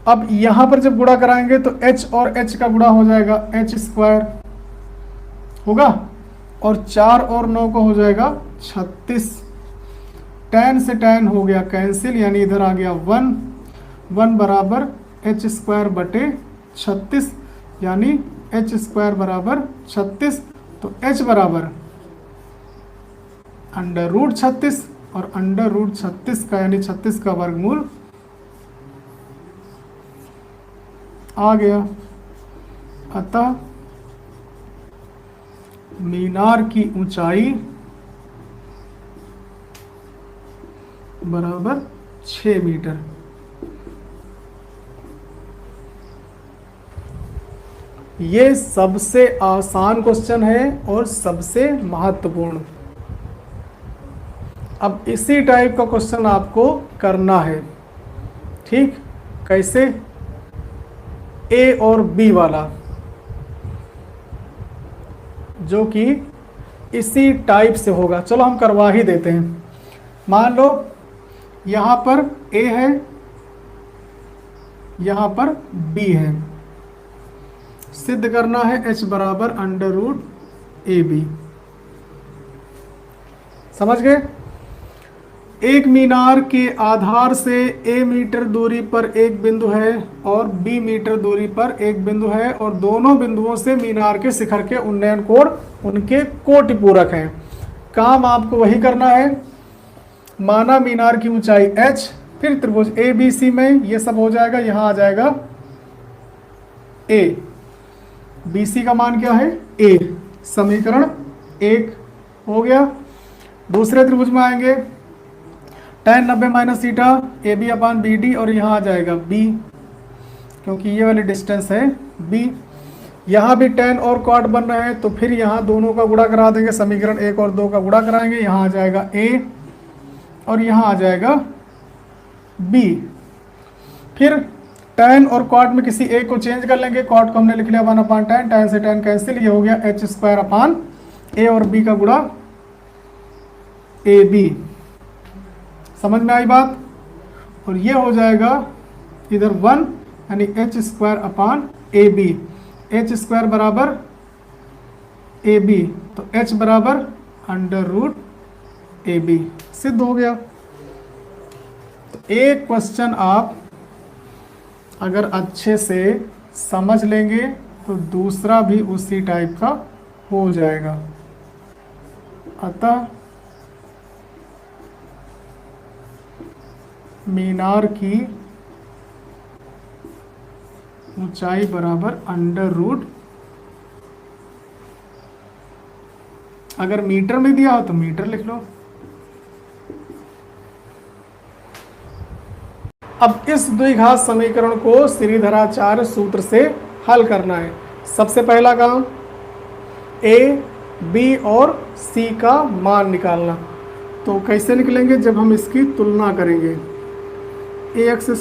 [SPEAKER 1] अब यहां पर जब गुणा कराएंगे तो h और h का गुणा हो जाएगा h² होगा और 4 और 9 को हो जाएगा 36। tan से tan हो गया कैंसिल, यानी इधर आ गया 1 बराबर h²/36 यानी h² बराबर 36। तो h बराबर √36 और √36 का यानी 36 का वर्गमूल आ गया। अतः मीनार की ऊंचाई बराबर 6 मीटर। ये सबसे आसान क्वेश्चन है और सबसे महत्वपूर्ण। अब इसी टाइप का क्वेश्चन आपको करना है, ठीक। कैसे, ए और बी वाला, जो कि इसी टाइप से होगा। चलो हम करवा ही देते हैं। मान लो यहाँ पर ए है, यहाँ पर बी है। सिद्ध करना है h बराबर √AB। समझ गए। एक मीनार के आधार से a मीटर दूरी पर एक बिंदु है और b मीटर दूरी पर एक बिंदु है और दोनों बिंदुओं से मीनार के शिखर के उन्नयन कोण उनके कोटि पूरक हैं। काम आपको वही करना है। माना मीनार की ऊंचाई h, फिर त्रिभुज ABC में ये सब हो जाएगा। यहाँ आ जाएगा a, BC का मान क्या है a। समीकरण 1 हो गया। दूसरे त्रिभुज में आएंगे tan 90 माइनस थीटा AB/BD और यहाँ आ जाएगा B, क्योंकि ये वाली डिस्टेंस है B। यहाँ भी tan और cot बन रहे हैं तो फिर यहाँ दोनों का गुणा करा देंगे। समीकरण 1 और 2 का गुणा कराएंगे। यहाँ आ जाएगा A और यहाँ आ जाएगा B। फिर tan और cot में किसी एक को चेंज कर लेंगे। cot को हमने लिख लिया 1/tan, tan से tan कैंसिल, ये हो गया h² A और B का गुणा AB। समझ में आई बात। और ये हो जाएगा इधर 1 यानी h²/AB। h² बराबर AB तो h बराबर √AB। सिद्ध हो गया। तो एक क्वेश्चन आप अगर अच्छे से समझ लेंगे तो दूसरा भी उसी टाइप का हो जाएगा। अतः मीनार की ऊंचाई बराबर √, अगर मीटर में दिया हो तो मीटर लिख लो। अब इस द्विघात समीकरण को श्रीधराचार्य सूत्र से हल करना है। सबसे पहला काम a, b और c का मान निकालना। तो कैसे निकलेंगे, जब हम इसकी तुलना करेंगे। ax²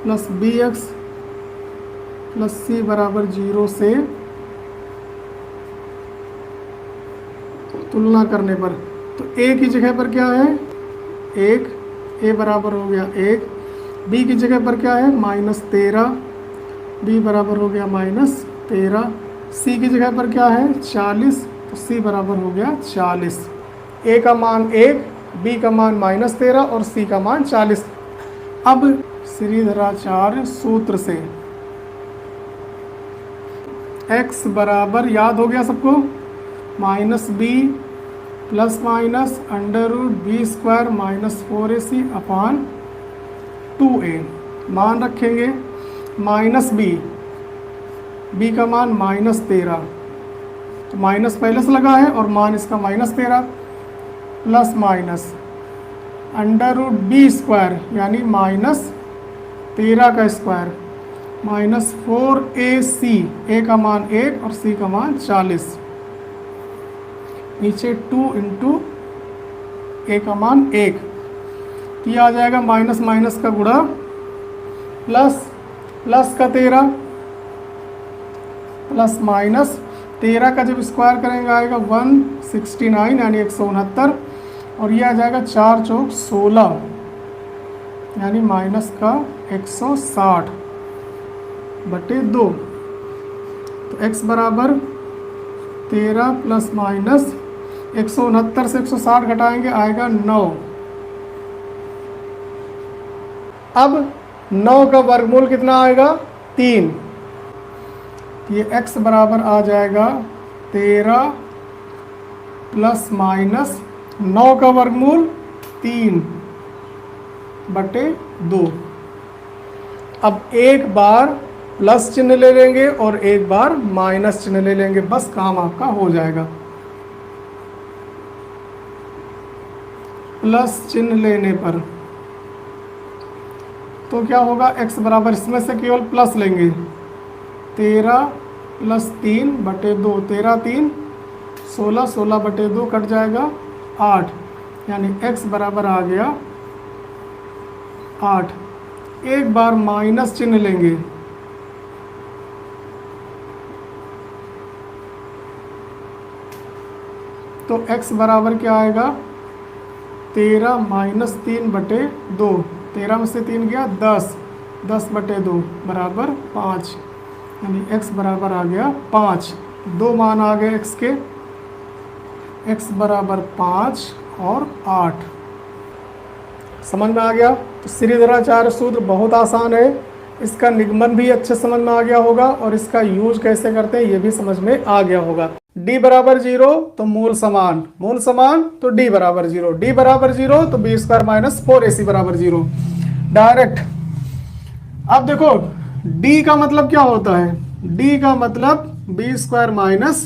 [SPEAKER 1] + bx + c बराबर 0 से तुलना करने पर तो a की जगह पर क्या है 1, a बराबर हो गया 1। b की जगह पर क्या है -13, b बराबर हो गया -13। c की जगह पर क्या है 40 तो c बराबर हो गया 40। a का मान 1, b का मान -13 और c का मान 40। अब श्रीधराचार्य सूत्र से x बराबर याद हो गया सबको -b plus minus under root b square minus 4ac upon 2a। मान रखेंगे माइनस बी का मान -13, तो माइनस पहले से लगा है और मान इसका -13, plus minus under root b square यानी -13 का स्क्वायर माइनस 4ac, ए का मान 1 और सी का मान 40, नीचे 2 इंटू ए का मान 1, तो ये आ जाएगा माइनस माइनस का गुणा प्लस प्लस का 13 प्लस माइनस 13 का जब स्क्वायर करेंगे आएगा 169 यानी 169, और ये आ जाएगा 4 चौक 16 यानी माइनस का 160 बटे 2। तो x बराबर 13 प्लस माइनस 169 से 160 घटाएंगे आएगा 9। अब 9 का वर्गमूल कितना आएगा 3, ये x बराबर आ जाएगा 13 प्लस माइनस 9 का वर्गमूल 3 बटे 2। अब एक बार प्लस चिन्ह ले लेंगे और एक बार माइनस चिन्ह ले लेंगे, बस काम आपका हो जाएगा। प्लस चिन्ह लेने पर तो क्या होगा, x बराबर इसमें से केवल प्लस लेंगे 13 प्लस 3 बटे 2, 13 3 16, 16 बटे 2 कट जाएगा 8, यानी x बराबर आ गया 8। एक बार माइनस चिन्ह लेंगे तो x बराबर क्या आएगा 13 माइनस 3 बटे 2, 13 में से 3 गया 10, 10 बटे 2 बराबर 5, यानी x बराबर आ गया 5। दो मान आ गए x के, x बराबर 5 और 8। समझ में आ गया। तो श्रीधराचार्य सूत्र बहुत आसान है, इसका निगमन भी अच्छे समझ में आ गया होगा और इसका यूज कैसे करते हैं ये भी समझ में आ गया होगा। d बराबर 0 तो मूल समान तो d बराबर 0, d बराबर 0 तो बी स्क्वायर माइनस 4ac बराबर 0 डायरेक्ट। अब देखो d का मतलब क्या होता है, d का मतलब बी स्क्वायर माइनस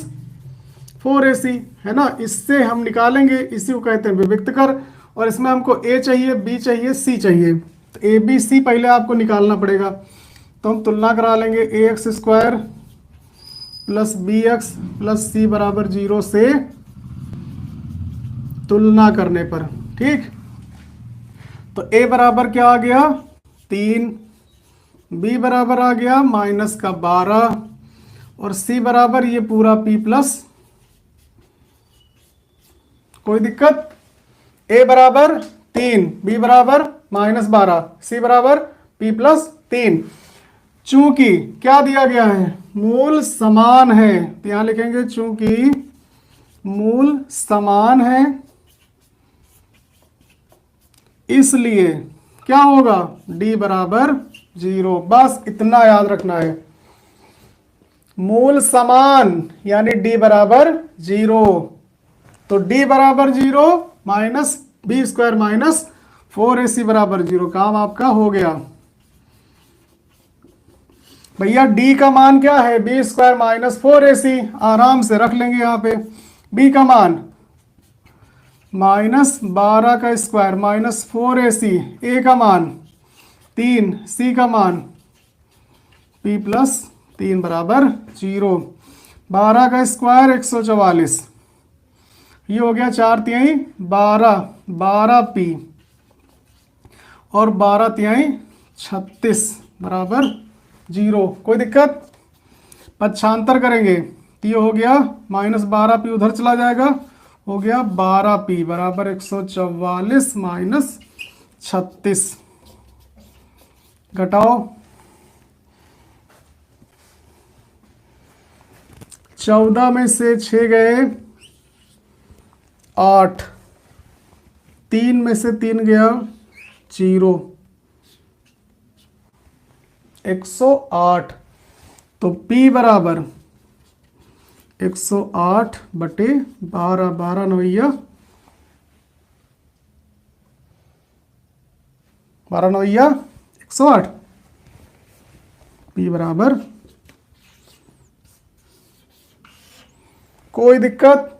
[SPEAKER 1] 4ac है ना, इससे हम निकालेंगे, इसी को कहते हैं विविक्त कर, और इसमें हमको a चाहिए, b चाहिए, c चाहिए, तो a b c पहले आपको निकालना पड़ेगा। तो हम तुलना करा लेंगे ax square plus b x plus c बराबर 0 से तुलना करने पर, ठीक। तो a बराबर क्या आ गया 3, b बराबर आ गया माइनस का 12 और c बराबर ये पूरा p प्लस, कोई दिक्कत। a बराबर 3, b बराबर माइनस 12, c बराबर p प्लस 3। चूंकि क्या दिया गया है, मूल समान है, तो यहां लिखेंगे चूंकि मूल समान है इसलिए क्या होगा d बराबर 0। बस इतना याद रखना है, मूल समान यानी d बराबर 0, तो d बराबर 0 minus B square minus 4ac बराबर 0, काम आपका हो गया। भैया d का मान क्या है, बी स्क्वायर माइनस 4ac, आराम से रख लेंगे यहाँ पे। b का मान माइनस 12 का स्क्वायर माइनस 4ac, a का मान 3, c का मान p प्लस 3 बराबर 0। 12 का स्क्वायर 144, ये हो गया 4 तिहाई 12, 12p और 12 तिहाई 36 बराबर 0। कोई दिक्कत, पक्षांतर करेंगे तो ये हो गया माइनस 12p उधर चला जाएगा, हो गया 12p बराबर 144 माइनस 36, घटाओ 14 में से 6 गए 8, 3 में से 3 गया 0, 108, तो p बराबर 108 बटे 12, 12 9 12 9 108, P बराबर, कोई दिक्कत